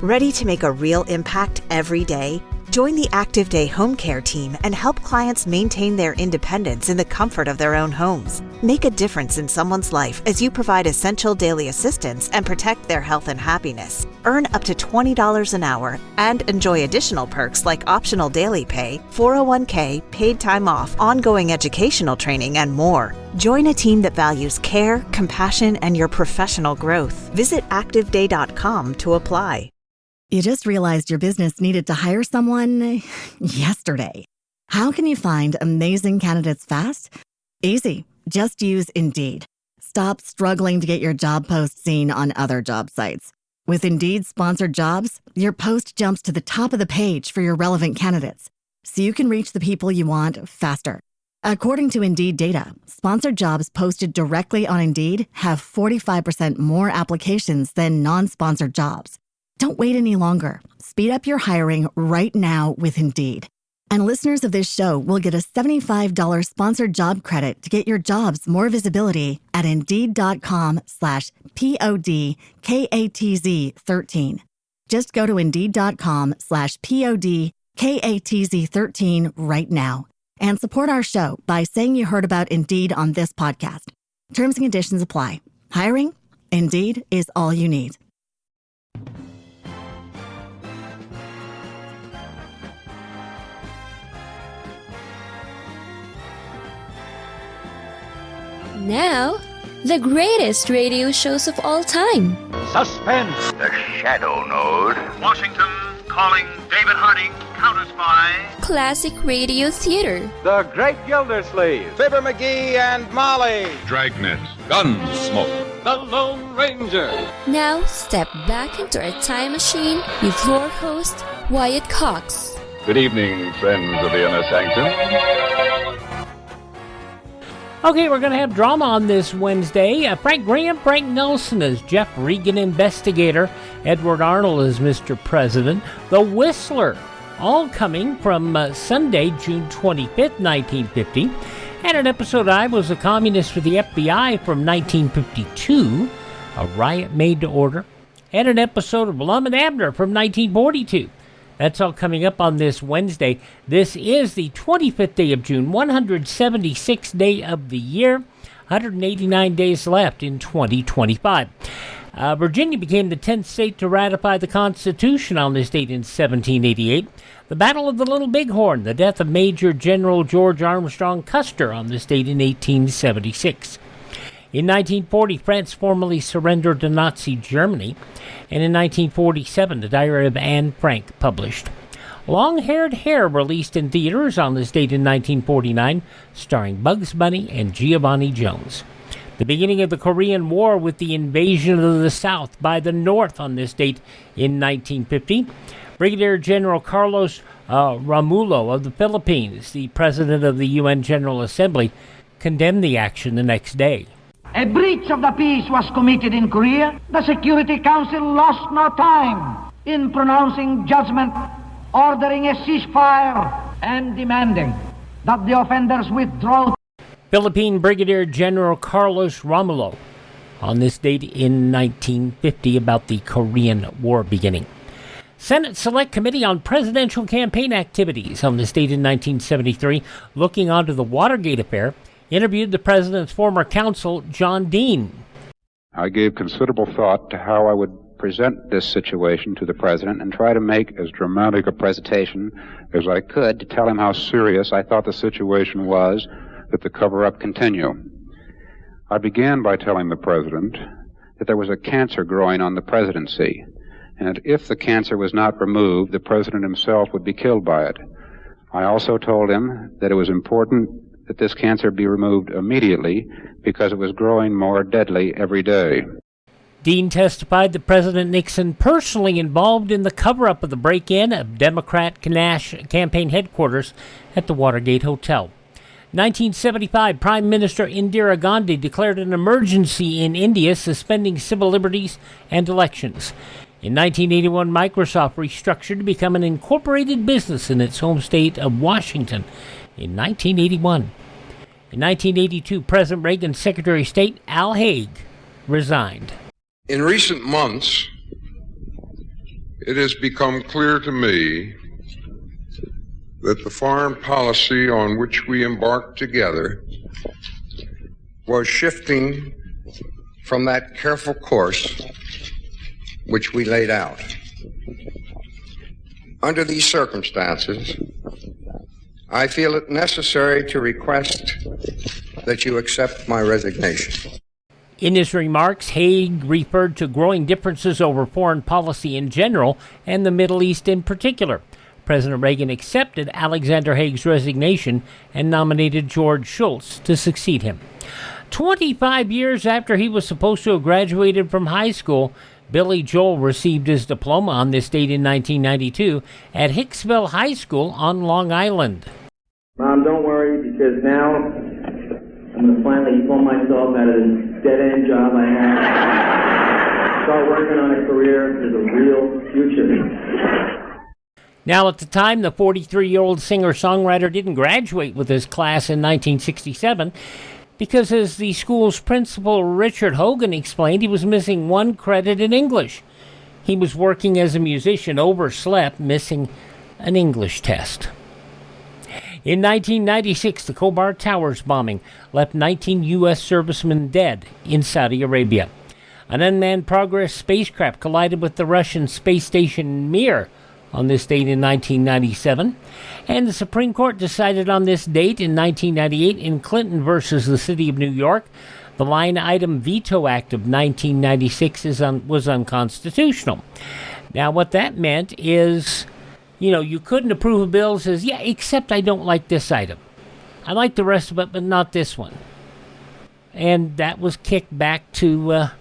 Ready to make a real impact every day? Join the Active Day Home Care team and help clients maintain their independence in the comfort of their own homes. Make a difference in someone's life as you provide essential daily assistance and protect their health and happiness. Earn up to $20 an hour and enjoy additional perks like optional daily pay, 401k, paid time off, ongoing educational training, and more. Join a team that values care, compassion, and your professional growth. Visit activeday.com to apply. You just realized your business needed to hire someone yesterday. How can you find amazing candidates fast? Easy. Just use Indeed. Stop struggling to get your job post seen on other job sites. With Indeed sponsored jobs, your post jumps to the top of the page for your relevant candidates, so you can reach the people you want faster. According to Indeed data, sponsored jobs posted directly on Indeed have 45% more applications than non-sponsored jobs. Don't wait any longer. Speed up your hiring right now with Indeed. And listeners of this show will get a $75 sponsored job credit to get your jobs more visibility at Indeed.com/PODKATZ13. Just go to Indeed.com/PODKATZ13 right now and support our show by saying you heard about Indeed on this podcast. Terms and conditions apply. Hiring? Indeed is all you need. Now, the greatest radio shows of all time. Suspense. The Shadow Node. Washington calling David Harding, counter-spy. Classic radio theater. The Great Gildersleeve. Fibber McGee and Molly. Dragnet. Gunsmoke. The Lone Ranger. Now, step back into our time machine with your host, Wyatt Cox. Good evening, friends of the Inner Sanctum. Okay, we're going to have drama on this Wednesday. Frank Graham, Frank Nelson as Jeff Regan Investigator, Edward Arnold as Mr. President, The Whistler, all coming from Sunday, June 25th, 1950. And an episode I Was a Communist for the FBI from 1952, A Riot Made to Order, and an episode of Blum and Abner from 1942. That's all coming up on this Wednesday. This is the 25th day of June, 176th day of the year, 189 days left in 2025. Virginia became the 10th state to ratify the Constitution on this date in 1788. The Battle of the Little Bighorn, the death of Major General George Armstrong Custer on this date in 1876. In 1940, France formally surrendered to Nazi Germany, and in 1947, the Diary of Anne Frank published. Long-Haired Hare released in theaters on this date in 1949, starring Bugs Bunny and Giovanni Jones. The beginning of the Korean War with the invasion of the South by the North on this date in 1950. Brigadier General Carlos Romulo of the Philippines, the president of the UN General Assembly, condemned the action the next day. A breach of the peace was committed in Korea. The Security Council lost no time in pronouncing judgment, ordering a ceasefire, and demanding that the offenders withdraw. Philippine Brigadier General Carlos Romulo on this date in 1950 about the Korean War beginning. Senate Select Committee on Presidential Campaign Activities on this date in 1973, looking onto the Watergate affair, interviewed the president's former counsel, John Dean. I gave considerable thought to how I would present this situation to the president and try to make as dramatic a presentation as I could to tell him how serious I thought the situation was that the cover-up continue. I began by telling the president that there was a cancer growing on the presidency, and that if the cancer was not removed, the president himself would be killed by it. I also told him that it was important that this cancer be removed immediately because it was growing more deadly every day. Dean testified that President Nixon personally involved in the cover-up of the break-in of Democrat campaign headquarters at the Watergate Hotel. 1975, Prime Minister Indira Gandhi declared an emergency in India, suspending civil liberties and elections. In 1981, Microsoft restructured to become an incorporated business in its home state of Washington. In 1981. In 1982, President Reagan's Secretary of State, Al Haig, resigned. In recent months, it has become clear to me that the foreign policy on which we embarked together was shifting from that careful course which we laid out. Under these circumstances, I feel it necessary to request that you accept my resignation. In his remarks, Haig referred to growing differences over foreign policy in general and the Middle East in particular. President Reagan accepted Alexander Haig's resignation and nominated George Shultz to succeed him. 25 years after he was supposed to have graduated from high school, Billy Joel received his diploma on this date in 1992 at Hicksville High School on Long Island. Mom, don't worry, because now I'm going to finally pull myself out of this dead-end job I have. Start working on a career with a real future. Now, at the time, the 43-year-old singer-songwriter didn't graduate with his class in 1967 because, as the school's principal, Richard Hogan, explained, he was missing one credit in English. He was working as a musician, overslept, missing an English test. In 1996, the Khobar Towers bombing left 19 U.S. servicemen dead in Saudi Arabia. An unmanned Progress spacecraft collided with the Russian space station Mir on this date in 1997, and the Supreme Court decided on this date in 1998 in Clinton versus the City of New York, the Line Item Veto Act of 1996 was unconstitutional. Now, what that meant is, you couldn't approve a bill that says, yeah, except I don't like this item. I like the rest of it, but not this one. And that was kicked back to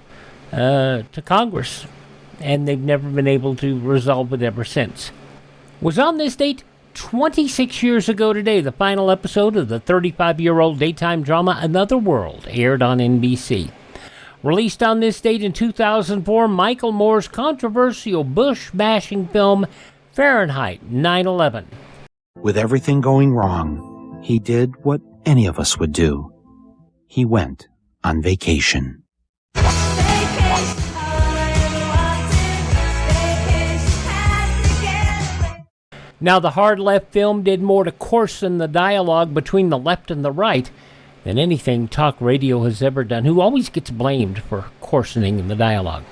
Congress. And they've never been able to resolve it ever since. Was on this date 26 years ago today, the final episode of the 35-year-old daytime drama Another World aired on NBC. Released on this date in 2004, Michael Moore's controversial Bush-bashing film Fahrenheit 9/11. With everything going wrong, he did what any of us would do. He went on vacation. Now, the hard left film did more to coarsen the dialogue between the left and the right than anything talk radio has ever done, who always gets blamed for coarsening the dialogue.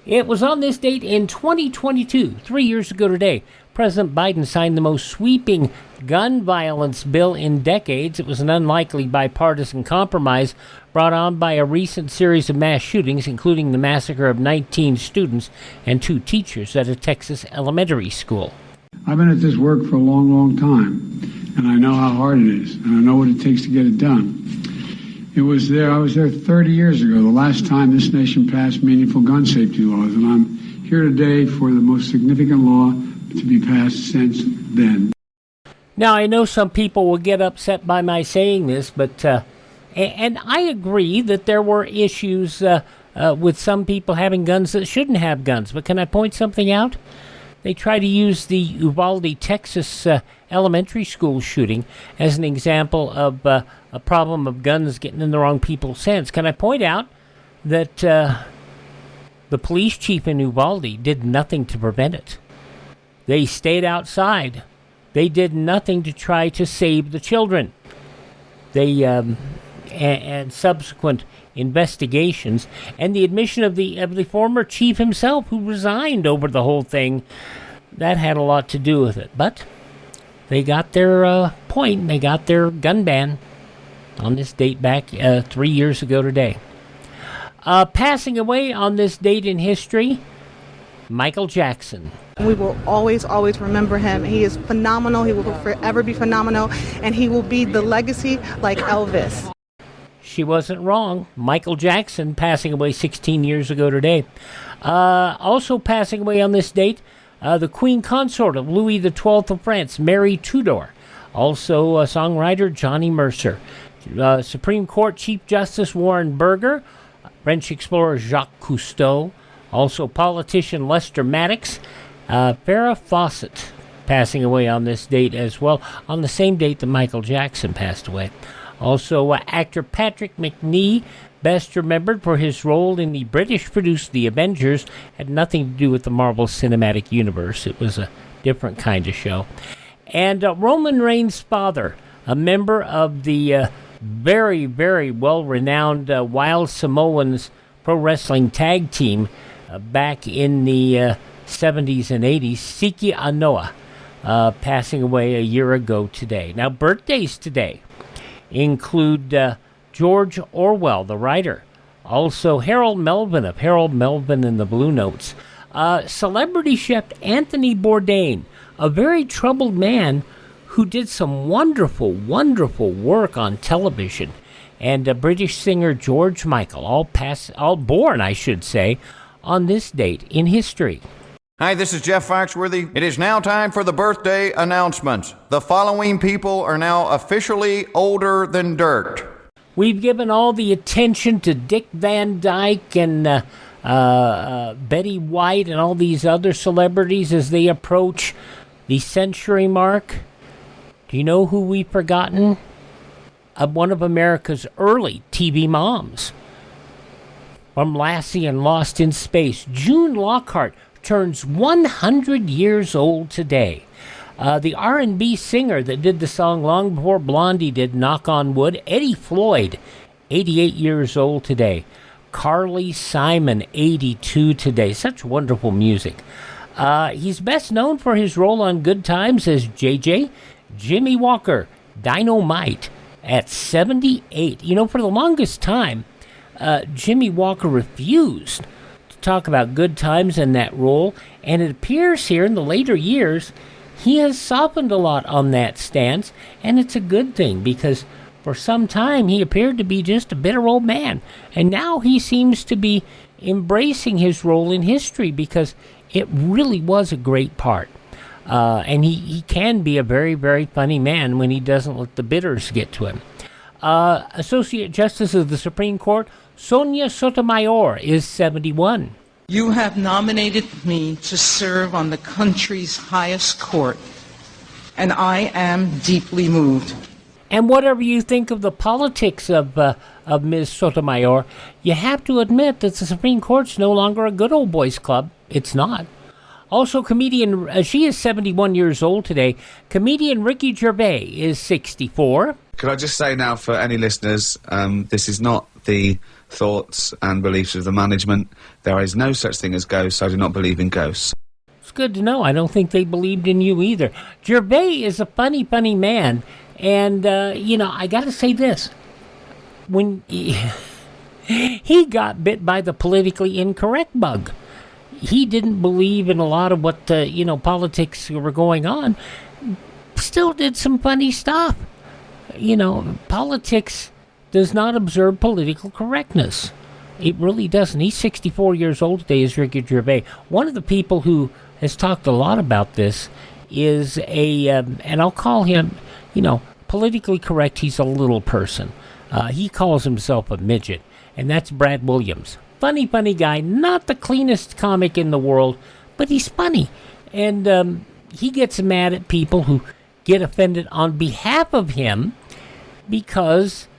It was on this date in 2022, 3 years ago today, President Biden signed the most sweeping gun violence bill in decades. It was an unlikely bipartisan compromise brought on by a recent series of mass shootings, including the massacre of 19 students and 2 teachers at a Texas elementary school. I've been at this work for a long, long time, and I know how hard it is, and I know what it takes to get it done. I was there 30 years ago, the last time this nation passed meaningful gun safety laws, and I'm here today for the most significant law to be passed since then. Now, I know some people will get upset by my saying this, but and I agree that there were issues with some people having guns that shouldn't have guns, but can I point something out? They try to use the Uvalde, Texas elementary school shooting as an example of a problem of guns getting in the wrong people's hands. Can I point out that the police chief in Uvalde did nothing to prevent it? They stayed outside. They did nothing to try to save the children. They and subsequent investigations and the admission of the former chief himself, who resigned over the whole thing, that had a lot to do with it. But they got their point. They got their gun ban on this date back 3 years ago today. Passing away on this date in history, Michael Jackson. We will always, always remember him. He is phenomenal. He will forever be phenomenal, and he will be the legacy like Elvis. She wasn't wrong. Michael Jackson passing away 16 years ago today. Also passing away on this date, the Queen Consort of Louis XII of France, Mary Tudor. Also songwriter Johnny Mercer. Supreme Court Chief Justice Warren Burger. French explorer Jacques Cousteau. Also politician Lester Maddox. Farrah Fawcett passing away on this date as well, on the same date that Michael Jackson passed away. Also, actor Patrick McNee best remembered for his role in the British-produced The Avengers. Had nothing to do with the Marvel Cinematic Universe. It was a different kind of show. And Roman Reigns' father, a member of the very, very well-renowned Wild Samoans pro wrestling tag team back in the 70s and 80s, Siki Anoa, passing away a year ago today. Now, birthdays today include George Orwell, the writer. Also, Harold Melvin of Harold Melvin and the Blue Notes. Celebrity chef Anthony Bourdain, a very troubled man who did some wonderful, wonderful work on television. And British singer George Michael, all born, I should say, on this date in history. Hi, this is Jeff Foxworthy. It is now time for the birthday announcements. The following people are now officially older than dirt. We've given all the attention to Dick Van Dyke and Betty White and all these other celebrities as they approach the century mark. Do you know who we've forgotten? One of America's early TV moms. From Lassie and Lost in Space, June Lockhart turns 100 years old today. The R&B singer that did the song long before Blondie did Knock on Wood, Eddie Floyd, 88 years old today. Carly Simon, 82 today. Such wonderful music. He's best known for his role on Good Times as JJ. Jimmy Walker, Dynamite, at 78. You know, for the longest time, Jimmy Walker refused to talk about Good Times in that role, and it appears here in the later years he has softened a lot on that stance, and it's a good thing because for some time he appeared to be just a bitter old man, and now he seems to be embracing his role in history because it really was a great part. And he can be a very, very funny man when he doesn't let the bitters get to him. Associate Justice of the Supreme Court, Sonia Sotomayor, is 71. You have nominated me to serve on the country's highest court, and I am deeply moved. And whatever you think of the politics of Ms. Sotomayor, you have to admit that the Supreme Court's no longer a good old boys club. It's not. Also, comedian, she is 71 years old today. Comedian Ricky Gervais is 64. Could I just say now for any listeners, this is not the thoughts and beliefs of the management. There is no such thing as ghosts. I do not believe in ghosts. It's good to know. I don't think they believed in you either. Gervais is a funny, funny man. And, I got to say this. When he got bit by the politically incorrect bug. He didn't believe in a lot of what, politics were going on. Still did some funny stuff. Politics does not observe political correctness. It really doesn't. He's 64 years old today, is Ricky Gervais. One of the people who has talked a lot about this is and I'll call him, politically correct. He's a little person. He calls himself a midget, and that's Brad Williams. Funny, funny guy. Not the cleanest comic in the world, but he's funny. And he gets mad at people who get offended on behalf of him because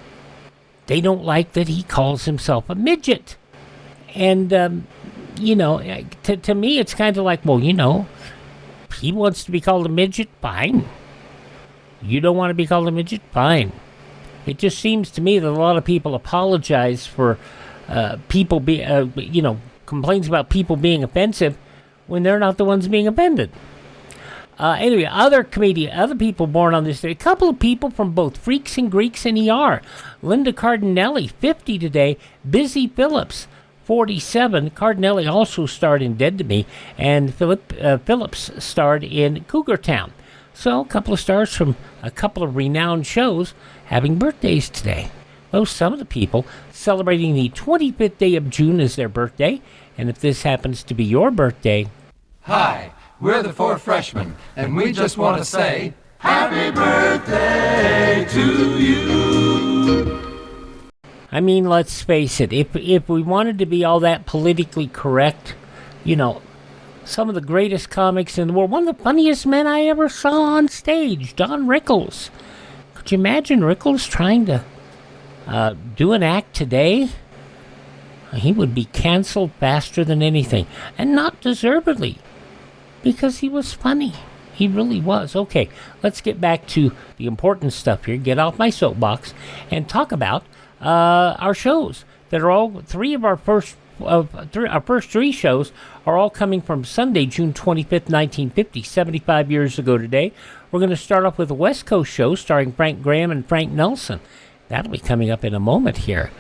they don't like that he calls himself a midget. And, to me, it's kind of like, well, he wants to be called a midget, fine. You don't want to be called a midget, fine. It just seems to me that a lot of people apologize for people complaints about people being offensive when they're not the ones being offended. Anyway, other people born on this day. A couple of people from both Freaks and Greeks and ER. Linda Cardinelli, 50 today. Busy Phillips, 47. Cardinelli also starred in Dead to Me, and Phillips starred in Cougar Town. So, a couple of stars from a couple of renowned shows having birthdays today. Well, some of the people celebrating the 25th day of June is their birthday, and if this happens to be your birthday... Hi, we're the Four Freshmen, and we just want to say, Happy birthday to you! I mean, let's face it, if we wanted to be all that politically correct, some of the greatest comics in the world, one of the funniest men I ever saw on stage, Don Rickles. Could you imagine Rickles trying to do an act today? he would be canceled faster than anything, and not deservedly, because he was funny. He really was. Okay, let's get back to the important stuff here. Get off my soapbox and talk about our shows that are all three of our first three shows are all coming from Sunday, June 25th, 1950, 75 years ago today. We're going to start off with a West Coast show starring Frank Graham and Frank Nelson. That'll be coming up in a moment here.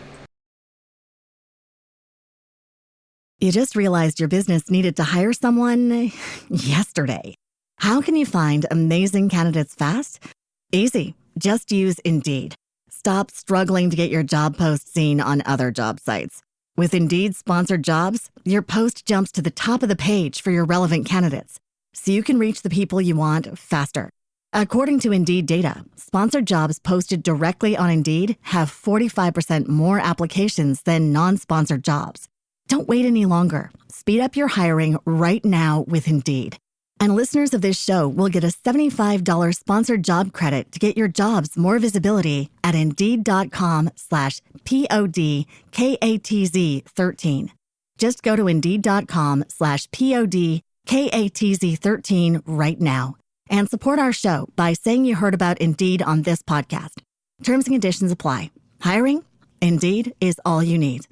You just realized your business needed to hire someone yesterday. How can you find amazing candidates fast? Easy. Just use Indeed. Stop struggling to get your job post seen on other job sites. With Indeed sponsored jobs, your post jumps to the top of the page for your relevant candidates, so you can reach the people you want faster. According to Indeed data, sponsored jobs posted directly on Indeed have 45% more applications than non-sponsored jobs. Don't wait any longer. Speed up your hiring right now with Indeed. And listeners of this show will get a $75 sponsored job credit to get your jobs more visibility at Indeed.com/PODKATZ13. Just go to Indeed.com/PODKATZ13 right now and support our show by saying you heard about Indeed on this podcast. Terms and conditions apply. Hiring? Indeed is all you need.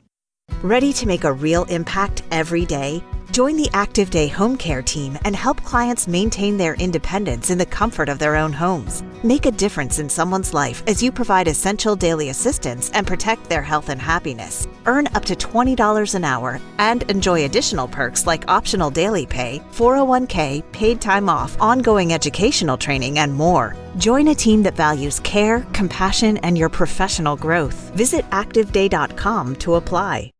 Ready to make a real impact every day? Join the Active Day Home Care team and help clients maintain their independence in the comfort of their own homes. Make a difference in someone's life as you provide essential daily assistance and protect their health and happiness. Earn up to $20 an hour and enjoy additional perks like optional daily pay, 401k, paid time off, ongoing educational training, and more. Join a team that values care, compassion, and your professional growth. Visit ActiveDay.com to apply.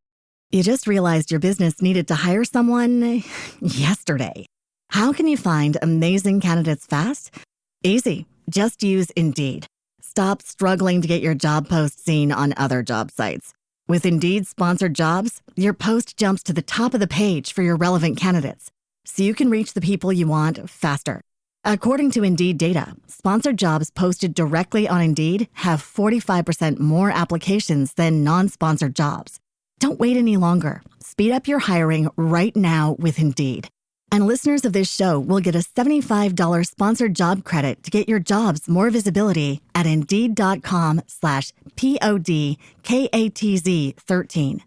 You just realized your business needed to hire someone yesterday. How can you find amazing candidates fast? Easy. Just use Indeed. Stop struggling to get your job post seen on other job sites. With Indeed sponsored jobs, your post jumps to the top of the page for your relevant candidates, so you can reach the people you want faster. According to Indeed data, sponsored jobs posted directly on Indeed have 45% more applications than non-sponsored jobs. Don't wait any longer. Speed up your hiring right now with Indeed. And listeners of this show will get a $75 sponsored job credit to get your jobs more visibility at Indeed.com/PODKATZ13.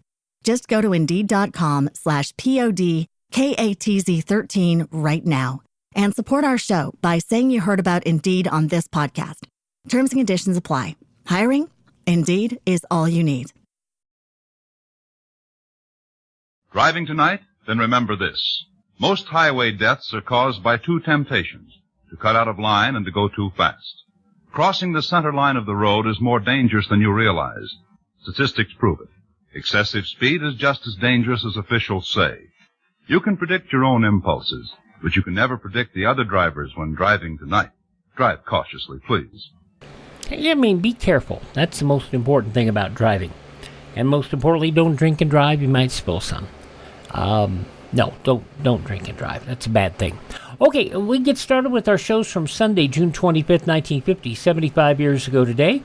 Just go to Indeed.com/PODKATZ13 right now and support our show by saying you heard about Indeed on this podcast. Terms and conditions apply. Hiring? Indeed is all you need. Driving tonight? Then remember this. Most highway deaths are caused by two temptations, to cut out of line and to go too fast. Crossing the center line of the road is more dangerous than you realize. Statistics prove it. Excessive speed is just as dangerous as officials say. You can predict your own impulses, but you can never predict the other drivers when driving tonight. Drive cautiously, please. Be careful. That's the most important thing about driving. And most importantly, don't drink and drive. You might spill some. No, don't drink and drive. That's a bad thing. Okay, we get started with our shows from Sunday, June 25th, 1950, 75 years ago today.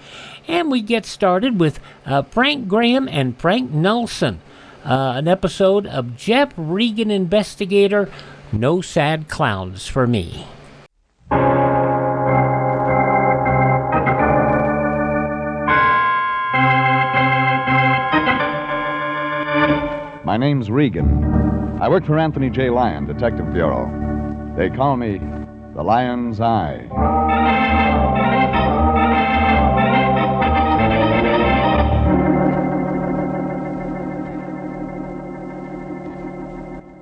And we get started with Frank Graham and Frank Nelson, an episode of Jeff Regan Investigator, No Sad Clowns for Me. My name's Regan. I work for Anthony J. Lyon, Detective Bureau. They call me the Lion's Eye.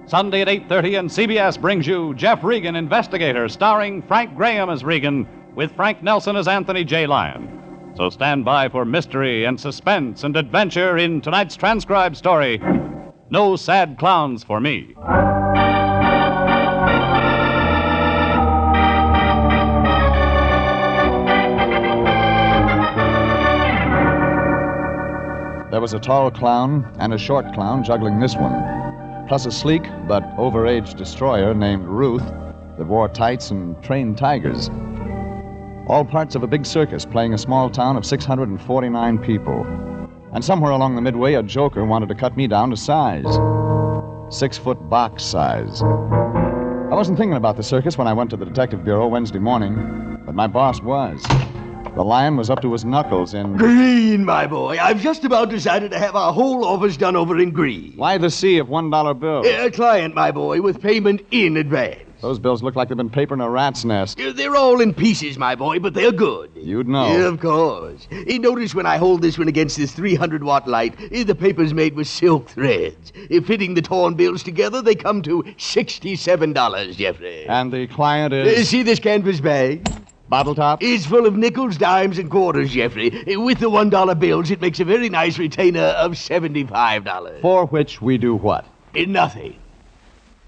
Sunday at 8:30, and CBS brings you Jeff Regan Investigator, starring Frank Graham as Regan, with Frank Nelson as Anthony J. Lyon. So stand by for mystery and suspense and adventure in tonight's transcribed story, No Sad Clowns for Me. There was a tall clown and a short clown juggling this one, plus a sleek but overaged destroyer named Ruth that wore tights and trained tigers. All parts of a big circus playing a small town of 649 people. And somewhere along the midway, a joker wanted to cut me down to size. 6-foot box size. I wasn't thinking about the circus when I went to the detective bureau Wednesday morning, but my boss was. The lion was up to his knuckles in... Green, my boy. I've just about decided to have our whole office done over in green. Why the sea of $1 bills? A client, my boy, with payment in advance. Those bills look like they've been papered in a rat's nest. They're all in pieces, my boy, but they're good. You'd know. Of course. Notice when I hold this one against this 300-watt light, the paper's made with silk threads. Fitting the torn bills together, they come to $67, Jeffrey. And the client is... See this canvas bag? Bottle top? It's full of nickels, dimes, and quarters, Jeffrey. With the $1 bills, it makes a very nice retainer of $75. For which we do what? Nothing.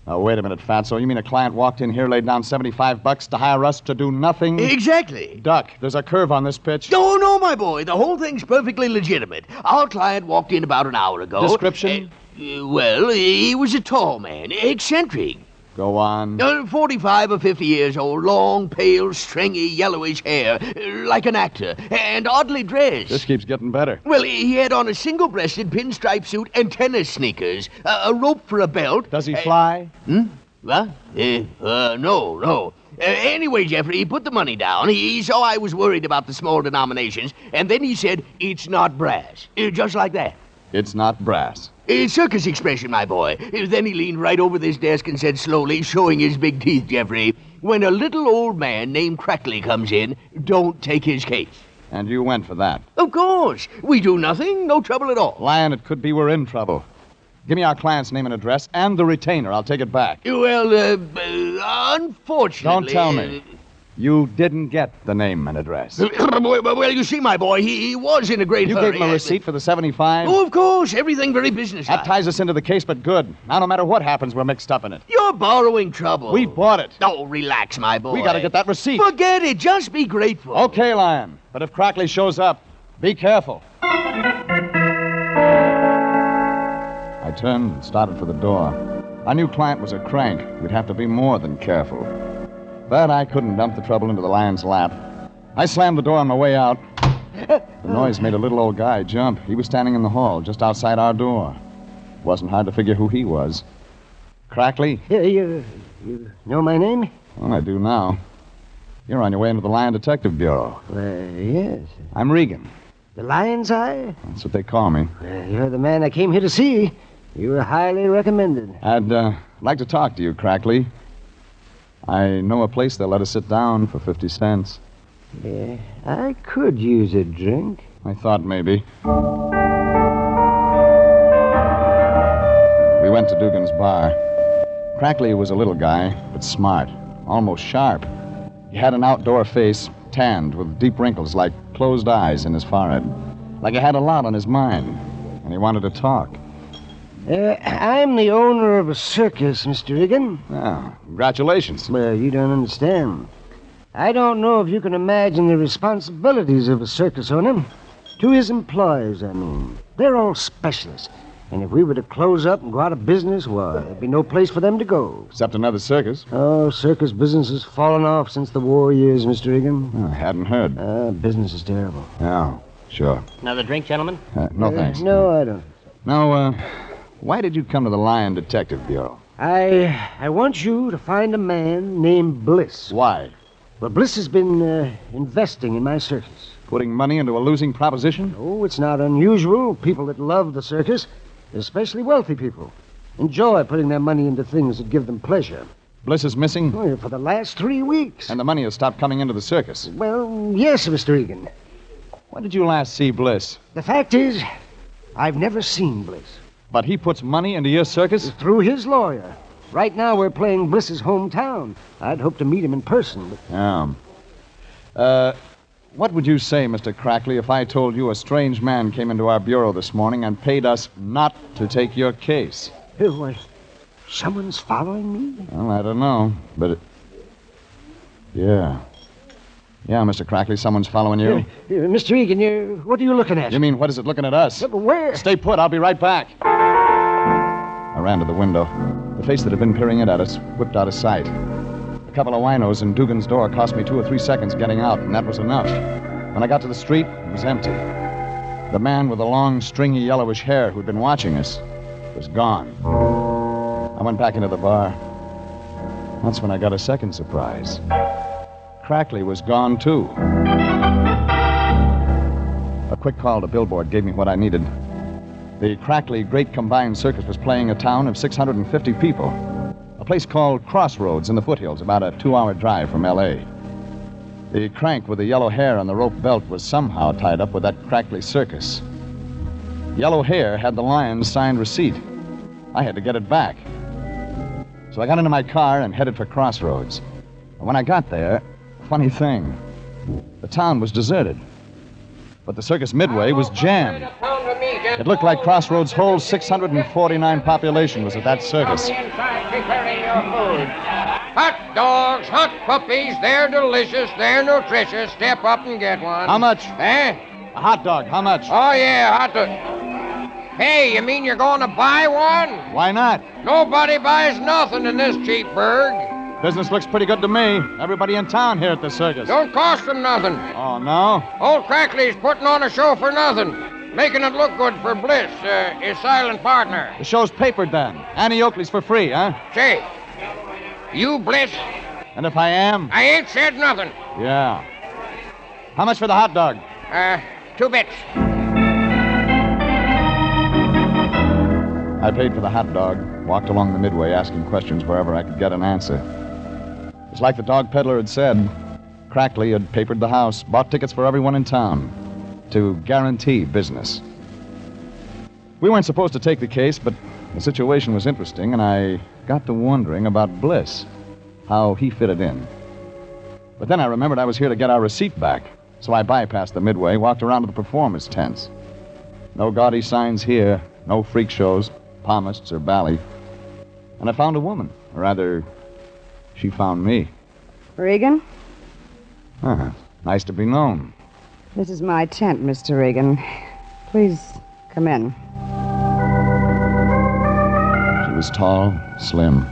Oh, wait a minute, Fatso. You mean a client walked in here, laid down $75 to hire us to do nothing? Exactly. Duck, there's a curve on this pitch. No, my boy. The whole thing's perfectly legitimate. Our client walked in about an hour ago. Description? Well, he was a tall man, eccentric. Go on. 45 or 50 years old, long, pale, stringy, yellowish hair, like an actor, and oddly dressed. This keeps getting better. Well, he had on a single-breasted pinstripe suit and tennis sneakers, a rope for a belt. Does he fly? What? No. Anyway, Jeffrey, he put the money down. He saw I was worried about the small denominations, and then he said, "It's not brass." Just like that. It's not brass. Circus expression, my boy. Then he leaned right over this desk and said slowly, showing his big teeth, Jeffrey, "When a little old man named Crackley comes in, don't take his case." And you went for that? Of course. We do nothing, no trouble at all. Lion, it could be we're in trouble. Give me our client's name and address and the retainer. I'll take it back. Well, unfortunately... Don't tell me. You didn't get the name and address. Well, you see, my boy, he was in a great hurry. You gave him a receipt for the 75? Oh, of course. Everything very businesslike. That ties us into the case, but good. Now, no matter what happens, we're mixed up in it. You're borrowing trouble. We bought it. Oh, relax, my boy. We gotta get that receipt. Forget it. Just be grateful. Okay, Lion. But if Crackley shows up, be careful. I turned and started for the door. Our new client was a crank. We'd have to be more than careful. But I couldn't dump the trouble into the lion's lap. I slammed the door on my way out. The noise made a little old guy jump. He was standing in the hall just outside our door. It wasn't hard to figure who he was. Crackley? You know my name? Well, I do now. You're on your way into the Lion Detective Bureau. Yes. I'm Regan. The Lion's Eye? That's what they call me. You're the man I came here to see. You were highly recommended. I'd like to talk to you, Crackley. I know a place they'll let us sit down for 50 cents. Yeah, I could use a drink. I thought maybe. We went to Dugan's bar. Crackley was a little guy, but smart, almost sharp. He had an outdoor face, tanned with deep wrinkles like closed eyes in his forehead. Like he had a lot on his mind, and he wanted to talk. I'm the owner of a circus, Mr. Regan. Oh, congratulations. Well, you don't understand. I don't know if you can imagine the responsibilities of a circus owner. To his employees, I mean. They're all specialists. And if we were to close up and go out of business, well, there'd be no place for them to go. Except another circus. Oh, circus business has fallen off since the war years, Mr. Regan. Oh, I hadn't heard. Business is terrible. Oh, sure. Another drink, gentlemen? No, thanks. No, I don't. Now, why did you come to the Lion Detective Bureau? I want you to find a man named Bliss. Why? Well, Bliss has been investing in my circus. Putting money into a losing proposition? Oh, it's not unusual. People that love the circus, especially wealthy people, enjoy putting their money into things that give them pleasure. Bliss is missing? Oh, for the last 3 weeks. And the money has stopped coming into the circus? Well, yes, Mr. Regan. When did you last see Bliss? The fact is, I've never seen Bliss. But he puts money into your circus? Through his lawyer. Right now we're playing Bliss's hometown. I'd hope to meet him in person, but... Yeah. What would you say, Mr. Crackley, if I told you a strange man came into our bureau this morning and paid us not to take your case? What? Someone's following me? Well, I don't know, but Yeah. Yeah, Mr. Crackley, someone's following you. Mr. Regan, what are you looking at? You mean, what is it looking at us? Where? Stay put. I'll be right back. I ran to the window. The face that had been peering in at us whipped out of sight. A couple of winos in Dugan's door cost me 2 or 3 seconds getting out, and that was enough. When I got to the street, it was empty. The man with the long, stringy, yellowish hair who'd been watching us was gone. I went back into the bar. That's when I got a second surprise. Crackley was gone, too. A quick call to Billboard gave me what I needed. The Crackley Great Combined Circus was playing a town of 650 people. A place called Crossroads in the foothills, about a 2-hour drive from L.A. The crank with the yellow hair on the rope belt was somehow tied up with that Crackley circus. Yellow Hair had the Lion's signed receipt. I had to get it back. So I got into my car and headed for Crossroads. And when I got there, funny thing, the town was deserted. But the circus midway was jammed. It looked like Crossroads' whole 649 population was at that circus. Hot dogs, hot puppies, they're delicious, they're nutritious. Step up and get one. How much? Eh? A hot dog, how much? Oh, yeah, hot dog. Hey, you mean you're going to buy one? Why not? Nobody buys nothing in this cheap burg. Business looks pretty good to me. Everybody in town here at the circus. Don't cost them nothing. Oh, no? Old Crackley's putting on a show for nothing. Making it look good for Bliss, his silent partner. The show's papered then. Annie Oakley's for free, huh? Say, you Bliss? And if I am? I ain't said nothing. Yeah. How much for the hot dog? 2 bits. I paid for the hot dog, walked along the midway asking questions wherever I could get an answer. It was like the dog peddler had said. Crackley had papered the house, bought tickets for everyone in town to guarantee business. We weren't supposed to take the case, but the situation was interesting, and I got to wondering about Bliss, how he fitted in. But then I remembered I was here to get our receipt back, so I bypassed the midway, walked around to the performers' tents. No gaudy signs here, no freak shows, palmists or ballet. And I found a woman. Or rather, she found me. Regan? Nice to be known. This is my tent, Mr. Regan. Please come in. She was tall, slim.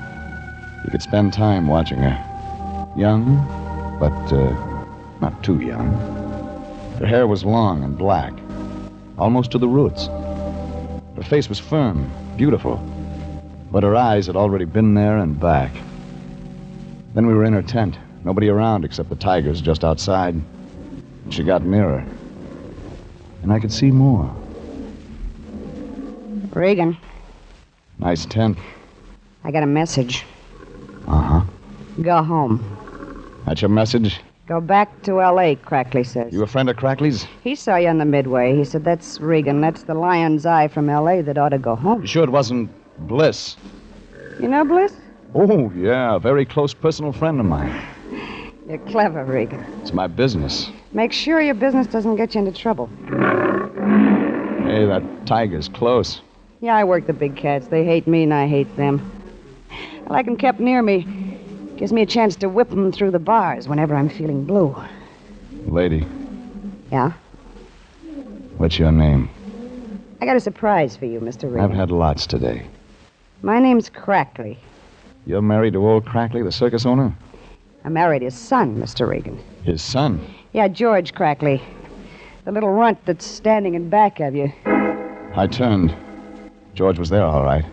You could spend time watching her. Young, but not too young. Her hair was long and black, almost to the roots. Her face was firm, beautiful, but her eyes had already been there and back. Then we were in her tent, nobody around except the tigers just outside. And she got nearer, and I could see more. Regan. Nice tent. I got a message. Uh-huh. Go home. That's your message? Go back to L.A., Crackley says. You a friend of Crackley's? He saw you on the midway. He said, that's Regan. That's the Lion's Eye from L.A. that ought to go home. You sure it wasn't Bliss? You know Bliss? Oh, yeah, a very close personal friend of mine. You're clever, Regan. It's my business. Make sure your business doesn't get you into trouble. Hey, that tiger's close. Yeah, I work the big cats. They hate me and I hate them. I like them kept near me. Gives me a chance to whip them through the bars whenever I'm feeling blue. Lady. Yeah? What's your name? I got a surprise for you, Mr. Regan. I've had lots today. My name's Crackley. You're married to old Crackley, the circus owner? I married his son, Mr. Regan. His son? Yeah, George Crackley. The little runt that's standing in back of you. I turned. George was there, all right.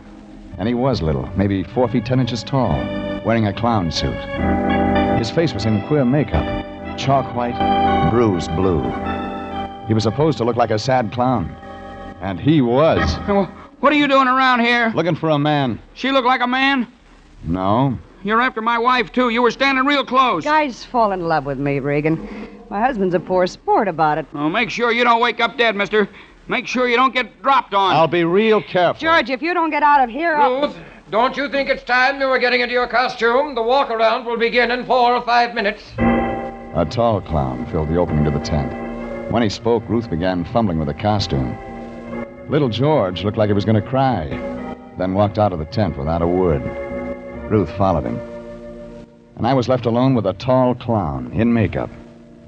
And he was little, maybe 4 feet 10 inches tall, wearing a clown suit. His face was in queer makeup, chalk white, bruised blue. He was supposed to look like a sad clown. And he was. What are you doing around here? Looking for a man. She look like a man? No. You're after my wife, too. You were standing real close. Guys fall in love with me, Regan. My husband's a poor sport about it. Oh, make sure you don't wake up dead, mister. Make sure you don't get dropped on. I'll be real careful. George, if you don't get out of here... Ruth, don't you think it's time you were getting into your costume? The walk-around will begin in 4 or 5 minutes. A tall clown filled the opening to the tent. When he spoke, Ruth began fumbling with the costume. Little George looked like he was going to cry, then walked out of the tent without a word. Ruth followed him. And I was left alone with a tall clown in makeup,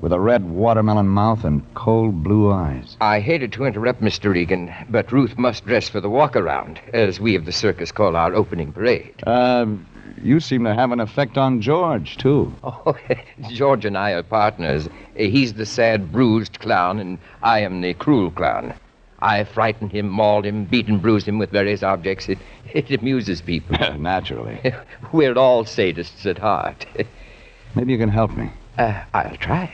with a red watermelon mouth and cold blue eyes. I hated to interrupt, Mr. Regan, but Ruth must dress for the walk-around, as we of the circus call our opening parade. You seem to have an effect on George, too. Oh, George and I are partners. He's the sad, bruised clown, and I am the cruel clown. I frighten him, maul him, beat and bruise him with various objects. It amuses people. Naturally. We're all sadists at heart. Maybe you can help me. I'll try.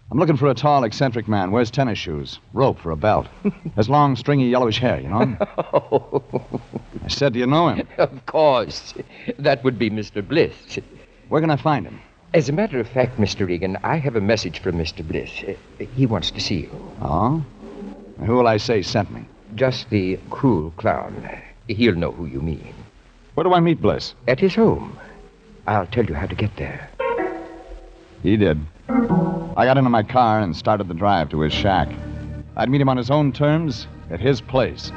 I'm looking for a tall, eccentric man. Wears tennis shoes. Rope for a belt. Has long, stringy, yellowish hair, you know him? I said, do you know him? Of course. That would be Mr. Bliss. Where can I find him? As a matter of fact, Mr. Regan, I have a message from Mr. Bliss. He wants to see you. Oh? Who will I say sent me? Just the cruel clown. He'll know who you mean. Where do I meet Bliss? At his home. I'll tell you how to get there. He did. I got into my car and started the drive to his shack. I'd meet him on his own terms at his place.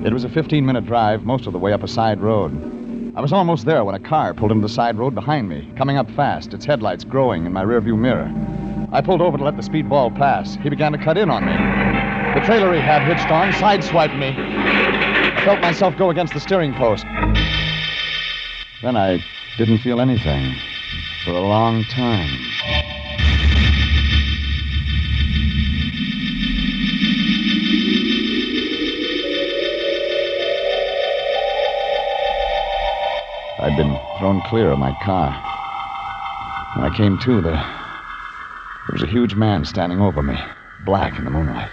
It was a 15-minute drive, most of the way up a side road. I was almost there when a car pulled into the side road behind me, coming up fast, its headlights growing in my rearview mirror. I pulled over to let the speedball pass. He began to cut in on me. The trailer he had hitched on sideswiped me. I felt myself go against the steering post. Then I didn't feel anything for a long time. I'd been thrown clear of my car. When I came to, there was a huge man standing over me, black in the moonlight.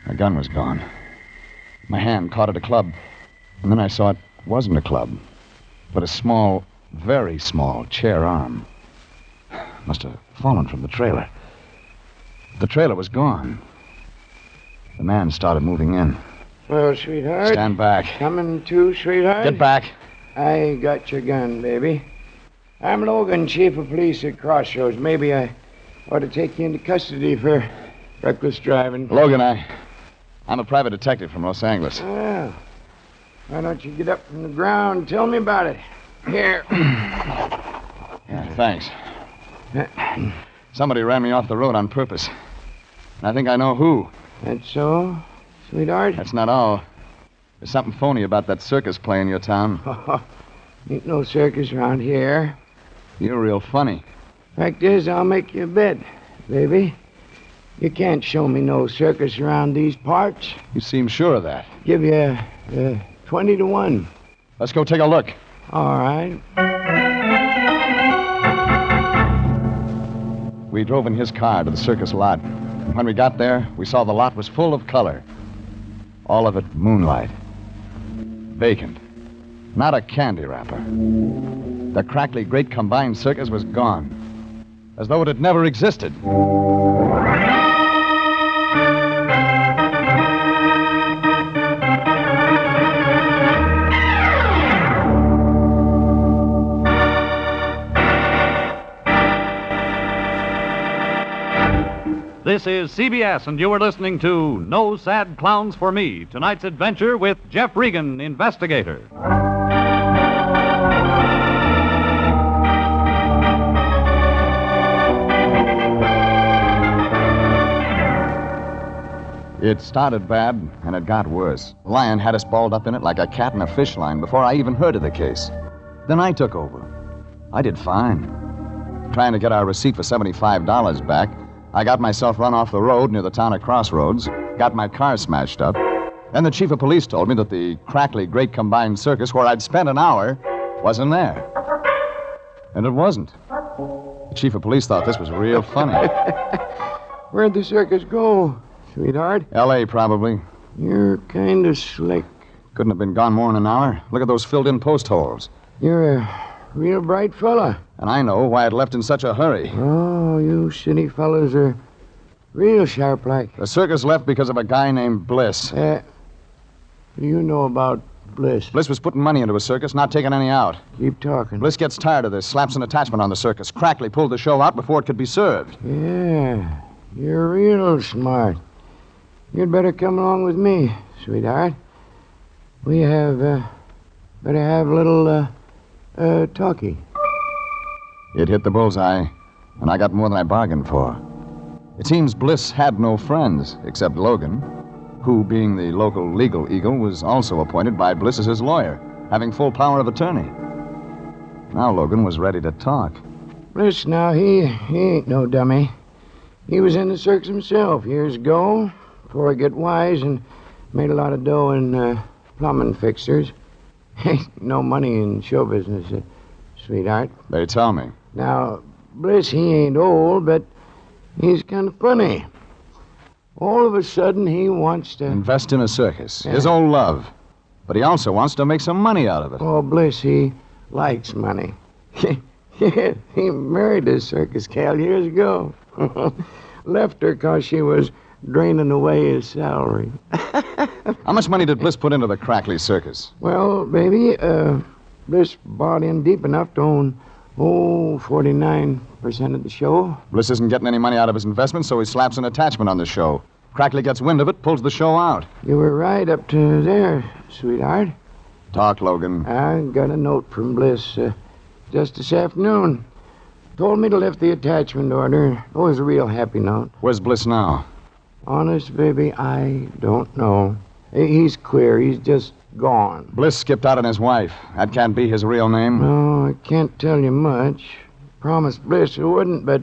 My gun was gone. My hand caught at a club, and then I saw it wasn't a club, but a small, very small chair arm. Must have fallen from the trailer. The trailer was gone. The man started moving in. Well, sweetheart. Stand back. Coming to, sweetheart? Get back. I got your gun, baby. I'm Logan, chief of police at Crossroads. Maybe I ought to take you into custody for reckless driving. Logan, I'm a private detective from Los Angeles. Well, why don't you get up from the ground and tell me about it? Here. Yeah, thanks. Somebody ran me off the road on purpose. And I think I know who. That's so, sweetheart? That's not all. There's something phony about that circus play in your town. Ain't no circus around here. You're real funny. Fact is, I'll make you a bet, baby. You can't show me no circus around these parts. You seem sure of that. Give you 20 to 1. Let's go take a look. All right. We drove in his car to the circus lot. And when we got there, we saw the lot was full of color. All of it moonlight. Vacant. Not a candy wrapper. The crackly great combined circus was gone. As though it had never existed. This is CBS, and you are listening to No Sad Clowns for Me, tonight's adventure with Jeff Regan, Investigator. It started bad, and it got worse. The lion had us balled up in it like a cat in a fish line before I even heard of the case. Then I took over. I did fine. Trying to get our receipt for $75 back, I got myself run off the road near the town of Crossroads, got my car smashed up. Then the chief of police told me that the crackly great combined circus where I'd spent an hour wasn't there. And it wasn't. The chief of police thought this was real funny. Where'd the circus go, sweetheart? L.A., probably. You're kind of slick. Couldn't have been gone more than an hour. Look at those filled-in post holes. You're a real bright fella. And I know why it left in such a hurry. Oh, you city fellas are real sharp-like. The circus left because of a guy named Bliss. What do you know about Bliss? Bliss was putting money into a circus, not taking any out. Keep talking. Bliss gets tired of this, slaps an attachment on the circus. Crackly pulled the show out before it could be served. Yeah, you're real smart. You'd better come along with me, sweetheart. We better have a little, talkie. It hit the bullseye, and I got more than I bargained for. It seems Bliss had no friends, except Logan, who, being the local legal eagle, was also appointed by Bliss as his lawyer, having full power of attorney. Now Logan was ready to talk. Bliss, now, he ain't no dummy. He was in the circus himself years ago, before he got wise and made a lot of dough in plumbing fixtures. Ain't no money in show business, sweetheart. They tell me. Now, Bliss, he ain't old, but he's kind of funny. All of a sudden, he wants to... Invest in a circus. His old love. But he also wants to make some money out of it. Oh, Bliss, he likes money. Yeah, he married a circus gal years ago. Left her because she was draining away his salary. How much money did Bliss put into the Crackley Circus? Well, baby, Bliss bought in deep enough to own, 49% of the show. Bliss isn't getting any money out of his investment, so he slaps an attachment on the show. Crackley gets wind of it, pulls the show out. You were right up to there, sweetheart. Talk, Logan. I got a note from Bliss just this afternoon. Told me to lift the attachment order. It was a real happy note. Where's Bliss now? Honest, baby, I don't know. He's queer. He's just gone. Bliss skipped out on his wife. That can't be his real name. No, I can't tell you much. Promised Bliss I wouldn't, but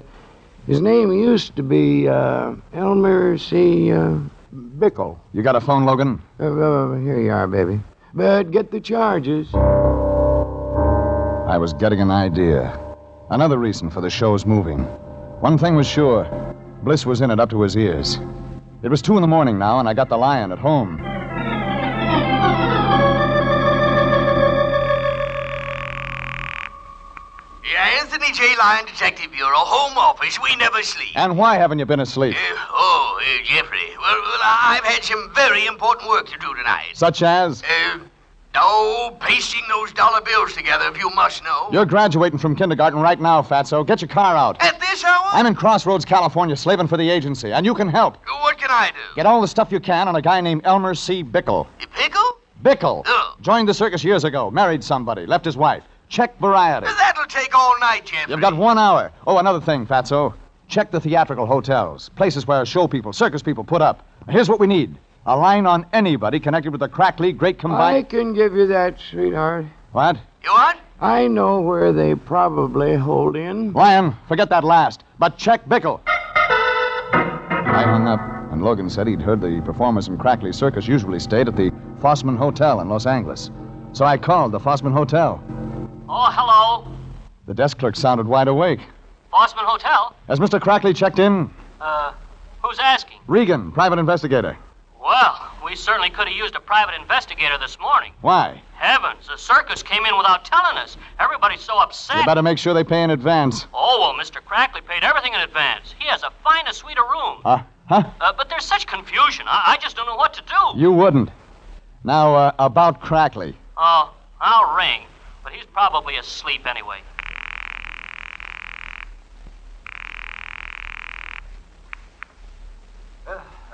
his name used to be Elmer C. Bickle. You got a phone, Logan? Here you are, baby. But get the charges. I was getting an idea. Another reason for the show's moving. One thing was sure. Bliss was in it up to his ears. It was 2 a.m. now, and I got the Lion at home. Yeah, Anthony J. Lion Detective Bureau, Home Office. We never sleep. And why haven't you been asleep? Jeffrey. Well, I've had some very important work to do tonight. Such as? Pasting those dollar bills together, if you must know. You're graduating from kindergarten right now, Fatso. Get your car out. At this hour? I'm in Crossroads, California, slaving for the agency, and you can help. What can I do? Get all the stuff you can on a guy named Elmer C. Bickle. Pickle? Bickle. Joined the circus years ago, married somebody, left his wife. Check variety. That'll take all night, Jeffrey. You've got 1 hour. Oh, another thing, Fatso. Check the theatrical hotels, places where show people, circus people put up. Here's what we need. A line on anybody connected with the Crackley Great Combined... I can give you that, sweetheart. What? You what? I know where they probably hold in. Lion, forget that last. But check Bickle. I hung up, and Logan said he'd heard the performers from Crackley Circus usually stayed at the Fossman Hotel in Los Angeles. So I called the Fossman Hotel. Oh, hello. The desk clerk sounded wide awake. Fossman Hotel? Has Mr. Crackley checked in? Who's asking? Regan, private investigator. Well, we certainly could have used a private investigator this morning. Why? Heavens, the circus came in without telling us. Everybody's so upset. You better make sure they pay in advance. Oh, well, Mr. Crackley paid everything in advance. He has the finest suite of rooms. But there's such confusion. I just don't know what to do. You wouldn't. Now, about Crackley. Oh, I'll ring. But he's probably asleep anyway.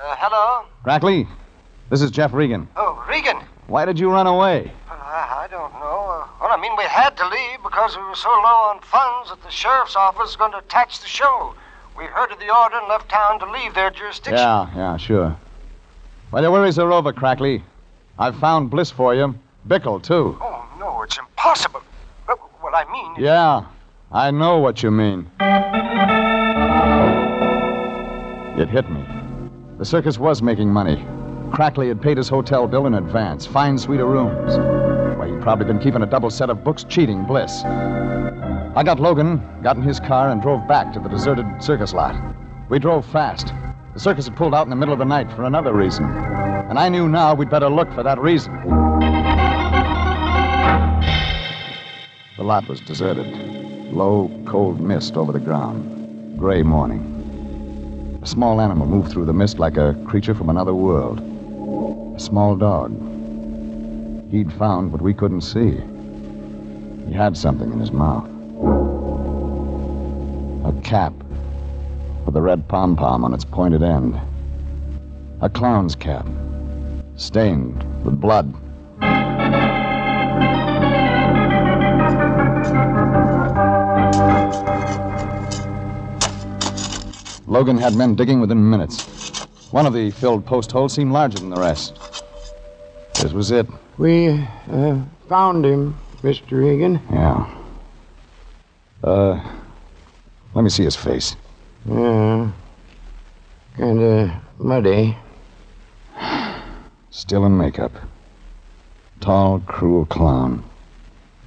Hello? Crackley, this is Jeff Regan. Oh, Regan. Why did you run away? I don't know. We had to leave because we were so low on funds that the sheriff's office is going to attach the show. We heard of the order and left town to leave their jurisdiction. Yeah, sure. Well, your worries are over, Crackley. I've found Bliss for you. Bickle, too. Oh, no, it's impossible. Well, I mean... Yeah, I know what you mean. It hit me. The circus was making money. Crackley had paid his hotel bill in advance. Fine suite of rooms. Why, he'd probably been keeping a double set of books cheating Bliss. I got Logan, got in his car, and drove back to the deserted circus lot. We drove fast. The circus had pulled out in the middle of the night for another reason. And I knew now we'd better look for that reason. The lot was deserted. Low, cold mist over the ground. Gray morning. A small animal moved through the mist like a creature from another world. A small dog. He'd found what we couldn't see. He had something in his mouth. A cap with a red pom-pom on its pointed end. A clown's cap, stained with blood. Logan had men digging within minutes. One of the filled post holes seemed larger than the rest. This was it. We found him, Mr. Regan. Yeah. Let me see his face. Yeah. Kinda muddy. Still in makeup. Tall, cruel clown.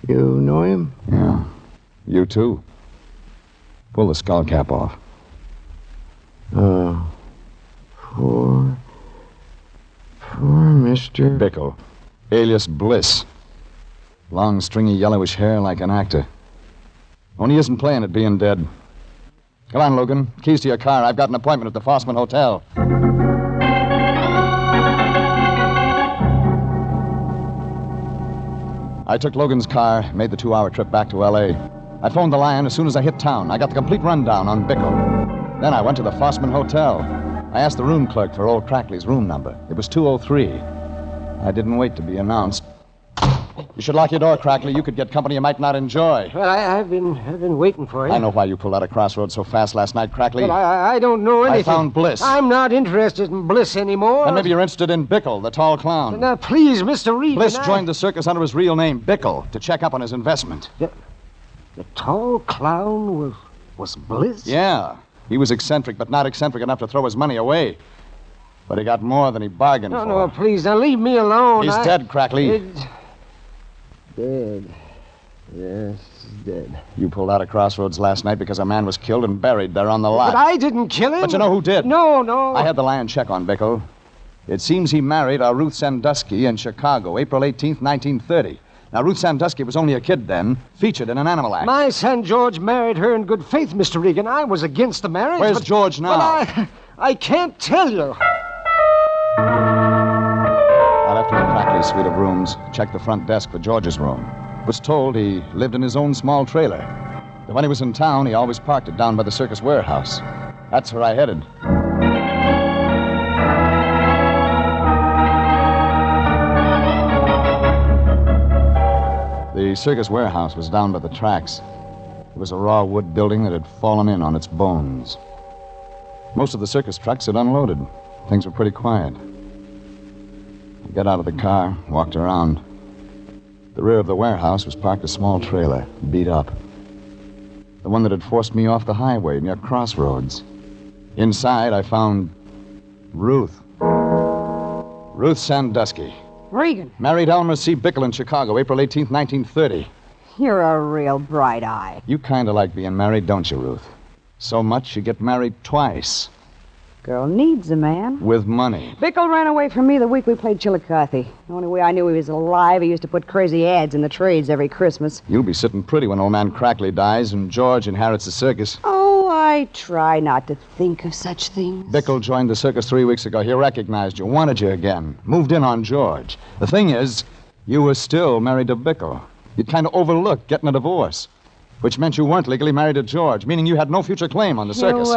You know him? Yeah. You too. Pull the skull cap off. Poor Mr. Bickle, alias Bliss. Long, stringy, yellowish hair like an actor. Only he isn't playing at being dead. Come on, Logan. Keys to your car. I've got an appointment at the Fossman Hotel. I took Logan's car, made the 2-hour trip back to L.A. I phoned the Lion as soon as I hit town. I got the complete rundown on Bickle. Then I went to the Fossman Hotel. I asked the room clerk for old Crackley's room number. It was 203. I didn't wait to be announced. You should lock your door, Crackley. You could get company you might not enjoy. Well, I've been waiting for you. I know why you pulled out of Crossroads so fast last night, Crackley. Well, I don't know anything. I found Bliss. I'm not interested in Bliss anymore. And maybe you're interested in Bickle, the tall clown. Now, please, Mr. Regan. Bliss joined the circus under his real name, Bickle, to check up on his investment. The tall clown was Bliss? Yeah. He was eccentric, but not eccentric enough to throw his money away. But he got more than he bargained for. No, please, now leave me alone. He's dead, Crackley. Dead. Yes, he's dead. You pulled out of Crossroads last night because a man was killed and buried there on the lot. But I didn't kill him. But you know who did? No. I had the Lion check on Bickle. It seems he married a Ruth Sandusky in Chicago, April 18th, 1930. Now, Ruth Sandusky was only a kid then, featured in an animal act. My son George married her in good faith, Mr. Regan. I was against the marriage. Where's George now? But I can't tell you. I left him in Crackley's suite of rooms, checked the front desk for George's room. Was told he lived in his own small trailer. But when he was in town, he always parked it down by the circus warehouse. That's where I headed. The circus warehouse was down by the tracks. It was a raw wood building that had fallen in on its bones. Most of the circus trucks had unloaded. Things were pretty quiet. I got out of the car, walked around. The rear of the warehouse was parked a small trailer, beat up. The one that had forced me off the highway near Crossroads. Inside, I found Ruth. Ruth Sandusky. Regan. Married Elmer C. Bickle in Chicago, April 18th, 1930. You're a real bright eye. You kind of like being married, don't you, Ruth? So much you get married twice. Girl needs a man. With money. Bickle ran away from me the week we played Chillicothe. The only way I knew he was alive, he used to put crazy ads in the trades every Christmas. You'll be sitting pretty when old man Crackley dies and George inherits the circus. Oh, I try not to think of such things. Bickle joined the circus 3 weeks ago. He recognized you, wanted you again, moved in on George. The thing is, you were still married to Bickle. You'd kind of overlooked getting a divorce, which meant you weren't legally married to George, meaning you had no future claim on the circus.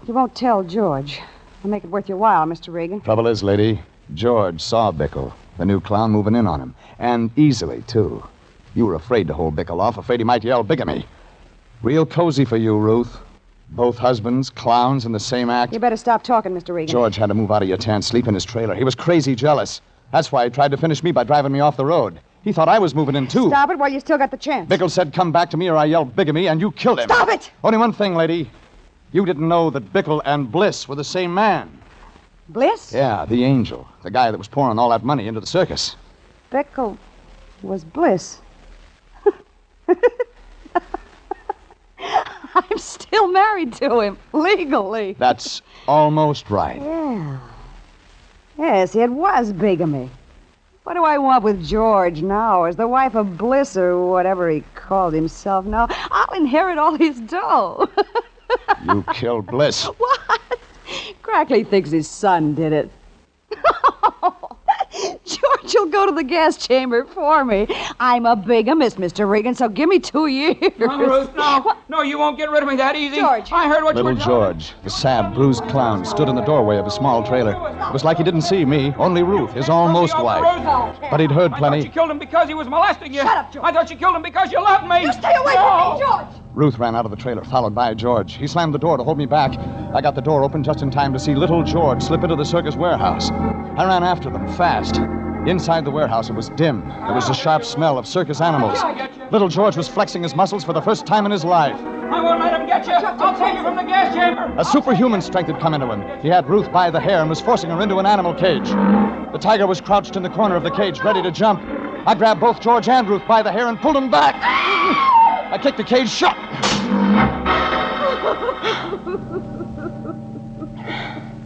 You won't tell George. I'll make it worth your while, Mr. Regan. Trouble is, lady, George saw Bickle, the new clown, moving in on him. And easily, too. You were afraid to hold Bickle off, afraid he might yell bigamy. Real cozy for you, Ruth. Both husbands, clowns in the same act. You better stop talking, Mr. Regan. George had to move out of your tent, sleep in his trailer. He was crazy jealous. That's why he tried to finish me by driving me off the road. He thought I was moving in, too. Stop it while you still got the chance. Bickle said, come back to me or I yelled bigamy, and you killed him. Stop it! Only one thing, lady. You didn't know that Bickle and Bliss were the same man. Bliss? Yeah, the angel. The guy that was pouring all that money into the circus. Bickle was Bliss. I'm still married to him, legally. That's almost right. Yeah. Yes, it was bigamy. What do I want with George now? As the wife of Bliss or whatever he called himself now, I'll inherit all his dough. You killed Bliss. What? Crackley thinks his son did it. George will go to the gas chamber for me. I'm a bigamist, Mr. Regan, so give me 2 years. No, Ruth, no. What? No, you won't get rid of me that easy. George. I heard what Little you were telling George, the sad, bruised clown, stood in the doorway of a small trailer. It was like he didn't see me, only Ruth, his almost wife. But he'd heard I plenty. thought you killed him because he was molesting you. Shut up, George. I thought you killed him because you loved me. You stay away from me, George. Ruth ran out of the trailer, followed by George. He slammed the door to hold me back. I got the door open just in time to see little George slip into the circus warehouse. I ran after them, fast. Inside the warehouse, it was dim. There was a sharp smell of circus animals. Little George was flexing his muscles for the first time in his life. I won't let him get you. I'll take you from the gas chamber. A superhuman strength had come into him. He had Ruth by the hair and was forcing her into an animal cage. The tiger was crouched in the corner of the cage, ready to jump. I grabbed both George and Ruth by the hair and pulled them back. I kicked the cage shut.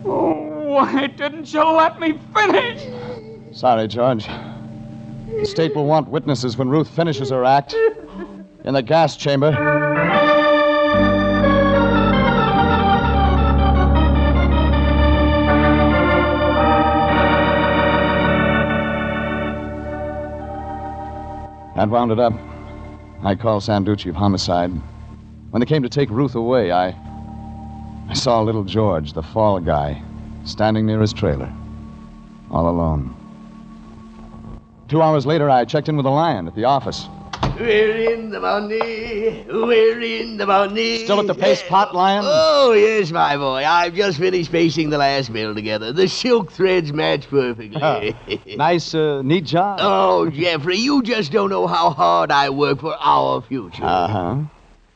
Why didn't you let me finish? Sorry, George. The state will want witnesses when Ruth finishes her act. In the gas chamber. That wound it up. I called Sanducci of homicide. When they came to take Ruth away, I saw little George, the fall guy, standing near his trailer, all alone. 2 hours later, I checked in with the Lion at the office. We're in the money. We're in the money. Still at the paste pot, Lion? Oh, yes, my boy. I've just finished pasting the last bill together. The silk threads match perfectly. Nice, neat job. Oh, Jeffrey, you just don't know how hard I work for our future. Uh-huh.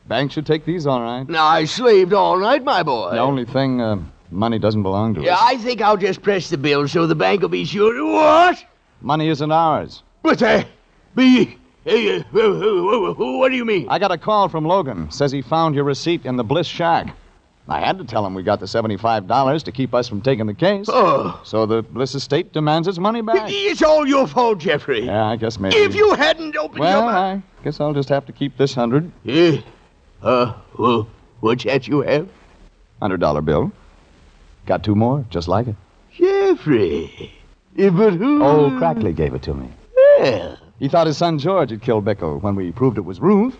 Bank should take these all right. Now, I slaved all night, my boy. The only thing, money doesn't belong to us. Yeah, I think I'll just press the bill so the bank will be sure. What? Money isn't ours. But be... Hey, what do you mean? I got a call from Logan. Says he found your receipt in the Bliss shack. I had to tell him we got the $75 to keep us from taking the case. Oh. So the Bliss estate demands its money back. It's all your fault, Jeffrey. Yeah, I guess maybe. If you hadn't opened your mouth... I guess I'll just have to keep this 100. Yeah. What's that you have? $100 bill. Got 2 more, just like it. Jeffrey. But who... Old Crackley gave it to me. Well... He thought his son George had killed Bickle. When we proved it was Ruth,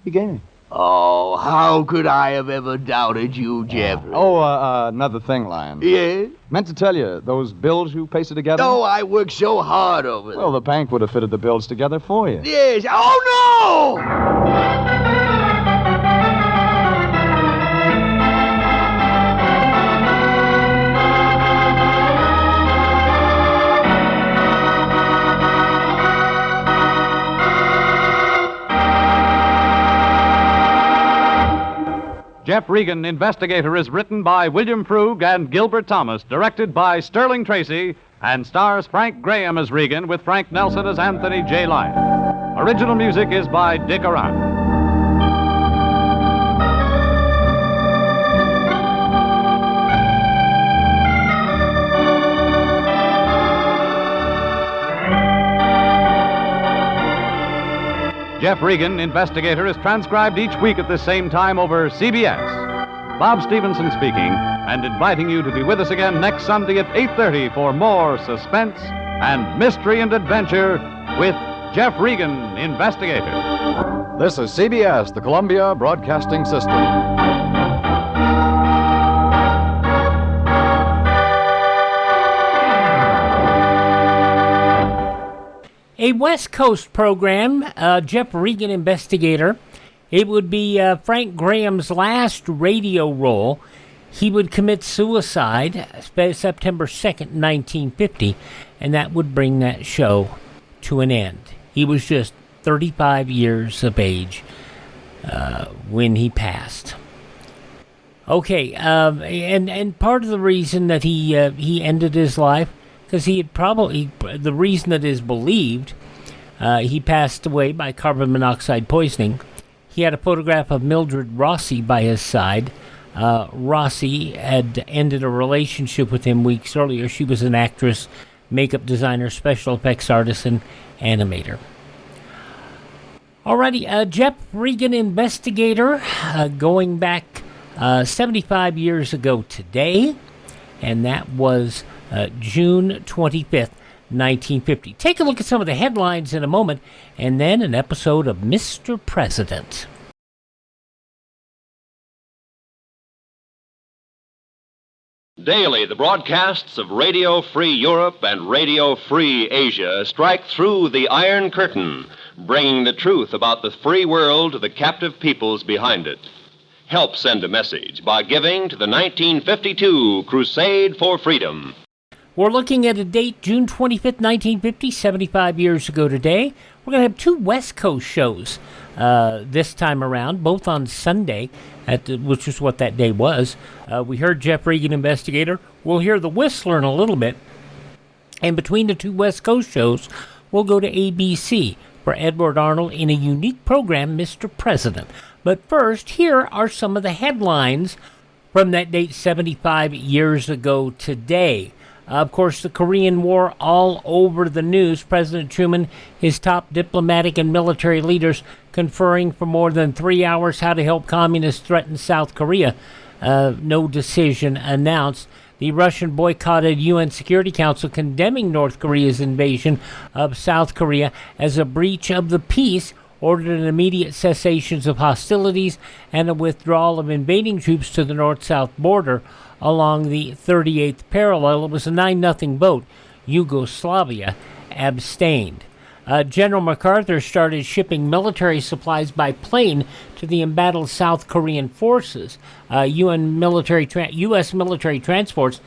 he gave it. Oh, how could I have ever doubted you, Jeffrey? Another thing, Lion. Yes? Meant to tell you, those bills you pasted together? Oh, I worked so hard over them. Well, the bank would have fitted the bills together for you. Yes. Oh, no! Jeff Regan, Investigator, is written by William Frug and Gilbert Thomas, directed by Sterling Tracy, and stars Frank Graham as Regan with Frank Nelson as Anthony J. Lyon. Original music is by Dick Arant. Jeff Regan, Investigator, is transcribed each week at the same time over CBS. Bob Stevenson speaking, and inviting you to be with us again next Sunday at 8:30 for more suspense and mystery and adventure with Jeff Regan, Investigator. This is CBS, the Columbia Broadcasting System. A West Coast program, Jeff Regan Investigator. It would be Frank Graham's last radio role. He would commit suicide September 2nd, 1950, and that would bring that show to an end. He was just 35 years of age when he passed. Okay, and part of the reason that he ended his life, because he had probably, the reason that is believed, he passed away by carbon monoxide poisoning. He had a photograph of Mildred Rossi by his side. Rossi had ended a relationship with him weeks earlier. She was an actress, makeup designer, special effects artist, and animator. Alrighty, Jeff Regan Investigator, going back 75 years ago today, and that was June 25th, 1950. Take a look at some of the headlines in a moment, and then an episode of Mr. President. Daily, the broadcasts of Radio Free Europe and Radio Free Asia strike through the Iron Curtain, bringing the truth about the free world to the captive peoples behind it. Help send a message by giving to the 1952 Crusade for Freedom. We're looking at a date, June 25th, 1950, 75 years ago today. We're going to have two West Coast shows this time around, both on Sunday, which is what that day was. We heard Jeff Regan Investigator. We'll hear The Whistler in a little bit. And between the two West Coast shows, we'll go to ABC for Edward Arnold in a unique program, Mr. President. But first, here are some of the headlines from that date 75 years ago today. Of course, the Korean War all over the news. President Truman, his top diplomatic and military leaders conferring for more than 3 hours how to help communists threaten South Korea. No decision announced. The Russian boycotted UN Security Council condemning North Korea's invasion of South Korea as a breach of the peace, ordered an immediate cessation of hostilities and a withdrawal of invading troops to the north-south border along the 38th parallel. It was a 9-0 vote. Yugoslavia abstained. General MacArthur started shipping military supplies by plane to the embattled South Korean forces. U.S. military transports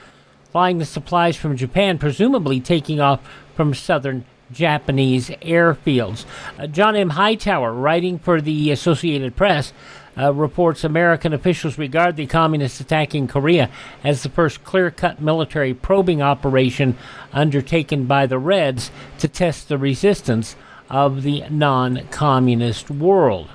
flying the supplies from Japan, presumably taking off from southern Japanese airfields. John M. Hightower, writing for the Associated Press, reports American officials regard the communists attacking Korea as the first clear-cut military probing operation undertaken by the Reds to test the resistance of the non-communist world.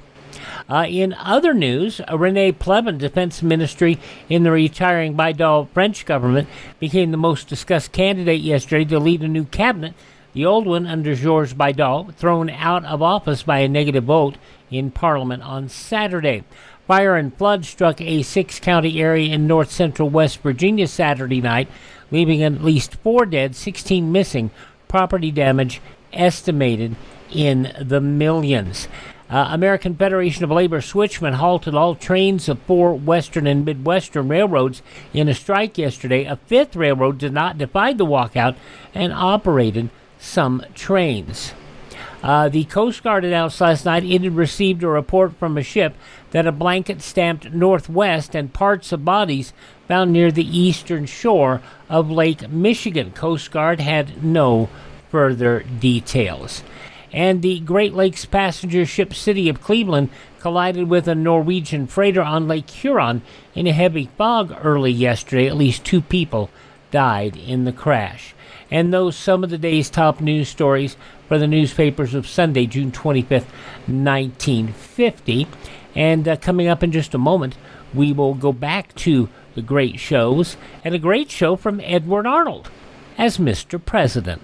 In other news, René Pleven, defense ministry in the retiring Baydal French government, became the most discussed candidate yesterday to lead a new cabinet. The old one, under Georges Baydal, thrown out of office by a negative vote in Parliament on Saturday. Fire and flood struck a 6-county area in north-central West Virginia Saturday night, leaving at least 4 dead, 16 missing. Property damage estimated in the millions. American Federation of Labor switchmen halted all trains of 4 Western and Midwestern railroads in a strike yesterday. A 5th railroad did not defy the walkout and operated some trains. The Coast Guard announced last night it had received a report from a ship that a blanket stamped northwest and parts of bodies found near the eastern shore of Lake Michigan. Coast Guard had no further details. And the Great Lakes passenger ship City of Cleveland collided with a Norwegian freighter on Lake Huron in a heavy fog early yesterday. At least 2 people died in the crash. And those some of the day's top news stories for the newspapers of Sunday, June 25th, 1950. And coming up in just a moment, we will go back to the great shows, and a great show from Edward Arnold as Mr. President.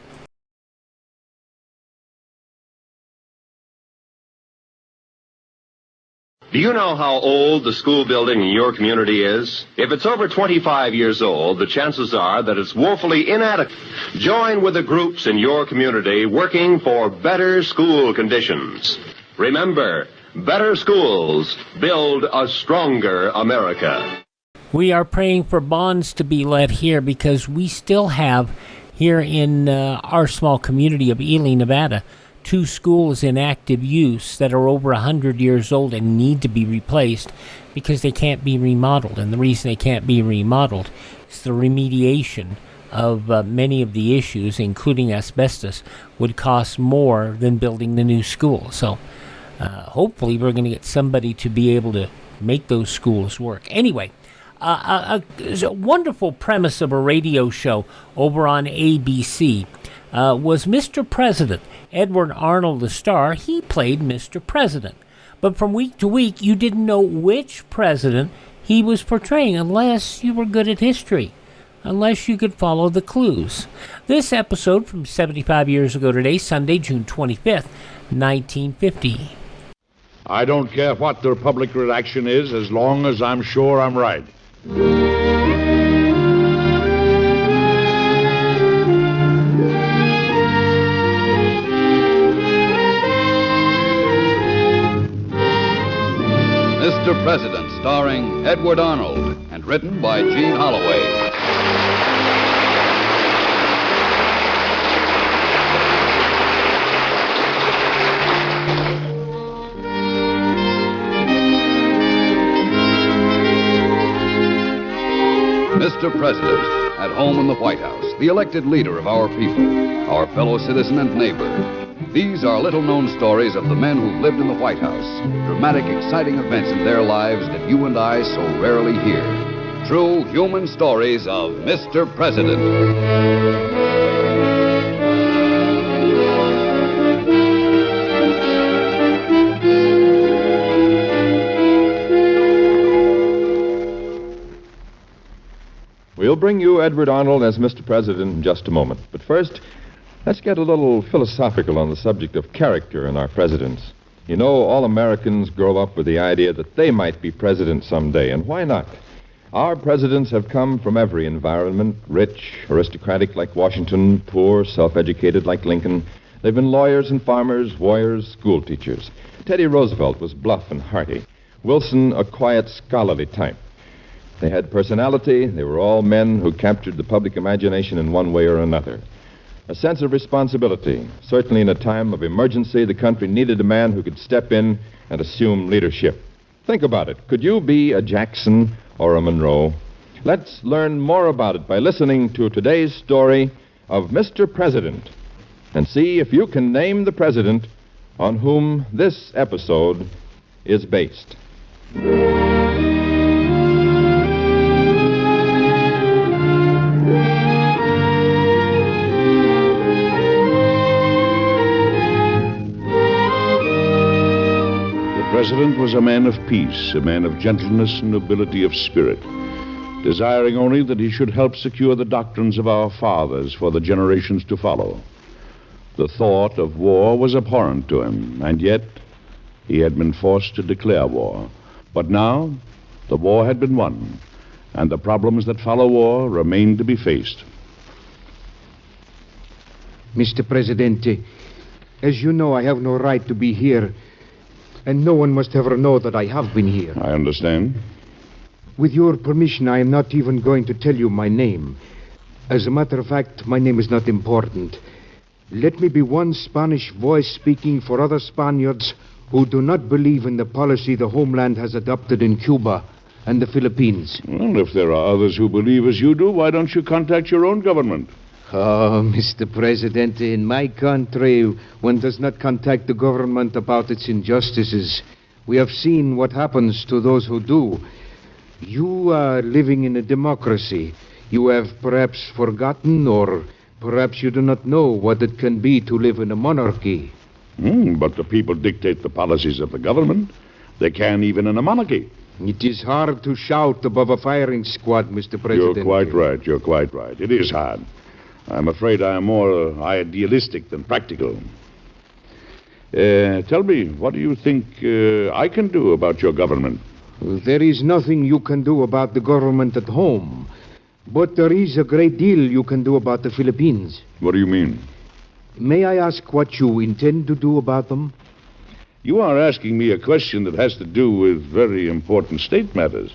Do you know how old the school building in your community is? If it's over 25 years old, the chances are that it's woefully inadequate. Join with the groups in your community working for better school conditions. Remember, better schools build a stronger America. We are praying for bonds to be let here because we still have here in our small community of Ely, Nevada, 2 schools in active use that are over 100 years old and need to be replaced because they can't be remodeled. And the reason they can't be remodeled is the remediation of many of the issues, including asbestos, would cost more than building the new school. So hopefully we're going to get somebody to be able to make those schools work. Anyway, a wonderful premise of a radio show over on ABC was Mr. President. Edward Arnold, the star, he played Mr. President. But from week to week, you didn't know which president he was portraying unless you were good at history, unless you could follow the clues. This episode from 75 years ago today, Sunday, June 25th, 1950. I don't care what the public reaction is as long as I'm sure I'm right. Mr. President, starring Edward Arnold, and written by Gene Holloway. Mr. President, at home in the White House, the elected leader of our people, our fellow citizen and neighbor. These are little-known stories of the men who've lived in the White House, dramatic, exciting events in their lives that you and I so rarely hear. True human stories of Mr. President. We'll bring you Edward Arnold as Mr. President in just a moment. But first, let's get a little philosophical on the subject of character in our presidents. You know, all Americans grow up with the idea that they might be president someday, and why not? Our presidents have come from every environment, rich, aristocratic like Washington, poor, self-educated like Lincoln. They've been lawyers and farmers, warriors, school teachers. Teddy Roosevelt was bluff and hearty. Wilson, a quiet, scholarly type. They had personality. They were all men who captured the public imagination in one way or another. A sense of responsibility. Certainly in a time of emergency, the country needed a man who could step in and assume leadership. Think about it. Could you be a Jackson or a Monroe? Let's learn more about it by listening to today's story of Mr. President and see if you can name the president on whom this episode is based. The President was a man of peace, a man of gentleness and nobility of spirit, desiring only that he should help secure the doctrines of our fathers for the generations to follow. The thought of war was abhorrent to him, and yet he had been forced to declare war. But now the war had been won, and the problems that follow war remained to be faced. Mr. President, as you know, I have no right to be here, and no one must ever know that I have been here. I understand. With your permission, I am not even going to tell you my name. As a matter of fact, my name is not important. Let me be one Spanish voice speaking for other Spaniards who do not believe in the policy the homeland has adopted in Cuba and the Philippines. Well, if there are others who believe as you do, why don't you contact your own government? Oh, Mr. President, in my country, one does not contact the government about its injustices. We have seen what happens to those who do. You are living in a democracy. You have perhaps forgotten, or perhaps you do not know what it can be to live in a monarchy. But the people dictate the policies of the government. They can even in a monarchy. It is hard to shout above a firing squad, Mr. President. You're quite right. You're quite right. It is hard. I'm afraid I am more idealistic than practical. Tell me, what do you think I can do about your government? There is nothing you can do about the government at home, but there is a great deal you can do about the Philippines. What do you mean? May I ask what you intend to do about them? You are asking me a question that has to do with very important state matters.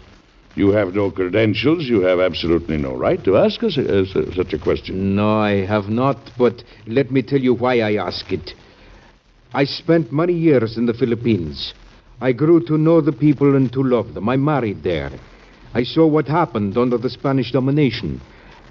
You have no credentials. You have absolutely no right to ask us such a question. No, I have not, but let me tell you why I ask it. I spent many years in the Philippines. I grew to know the people and to love them. I married there. I saw what happened under the Spanish domination.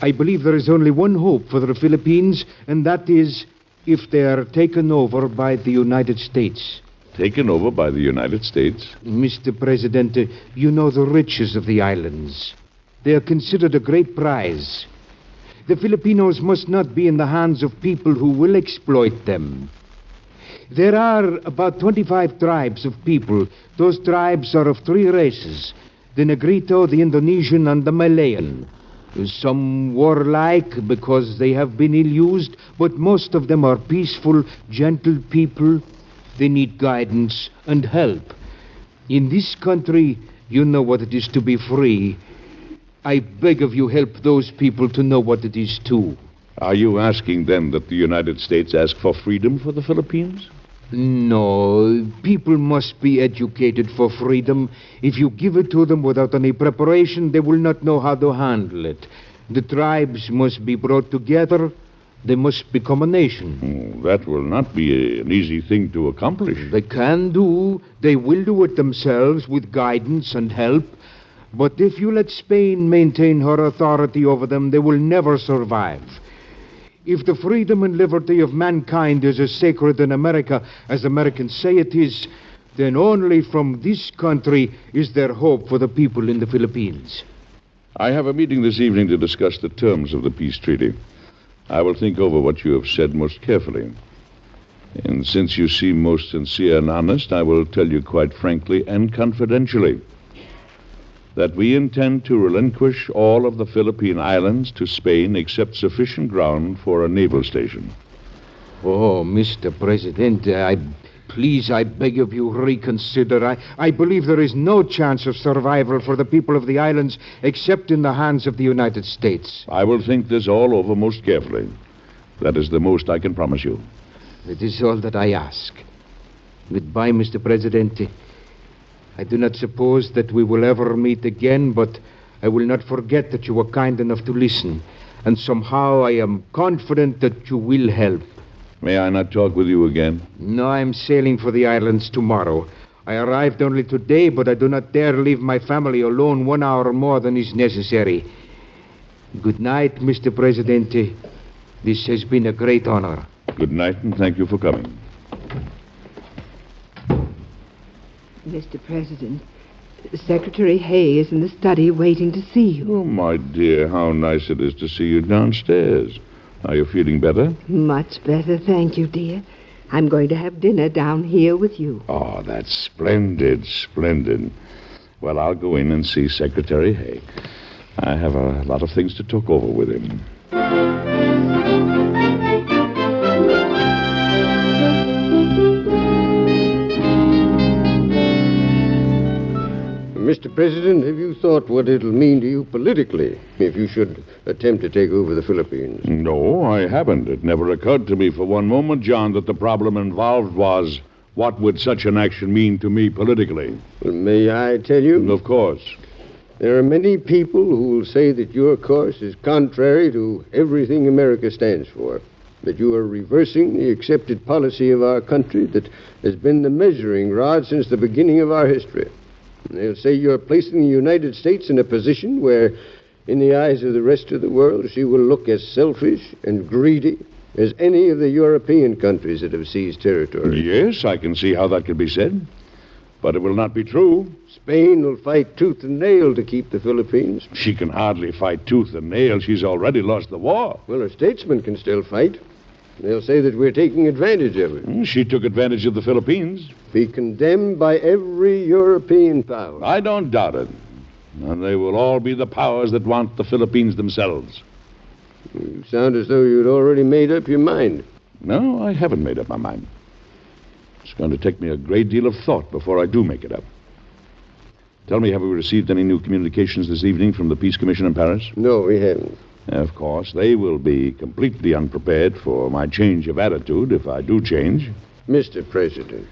I believe there is only one hope for the Philippines, and that is if they are taken over by the United States. Taken over by the United States? Mr. President, you know the riches of the islands. They are considered a great prize. The Filipinos must not be in the hands of people who will exploit them. There are about 25 tribes of people. Those tribes are of three races: the Negrito, the Indonesian, and the Malayan. Some warlike because they have been ill-used, but most of them are peaceful, gentle people. They need guidance and help. In this country, you know what it is to be free. I beg of you, help those people to know what it is too. Are you asking then that the United States ask for freedom for the Philippines? No, people must be educated for freedom. If you give it to them without any preparation, they will not know how to handle it. The tribes must be brought together. They must become a nation. That will not be an easy thing to accomplish. They can do. They will do it themselves with guidance and help. But if you let Spain maintain her authority over them, they will never survive. If the freedom and liberty of mankind is as sacred in America as Americans say it is, then only from this country is there hope for the people in the Philippines. I have a meeting this evening to discuss the terms of the peace treaty. I will think over what you have said most carefully. And since you seem most sincere and honest, I will tell you quite frankly and confidentially that we intend to relinquish all of the Philippine Islands to Spain except sufficient ground for a naval station. Oh, Mr. President, I beg of you, reconsider. I believe there is no chance of survival for the people of the islands except in the hands of the United States. I will think this all over most carefully. That is the most I can promise you. It is all that I ask. Goodbye, Mr. President. I do not suppose that we will ever meet again, but I will not forget that you were kind enough to listen. And somehow I am confident that you will help. May I not talk with you again? No, I'm sailing for the islands tomorrow. I arrived only today, but I do not dare leave my family alone 1 hour more than is necessary. Good night, Mr. President. This has been a great honor. Good night, and thank you for coming. Mr. President, Secretary Hay is in the study waiting to see you. Oh, my dear, how nice it is to see you downstairs. Are you feeling better? Much better, thank you, dear. I'm going to have dinner down here with you. Oh, that's splendid, splendid. Well, I'll go in and see Secretary Hay. I have a lot of things to talk over with him. Mr. President, have you thought what it'll mean to you politically if you should attempt to take over the Philippines? No, I haven't. It never occurred to me for one moment, John, that the problem involved was what would such an action mean to me politically. Well, may I tell you? Of course. There are many people who will say that your course is contrary to everything America stands for, that you are reversing the accepted policy of our country that has been the measuring rod since the beginning of our history. They'll say you're placing the United States in a position where, in the eyes of the rest of the world, she will look as selfish and greedy as any of the European countries that have seized territory. Yes, I can see how that could be said. But it will not be true. Spain will fight tooth and nail to keep the Philippines. She can hardly fight tooth and nail. She's already lost the war. Well, her statesmen can still fight. They'll say that we're taking advantage of it. She took advantage of the Philippines. Be condemned by every European power. I don't doubt it. And they will all be the powers that want the Philippines themselves. You sound as though you'd already made up your mind. No, I haven't made up my mind. It's going to take me a great deal of thought before I do make it up. Tell me, have we received any new communications this evening from the Peace Commission in Paris? No, we haven't. Of course, they will be completely unprepared for my change of attitude if I do change. Mr. President,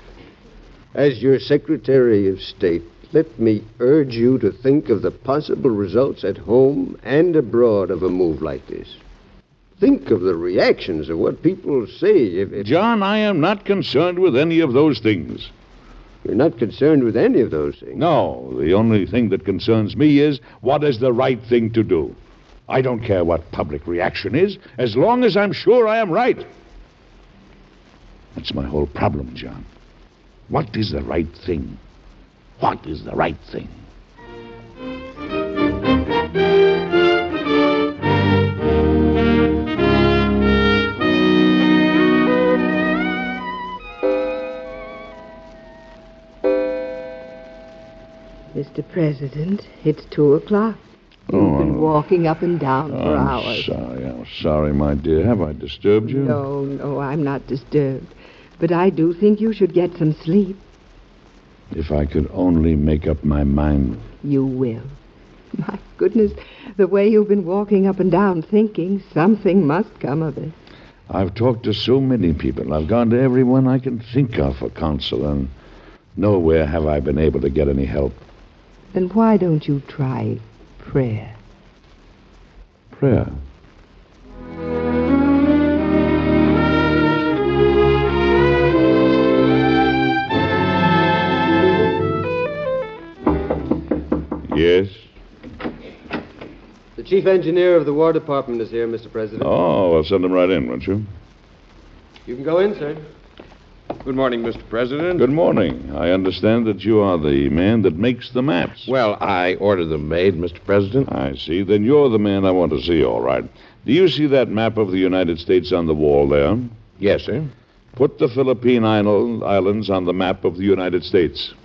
as your Secretary of State, let me urge you to think of the possible results at home and abroad of a move like this. Think of the reactions of what people say if... John, I am not concerned with any of those things. You're not concerned with any of those things? No, the only thing that concerns me is what is the right thing to do. I don't care what public reaction is, as long as I'm sure I am right. That's my whole problem, John. What is the right thing? What is the right thing? Mr. President, it's 2 o'clock. You've been walking up and down for hours. I'm sorry, my dear. Have I disturbed you? No, I'm not disturbed. But I do think you should get some sleep. If I could only make up my mind. You will. My goodness, the way you've been walking up and down thinking, something must come of it. I've talked to so many people. I've gone to everyone I can think of for counsel, and nowhere have I been able to get any help. Then why don't you try prayer? Prayer? Yes? chief engineer of the War Department is here, Mr. President. Oh, well, send him right in, won't you? You can go in, sir. Good morning, Mr. President. Good morning. I understand that you are the man that makes the maps. Well, I order them made, Mr. President. I see. Then you're the man I want to see, all right. Do you see that map of the United States on the wall there? Yes, sir. Put the Philippine Islands on the map of the United States.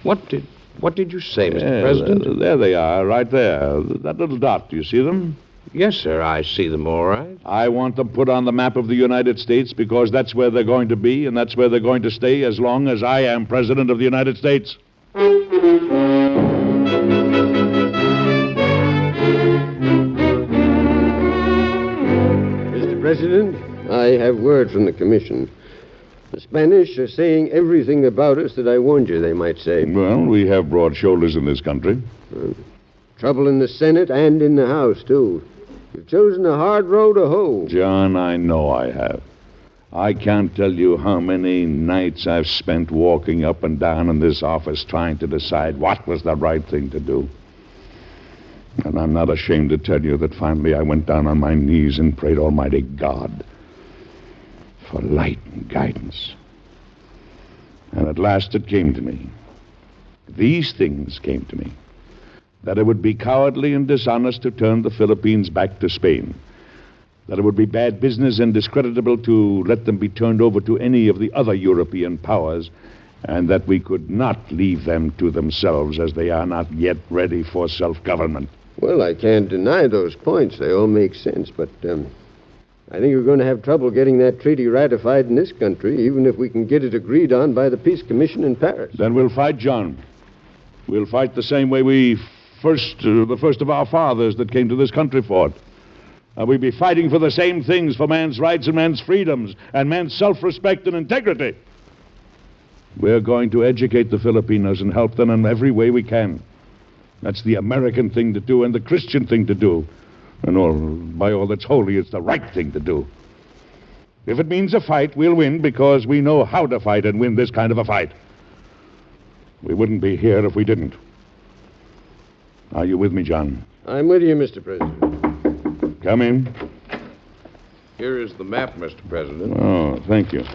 What did you say, Mr. President? There they are, right there. That little dot, do you see them? Yes, sir, I see them all right. I want them put on the map of the United States because that's where they're going to be, and that's where they're going to stay as long as I am President of the United States. Mr. President, I have word from the Commission. The Spanish are saying everything about us that I warned you they might say. Well, we have broad shoulders in this country. Trouble in the Senate and in the House, too. You've chosen a hard row to hoe. John, I know I have. I can't tell you how many nights I've spent walking up and down in this office trying to decide what was the right thing to do. And I'm not ashamed to tell you that finally I went down on my knees and prayed Almighty God for light and guidance. And at last it came to me. These things came to me. That it would be cowardly and dishonest to turn the Philippines back to Spain. That it would be bad business and discreditable to let them be turned over to any of the other European powers, and that we could not leave them to themselves as they are not yet ready for self-government. Well, I can't deny those points. They all make sense, but I think we're going to have trouble getting that treaty ratified in this country, even if we can get it agreed on by the Peace Commission in Paris. Then we'll fight, John. We'll fight the same way the first of our fathers that came to this country fought. We'll be fighting for the same things, for man's rights and man's freedoms, and man's self-respect and integrity. We're going to educate the Filipinos and help them in every way we can. That's the American thing to do and the Christian thing to do. And by all that's holy, it's the right thing to do. If it means a fight, we'll win because we know how to fight and win this kind of a fight. We wouldn't be here if we didn't. Are you with me, John? I'm with you, Mr. President. Come in. Here is the map, Mr. President. Oh, thank you.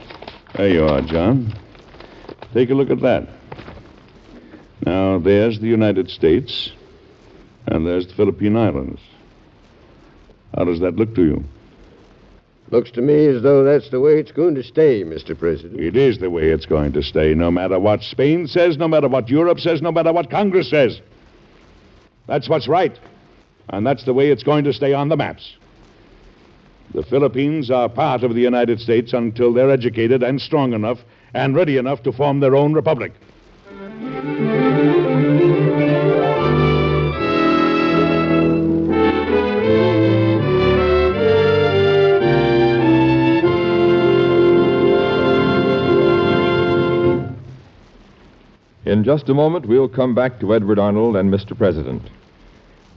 There you are, John. Take a look at that. Now, there's the United States, and there's the Philippine Islands. How does that look to you? Looks to me as though that's the way it's going to stay, Mr. President. It is the way it's going to stay, no matter what Spain says, no matter what Europe says, no matter what Congress says. That's what's right. And that's the way it's going to stay on the maps. The Philippines are part of the United States until they're educated and strong enough and ready enough to form their own republic. In just a moment, we'll come back to Edward Arnold and Mr. President.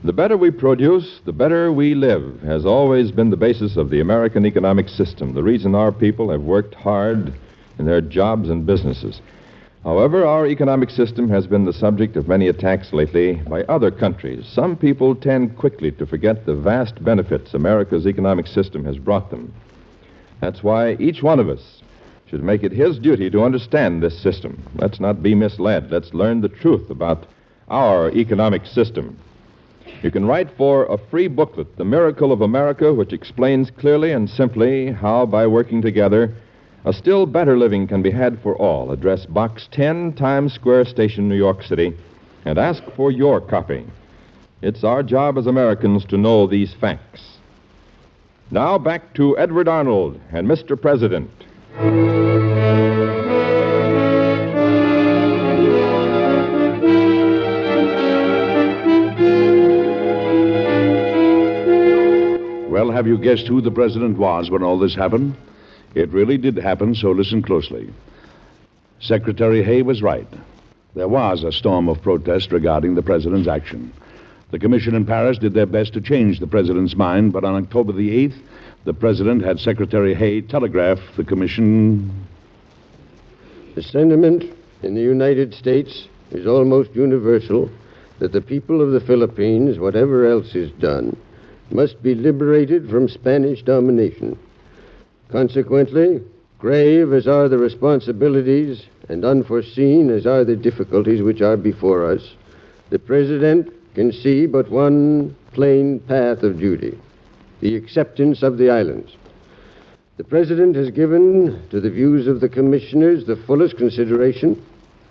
The better we produce, the better we live, has always been the basis of the American economic system, the reason our people have worked hard in their jobs and businesses. However, our economic system has been the subject of many attacks lately by other countries. Some people tend quickly to forget the vast benefits America's economic system has brought them. That's why each one of us should make it his duty to understand this system. Let's not be misled. Let's learn the truth about our economic system. You can write for a free booklet, The Miracle of America, which explains clearly and simply how, by working together, a still better living can be had for all. Address Box 10, Times Square Station, New York City, and ask for your copy. It's our job as Americans to know these facts. Now back to Edward Arnold and Mr. President. Well, have you guessed who the president was when all this happened? It really did happen, so listen closely. Secretary Hay was right. There was a storm of protest regarding the president's action. The commission in Paris did their best to change the president's mind, but on October the 8th, the president had Secretary Hay telegraph the commission. The sentiment in the United States is almost universal that the people of the Philippines, whatever else is done, must be liberated from Spanish domination. Consequently, grave as are the responsibilities and unforeseen as are the difficulties which are before us, the President can see but one plain path of duty: the acceptance of the islands. The President has given to the views of the commissioners the fullest consideration,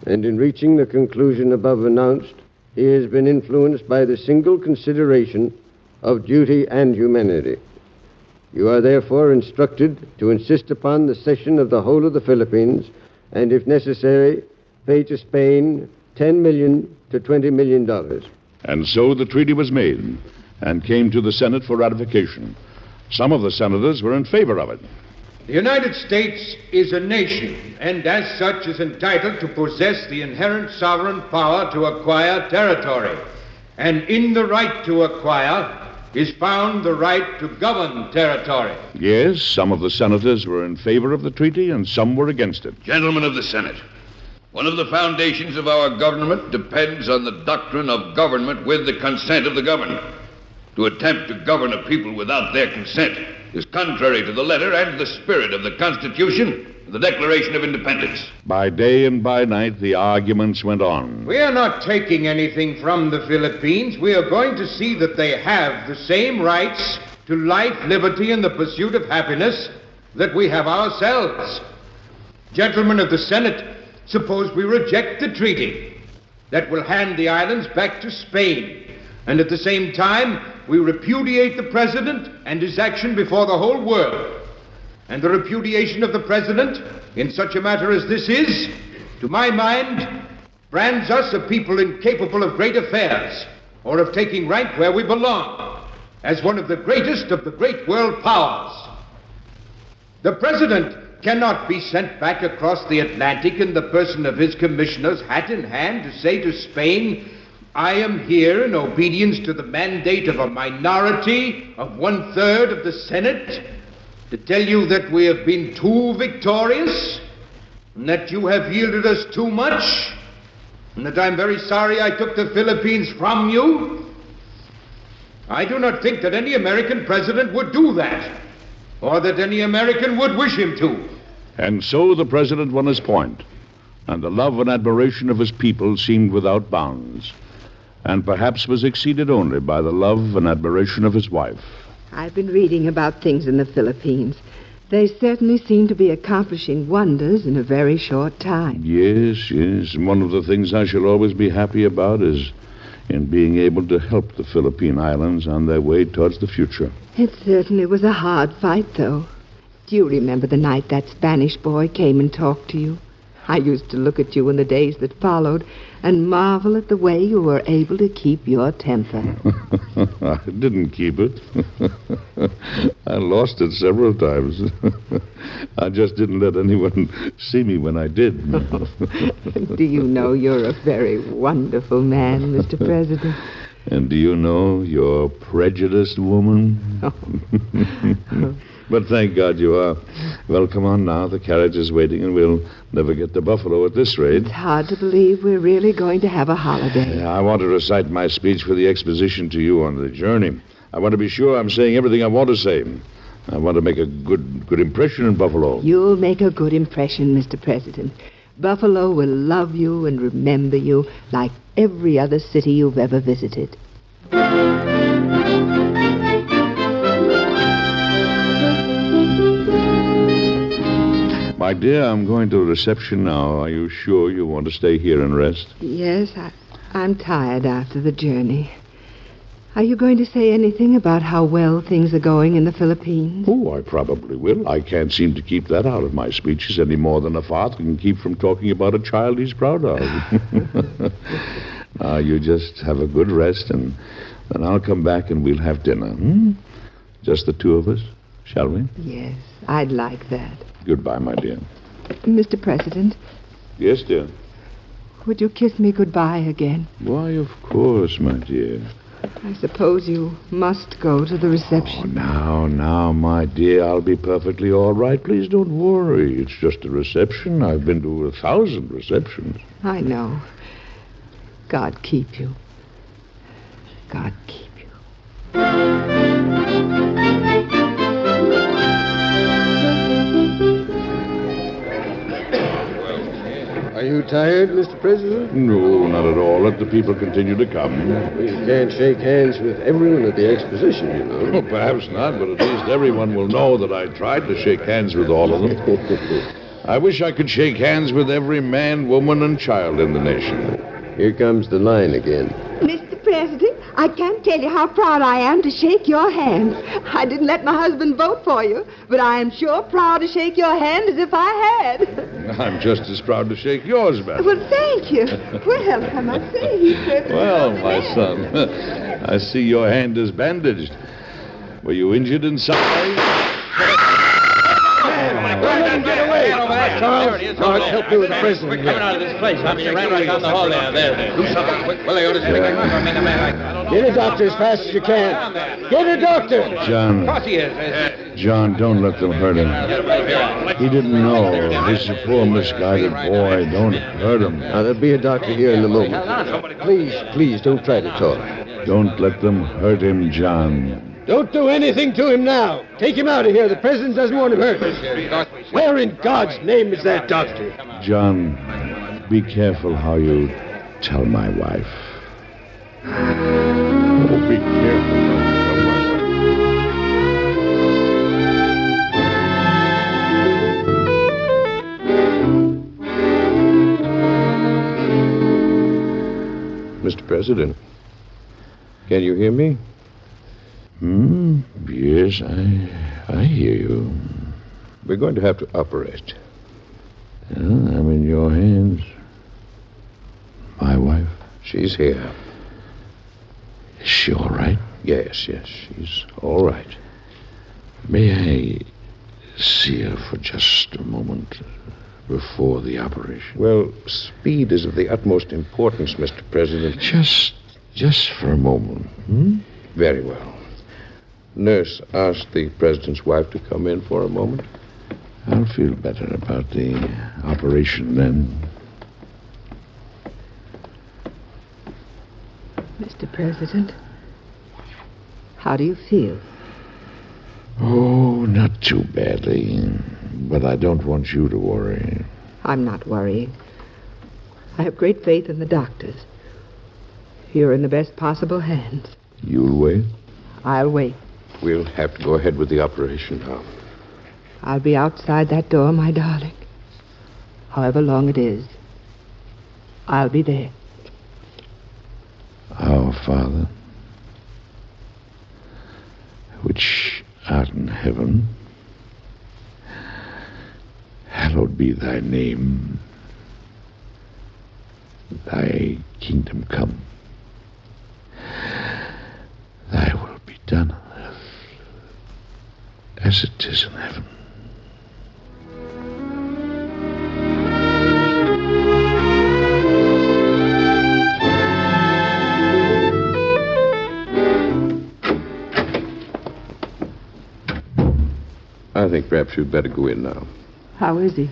and in reaching the conclusion above announced, he has been influenced by the single consideration of duty and humanity. You are therefore instructed to insist upon the cession of the whole of the Philippines, and if necessary, pay to Spain $10 million to $20 million. And so the treaty was made and came to the Senate for ratification. Some of the senators were in favor of it. The United States is a nation, and as such is entitled to possess the inherent sovereign power to acquire territory. And in the right to acquire is found the right to govern territory. Yes, some of the senators were in favor of the treaty and some were against it. Gentlemen of the Senate, one of the foundations of our government depends on the doctrine of government with the consent of the governed. To attempt to govern a people without their consent is contrary to the letter and the spirit of the Constitution and the Declaration of Independence. By day and by night, the arguments went on. We are not taking anything from the Philippines. We are going to see that they have the same rights to life, liberty, and the pursuit of happiness that we have ourselves. Gentlemen of the Senate, suppose we reject the treaty that will hand the islands back to Spain, and at the same time we repudiate the President and his action before the whole world. And the repudiation of the President in such a matter as this is, to my mind, brands us a people incapable of great affairs or of taking rank where we belong as one of the greatest of the great world powers. The President cannot be sent back across the Atlantic in the person of his commissioners, hat in hand, to say to Spain, I am here in obedience to the mandate of a minority of 1/3 of the Senate to tell you that we have been too victorious, and that you have yielded us too much, and that I'm very sorry I took the Philippines from you. I do not think that any American president would do that, or that any American would wish him to. And so the president won his point, and the love and admiration of his people seemed without bounds, and perhaps was exceeded only by the love and admiration of his wife. I've been reading about things in the Philippines. They certainly seem to be accomplishing wonders in a very short time. Yes, yes. And one of the things I shall always be happy about is in being able to help the Philippine Islands on their way towards the future. It certainly was a hard fight, though. Do you remember the night that Spanish boy came and talked to you? I used to look at you in the days that followed and marvel at the way you were able to keep your temper. I didn't keep it. I lost it several times. I just didn't let anyone see me when I did. Do you know you're a very wonderful man, Mr. President? And do you know you're a prejudiced woman? But thank God you are. Well, come on now. The carriage is waiting, and we'll never get to Buffalo at this rate. It's hard to believe we're really going to have a holiday. Yeah, I want to recite my speech for the exposition to you on the journey. I want to be sure I'm saying everything I want to say. I want to make a good impression in Buffalo. You'll make a good impression, Mr. President. Buffalo will love you and remember you like every other city you've ever visited. My dear, I'm going to a reception now. Are you sure you want to stay here and rest? Yes, I'm tired after the journey. Are you going to say anything about how well things are going in the Philippines? Oh, I probably will. I can't seem to keep that out of my speeches any more than a father can keep from talking about a child he's proud of. Now, you just have a good rest, and then I'll come back and we'll have dinner. Just the two of us, shall we? Yes, I'd like that. Goodbye, my dear. Mr. President? Yes, dear? Would you kiss me goodbye again? Why, of course, my dear. I suppose you must go to the reception. Oh, now, my dear, I'll be perfectly all right. Please don't worry. It's just a reception. I've been to 1,000 receptions. I know. God keep you. God keep you. Are you tired, Mr. President? No, not at all. Let the people continue to come. Well, you can't shake hands with everyone at the exposition, you know. Well, perhaps not, but at least everyone will know that I tried to shake hands with all of them. I wish I could shake hands with every man, woman, and child in the nation. Here comes the line again. Mr. President, I can't tell you how proud I am to shake your hand. I didn't let my husband vote for you, but I am sure proud to shake your hand as if I had. I'm just as proud to shake yours, madam. Well, thank you. Well, I must say, he certainly Well, was a my man. son, I see your hand is bandaged. Were you injured inside? Get away! Charles, help me with the president. Coming out of this place. I mean, you ran right down the hall there. Do something quick, will they? Get a doctor as fast as you can. Get a doctor! John. Of course he is. John, don't let them hurt him. He didn't know. He's a poor, misguided boy. Don't hurt him. Now, there'll be a doctor here in a moment. Please, don't try to talk. Don't let them hurt him, John. Don't do anything to him now. Take him out of here. The president doesn't want him hurt. Where in God's name is that doctor? John, be careful how you tell my wife. Oh, be careful. Mr. President, can you hear me? Yes, I hear you. We're going to have to operate. I'm in your hands. My wife? She's here. Is she all right? Yes, she's all right. May I see her for just a moment before the operation? Well, speed is of the utmost importance, Mr. President. Just for a moment. Very well. Nurse, ask the president's wife to come in for a moment. I'll feel better about the operation then. Mr. President, how do you feel? Oh, not too badly. But I don't want you to worry. I'm not worrying. I have great faith in the doctors. You're in the best possible hands. You'll wait? I'll wait. We'll have to go ahead with the operation now. I'll be outside that door, my darling. However long it is, I'll be there. Our Father, which art in heaven, hallowed be thy name. Thy kingdom come. Thy will be done on earth as it is in heaven. I think perhaps you'd better go in now. How is he?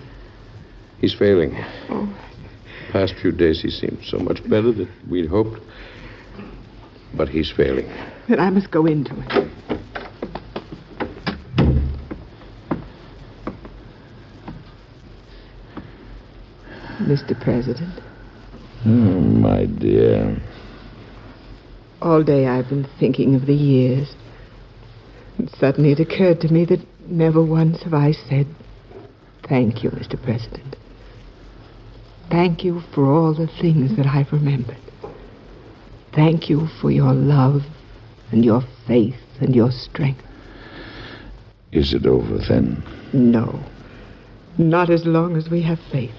He's failing. Oh. Past few days he seemed so much better than we'd hoped. But he's failing. Then I must go into it. Mr. President. Oh, my dear. All day I've been thinking of the years. And suddenly it occurred to me that never once have I said, thank you, Mr. President. Thank you for all the things that I've remembered. Thank you for your love and your faith and your strength. Is it over then? No. Not as long as we have faith.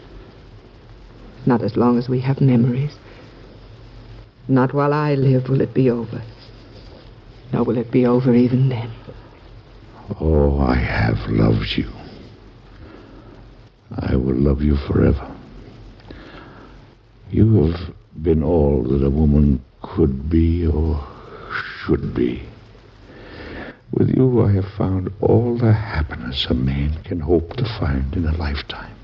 Not as long as we have memories. Not while I live will it be over. Nor will it be over even then. Oh, I have loved you. I will love you forever. You have been all that a woman could be or should be. With you, I have found all the happiness a man can hope to find in a lifetime.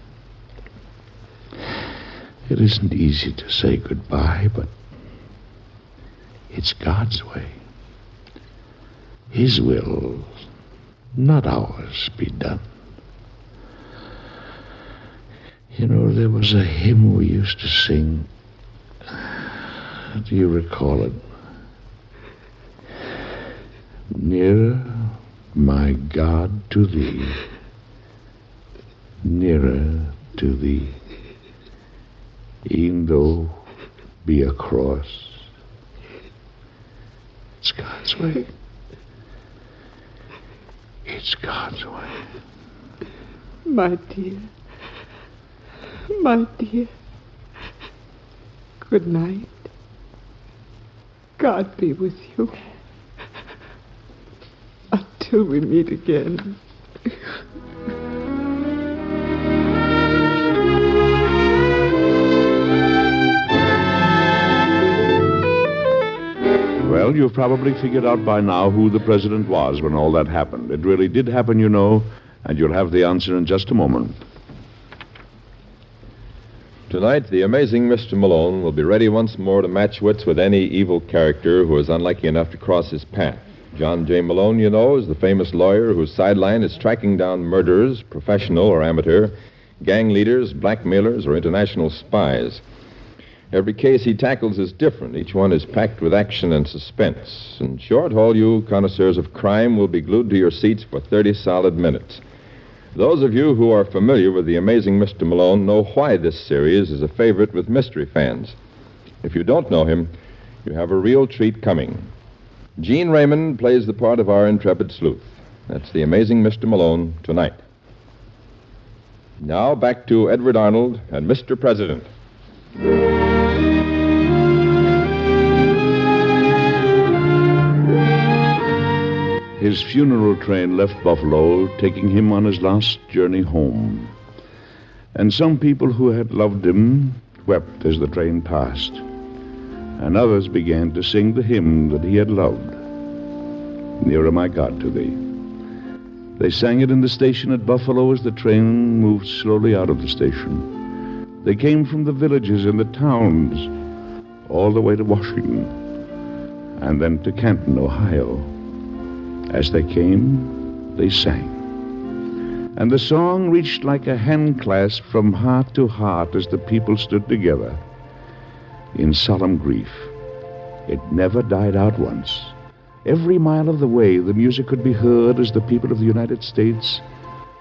It isn't easy to say goodbye, but It's God's way. His will, not ours, be done. You know, there was a hymn we used to sing. Do you recall it? Nearer, my God, to thee. Nearer to thee. E'en though be a cross. It's God's way. It's God's way. My dear. My dear. Good night. God be with you. Until we meet again. Well, you've probably figured out by now who the president was when all that happened. It really did happen, you know, and you'll have the answer in just a moment. Tonight, the amazing Mr. Malone will be ready once more to match wits with any evil character who is unlucky enough to cross his path. John J. Malone, you know, is the famous lawyer whose sideline is tracking down murderers, professional or amateur, gang leaders, blackmailers, or international spies. Every case he tackles is different. Each one is packed with action and suspense. In short, all you connoisseurs of crime will be glued to your seats for 30 solid minutes. Those of you who are familiar with the amazing Mr. Malone know why this series is a favorite with mystery fans. If you don't know him, you have a real treat coming. Gene Raymond plays the part of our intrepid sleuth. That's the amazing Mr. Malone tonight. Now back to Edward Arnold and Mr. President. His funeral train left Buffalo, taking him on his last journey home. And some people who had loved him wept as the train passed. And others began to sing the hymn that he had loved, Nearer, my God, to thee. They sang it in the station at Buffalo as the train moved slowly out of the station. They came from the villages and the towns, all the way to Washington, and then to Canton, Ohio. As they came, they sang. And the song reached like a handclasp from heart to heart as the people stood together in solemn grief. It never died out once. Every mile of the way, the music could be heard as the people of the United States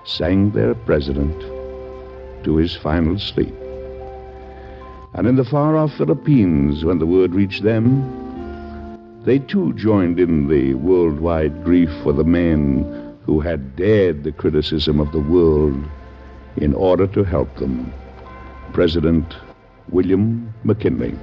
sang their president to his final sleep. And in the far-off Philippines, when the word reached them, they too joined in the worldwide grief for the man who had dared the criticism of the world in order to help them, President William McKinley.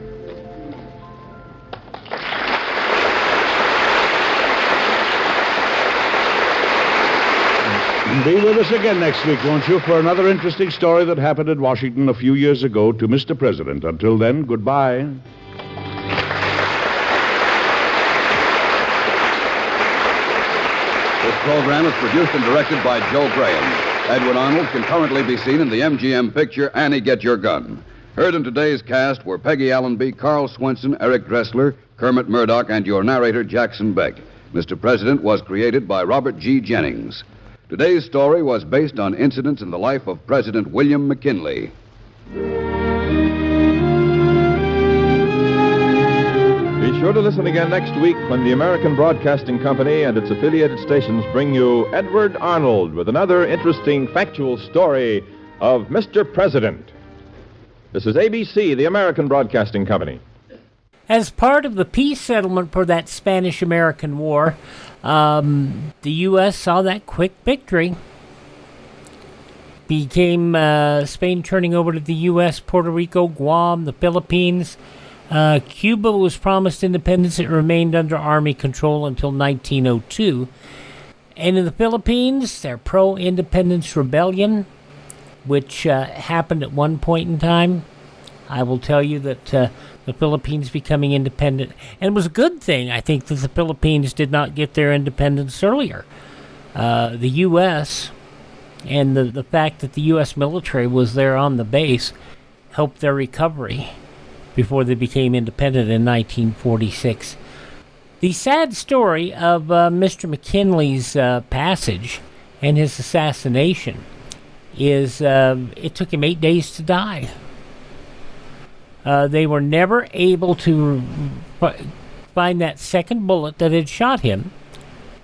Be with us again next week, won't you, for another interesting story that happened in Washington a few years ago to Mr. President. Until then, goodbye. This program is produced and directed by Joe Graham. Edward Arnold can currently be seen in the MGM picture Annie, Get Your Gun. Heard in today's cast were Peggy Allenby, Carl Swenson, Eric Dressler, Kermit Murdoch, and your narrator, Jackson Beck. Mr. President was created by Robert G. Jennings. Today's story was based on incidents in the life of President William McKinley. Be sure to listen again next week when the American Broadcasting Company and its affiliated stations bring you Edward Arnold with another interesting factual story of Mr. President. This is ABC, the American Broadcasting Company. As part of the peace settlement for that Spanish-American War, the U.S. saw that quick victory. Became Spain turning over to the U.S., Puerto Rico, Guam, the Philippines. Cuba was promised independence. It remained under Army control until 1902. And in the Philippines, their pro-independence rebellion, which happened at one point in time. I will tell you that the Philippines becoming independent, and it was a good thing, I think, that the Philippines did not get their independence earlier. The U.S. and the fact that the U.S. military was there on the base helped their recovery before they became independent in 1946. The sad story of Mr. McKinley's passage and his assassination is it took him 8 days to die. They were never able to find that second bullet that had shot him.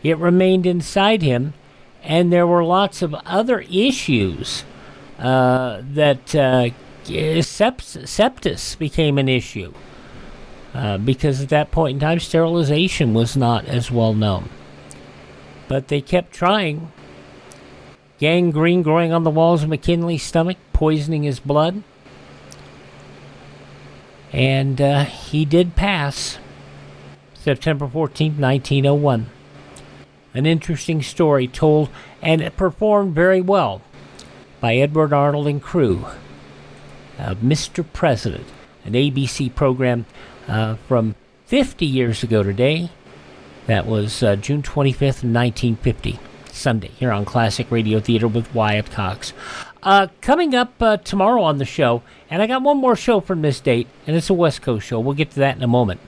It remained inside him, and there were lots of other issues that sepsis became an issue because at that point in time, sterilization was not as well known. But they kept trying. Gangrene growing on the walls of McKinley's stomach, poisoning his blood. And he did pass September 14th, 1901. An interesting story told and performed very well by Edward Arnold and crew of Mr. President, an ABC program from 50 years ago today. That was June 25th, 1950, Sunday, here on Classic Radio Theater with Wyatt Cox. Coming up tomorrow on the show, and I got one more show from this date, and it's a West Coast show. We'll get to that in a moment.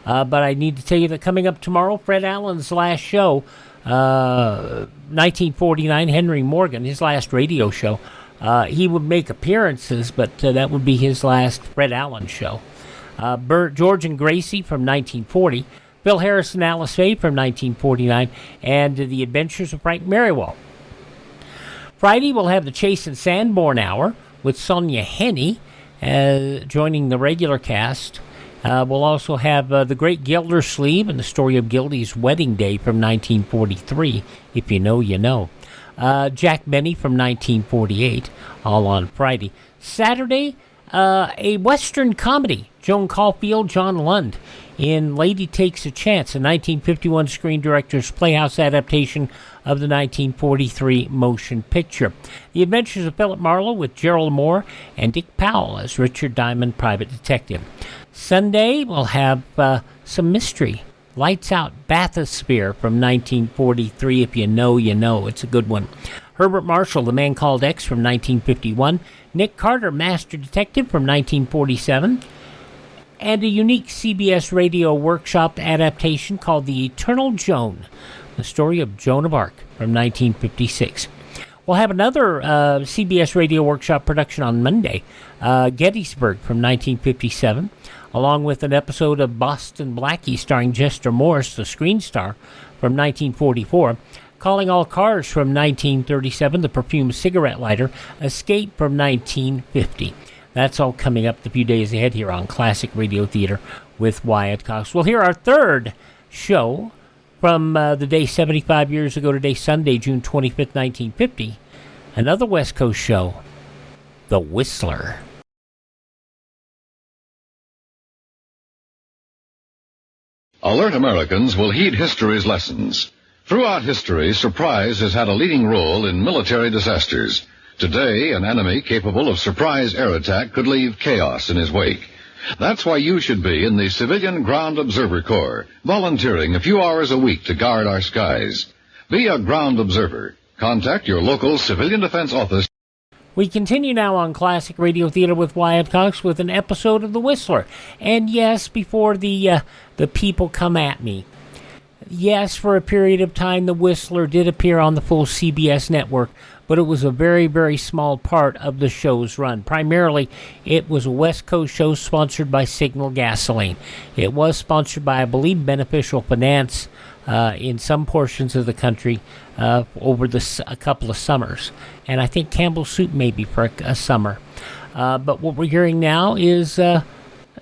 But I need to tell you that coming up tomorrow, Fred Allen's last show, 1949, Henry Morgan, his last radio show. He would make appearances, but that would be his last Fred Allen show. George and Gracie from 1940, Bill Harris and Alice Faye from 1949, and The Adventures of Frank Merriwell. Friday, we'll have the Chase and Sanborn Hour with Sonia Henney joining the regular cast. We'll also have The Great Gildersleeve and the story of Gildy's wedding day from 1943. If you know, you know. Jack Benny from 1948, all on Friday. Saturday, a Western comedy. Joan Caulfield, John Lund in Lady Takes a Chance, a 1951 Screen Directors Playhouse adaptation of the 1943 motion picture. The Adventures of Philip Marlowe with Gerald Moore and Dick Powell as Richard Diamond, private detective. Sunday, we'll have some mystery. Lights Out, Bathysphere from 1943. If you know, you know. It's a good one. Herbert Marshall, The Man Called X from 1951. Nick Carter, Master Detective from 1947. And a unique CBS radio workshop adaptation called The Eternal Joan, the story of Joan of Arc from 1956. We'll have another CBS radio workshop production on Monday, Gettysburg from 1957, along with an episode of Boston Blackie starring Chester Morris, the screen star, from 1944, Calling All Cars from 1937, The Perfumed Cigarette Lighter, Escape from 1950. That's all coming up a few days ahead here on Classic Radio Theater with Wyatt Cox. We'll hear our third show from the day 75 years ago today, Sunday, June 25th, 1950. Another West Coast show, The Whistler. Alert Americans will heed history's lessons. Throughout history, surprise has had a leading role in military disasters. Today, an enemy capable of surprise air attack could leave chaos in his wake. That's why you should be in the Civilian Ground Observer Corps, volunteering a few hours a week to guard our skies. Be a ground observer. Contact your local civilian defense office. We continue now on Classic Radio Theater with Wyatt Cox with an episode of The Whistler. And yes, before the people come at me, yes, for a period of time, The Whistler did appear on the full CBS network, but it was a very, very small part of the show's run. Primarily, it was a West Coast show sponsored by Signal Gasoline. It was sponsored by, I believe, Beneficial Finance in some portions of the country over a couple of summers. And I think Campbell Soup maybe for a summer. But what we're hearing now is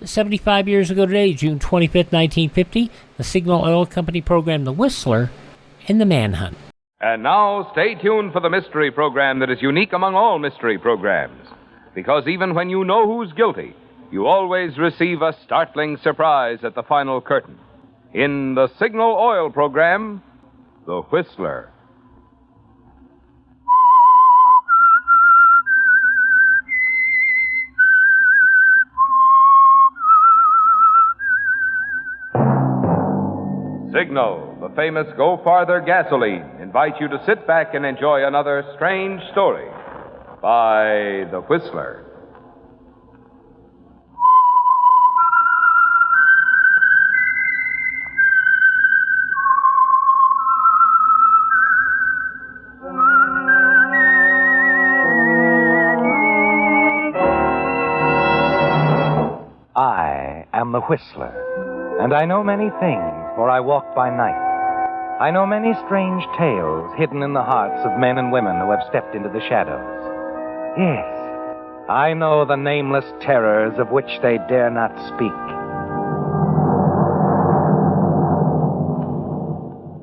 75 years ago today, June 25th, 1950, the Signal Oil Company program The Whistler and the Manhunt. And now, stay tuned for the mystery program that is unique among all mystery programs. Because even when you know who's guilty, you always receive a startling surprise at the final curtain. In the Signal Oil program, The Whistler. Signal, the famous Go Farther gasoline, invites you to sit back and enjoy another strange story by The Whistler. the Whistler, and I know many things, for I walk by night. I know many strange tales hidden in the hearts of men and women who have stepped into the shadows. Yes, I know the nameless terrors of which they dare not speak.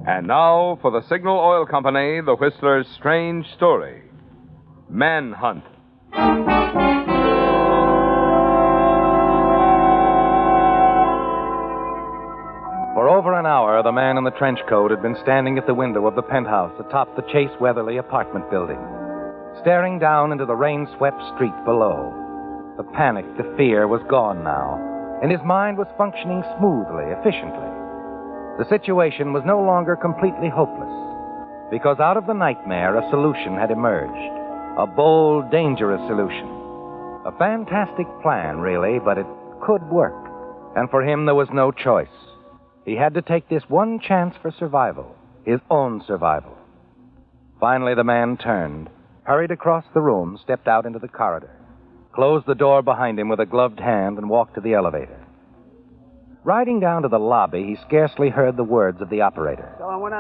And now, for the Signal Oil Company, the Whistler's strange story, Manhunt. For over an hour, the man in the trench coat had been standing at the window of the penthouse atop the Chase Weatherly apartment building, staring down into the rain-swept street below. The panic, the fear was gone now, and his mind was functioning smoothly, efficiently. The situation was no longer completely hopeless, because out of the nightmare, a solution had emerged. A bold, dangerous solution. A fantastic plan, really, but it could work. And for him, there was no choice. He had to take this one chance for survival, his own survival. Finally, the man turned, hurried across the room, stepped out into the corridor, closed the door behind him with a gloved hand, and walked to the elevator. Riding down to the lobby, he scarcely heard the words of the operator.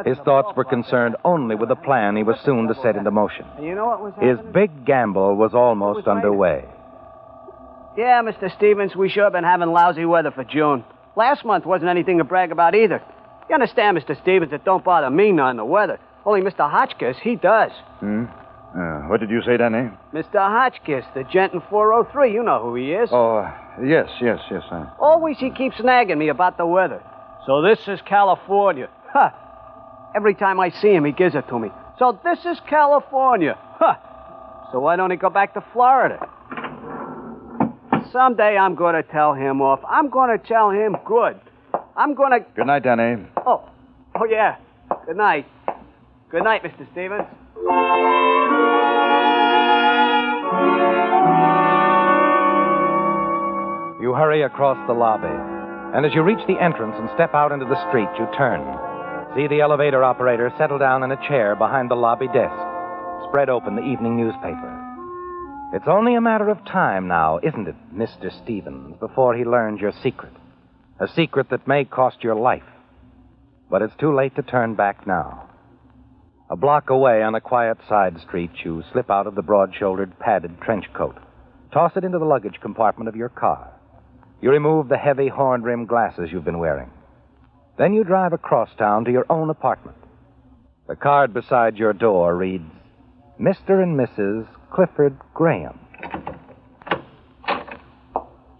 His thoughts were concerned only with the plan he was soon to set into motion. You know what was His big gamble was almost underway. Yeah, Mr. Stevens, we sure been having lousy weather for June. Last month wasn't anything to brag about either. You understand, Mr. Stevens, it don't bother me none, the weather. Only Mr. Hotchkiss, he does. What did you say, Danny? Mr. Hotchkiss, the gent in 403, you know who he is. Oh, yes. Always he keeps nagging me about the weather. So this is California. Ha! Every time I see him, he gives it to me. So this is California. Ha! So why don't he go back to Florida? Someday I'm going to tell him off. I'm going to tell him good. I'm going to... Good night, Danny. Oh, yeah. Good night. Good night, Mr. Stevens. You hurry across the lobby, and as you reach the entrance and step out into the street, you turn. See the elevator operator settle down in a chair behind the lobby desk, spread open the evening newspaper. It's only a matter of time now, isn't it, Mr. Stevens, before he learns your secret. A secret that may cost your life. But it's too late to turn back now. A block away on a quiet side street, you slip out of the broad-shouldered, padded trench coat, toss it into the luggage compartment of your car. You remove the heavy horn-rimmed glasses you've been wearing. Then you drive across town to your own apartment. The card beside your door reads, Mr. and Mrs. Clifford Graham.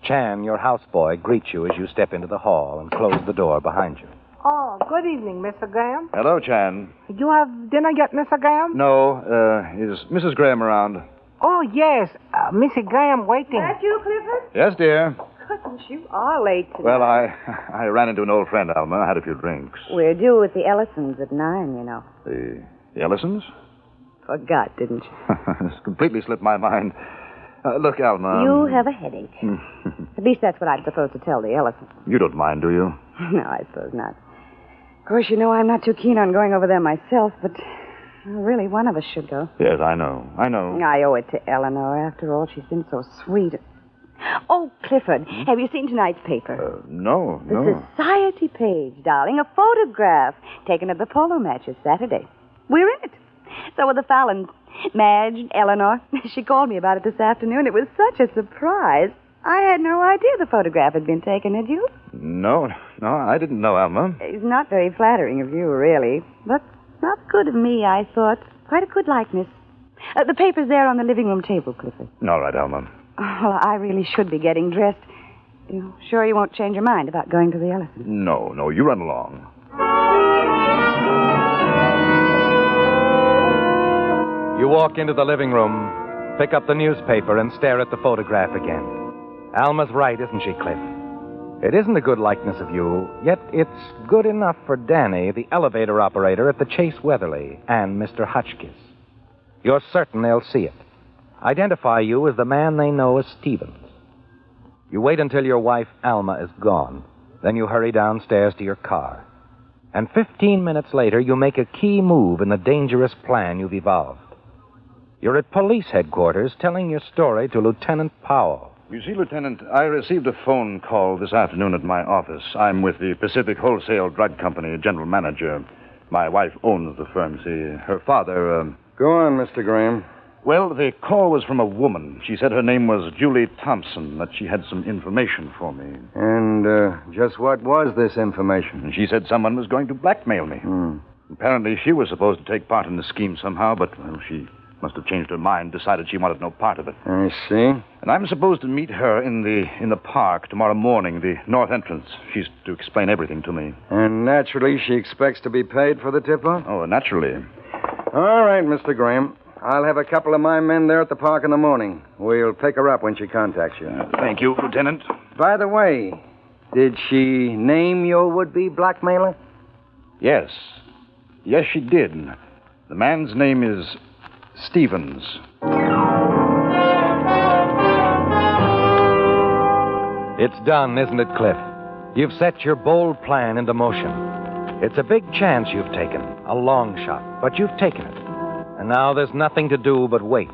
Chan, your houseboy, greets you as you step into the hall and close the door behind you. Oh, good evening, Mr. Graham. Hello, Chan. You have dinner yet, Mr. Graham? No, is Mrs. Graham around? Oh, yes. Mrs. Graham waiting. That you, Clifford? Yes, dear. Goodness, you are late tonight. Well, I ran into an old friend, Alma. I had a few drinks. We're due with the Ellisons at 9, you know. The Ellisons? Forgot, didn't you? It's completely slipped my mind. Look, Alma. You have a headache. At least that's what I'm supposed to tell the Ellisons. You don't mind, do you? No, I suppose not. Of course, you know I'm not too keen on going over there myself, but really, one of us should go. Yes, I know. I owe it to Eleanor. After all, she's been so sweet. Oh, Clifford, have you seen tonight's paper? No. The society page, darling. A photograph taken at the polo matches Saturday. We're in it. So were the Fallons. Madge, Eleanor. She called me about it this afternoon. It was such a surprise. I had no idea the photograph had been taken, had you? No, I didn't know, Alma. It's not very flattering of you, really. But not good of me, I thought. Quite a good likeness. The paper's there on the living room table, Clifford. All right, Alma. Well, I really should be getting dressed. You sure you won't change your mind about going to the Ellisons? No, you run along. You walk into the living room, pick up the newspaper, and stare at the photograph again. Alma's right, isn't she, Cliff? It isn't a good likeness of you, yet it's good enough for Danny, the elevator operator at the Chase Weatherly, and Mr. Hotchkiss. You're certain they'll see it. Identify you as the man they know as Stevens. You wait until your wife, Alma, is gone. Then you hurry downstairs to your car. And 15 minutes later, you make a key move in the dangerous plan you've evolved. You're at police headquarters telling your story to Lieutenant Powell, You see, Lieutenant, I received a phone call this afternoon at my office. I'm with the Pacific Wholesale Drug Company, general manager. My wife owns the firm. See, her father, Go on, Mr. Graham. Well, the call was from a woman. She said her name was Julie Thompson, that she had some information for me. And just what was this information? And she said someone was going to blackmail me. Apparently, she was supposed to take part in the scheme somehow, but she must have changed her mind, decided she wanted no part of it. I see. And I'm supposed to meet her in the park tomorrow morning, the north entrance. She's to explain everything to me. And naturally, she expects to be paid for the tip-off? Oh, naturally. All right, Mr. Graham. I'll have a couple of my men there at the park in the morning. We'll pick her up when she contacts you. Thank you, Lieutenant. By the way, did she name your would-be blackmailer? Yes. Yes, she did. The man's name is Stevens. It's done, isn't it, Cliff? You've set your bold plan into motion. It's a big chance you've taken, a long shot, but you've taken it. And now there's nothing to do but wait.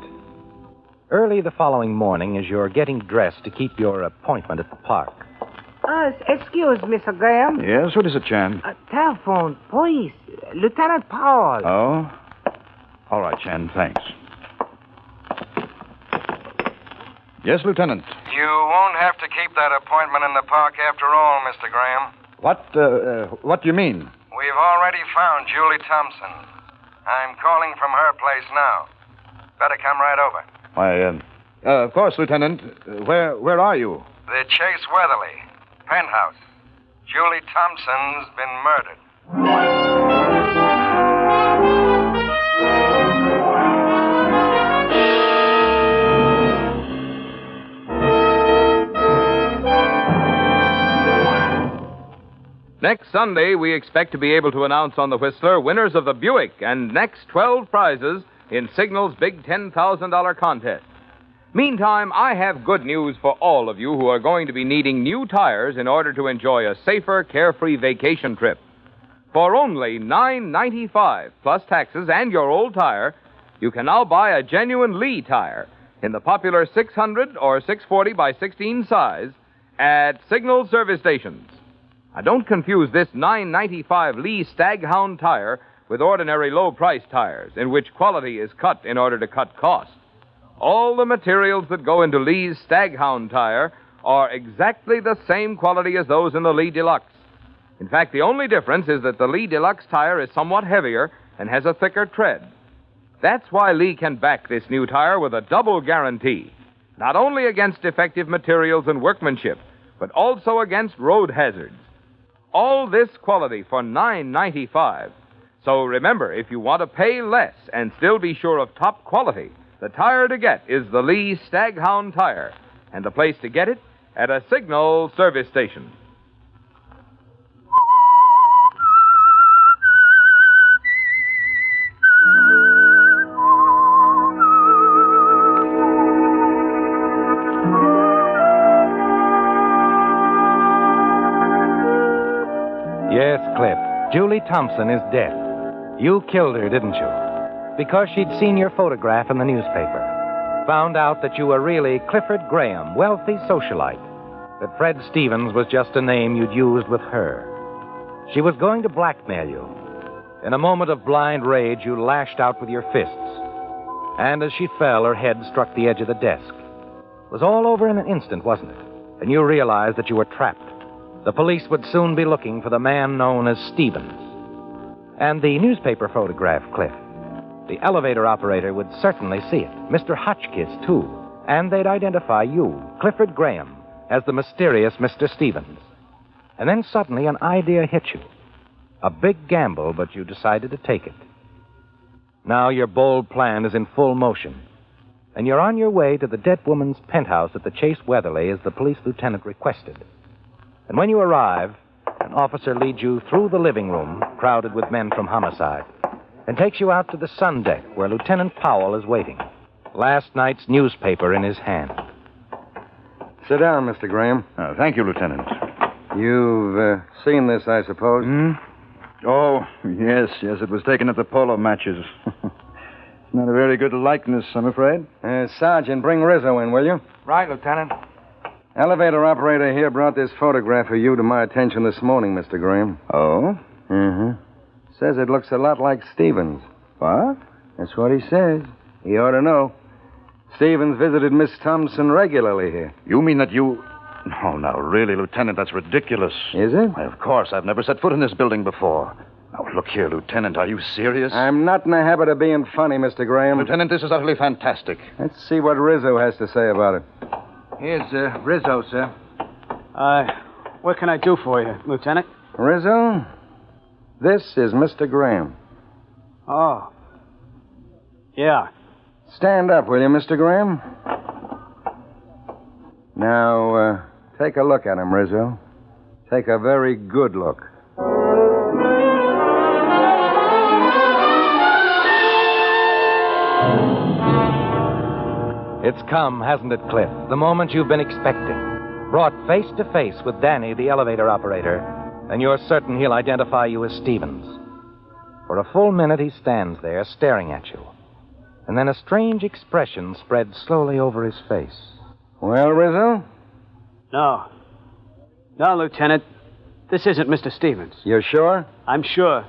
Early the following morning, as you're getting dressed to keep your appointment at the park. Excuse, Mr. Graham. Yes, what is it, Chan? Telephone, please. Lieutenant Powell. Oh? All right, Chan, thanks. Yes, Lieutenant. You won't have to keep that appointment in the park after all, Mr. Graham. What do you mean? We've already found Julie Thompson. I'm calling from her place now. Better come right over. Why, of course, Lieutenant. Where are you? The Chase Weatherly, penthouse. Julie Thompson's been murdered. Next Sunday, we expect to be able to announce on the Whistler winners of the Buick and next 12 prizes in Signal's big $10,000 contest. Meantime, I have good news for all of you who are going to be needing new tires in order to enjoy a safer, carefree vacation trip. For only $9.95 plus taxes and your old tire, you can now buy a genuine Lee tire in the popular 600 or 640 by 16 size at Signal service stations. Now, don't confuse this $9.95 Lee Staghound tire with ordinary low-price tires, in which quality is cut in order to cut cost. All the materials that go into Lee's Staghound tire are exactly the same quality as those in the Lee Deluxe. In fact, the only difference is that the Lee Deluxe tire is somewhat heavier and has a thicker tread. That's why Lee can back this new tire with a double guarantee, not only against defective materials and workmanship, but also against road hazards. All this quality for $9.95. So remember, if you want to pay less and still be sure of top quality, the tire to get is the Lee Staghound tire, and the place to get it at a Signal service station. Yes, Cliff. Julie Thompson is dead. You killed her, didn't you? Because she'd seen your photograph in the newspaper. Found out that you were really Clifford Graham, wealthy socialite. That Fred Stevens was just a name you'd used with her. She was going to blackmail you. In a moment of blind rage, you lashed out with your fists. And as she fell, her head struck the edge of the desk. It was all over in an instant, wasn't it? And you realized that you were trapped. The police would soon be looking for the man known as Stevens. And the newspaper photograph, Cliff. The elevator operator would certainly see it. Mr. Hotchkiss, too. And they'd identify you, Clifford Graham, as the mysterious Mr. Stevens. And then suddenly an idea hit you. A big gamble, but you decided to take it. Now your bold plan is in full motion. And you're on your way to the dead woman's penthouse at the Chase Weatherly as the police lieutenant requested. And when you arrive, an officer leads you through the living room, crowded with men from homicide, and takes you out to the sun deck where Lieutenant Powell is waiting, last night's newspaper in his hand. Sit down, Mr. Graham. Thank you, Lieutenant. You've seen this, I suppose? Oh, yes, it was taken at the polo matches. Not a very good likeness, I'm afraid. Sergeant, bring Rizzo in, will you? Right, Lieutenant. Elevator operator here brought this photograph of you to my attention this morning, Mr. Graham. Oh? Mm-hmm. Says it looks a lot like Stevens. What? That's what he says. He ought to know. Stevens visited Miss Thompson regularly here. You mean that you... No, now, really, Lieutenant, that's ridiculous. Is it? Why, of course. I've never set foot in this building before. Now, look here, Lieutenant. Are you serious? I'm not in the habit of being funny, Mr. Graham. Lieutenant, this is utterly fantastic. Let's see what Rizzo has to say about it. Here's Rizzo, sir. What can I do for you, Lieutenant? Rizzo, this is Mr. Graham. Oh. Yeah. Stand up, will you, Mr. Graham? Now, take a look at him, Rizzo. Take a very good look. It's come, hasn't it, Cliff? The moment you've been expecting. Brought face to face with Danny, the elevator operator, and you're certain he'll identify you as Stevens. For a full minute, he stands there staring at you. And then a strange expression spreads slowly over his face. Well, Rizzo? No. No, Lieutenant. This isn't Mr. Stevens. You're sure? I'm sure.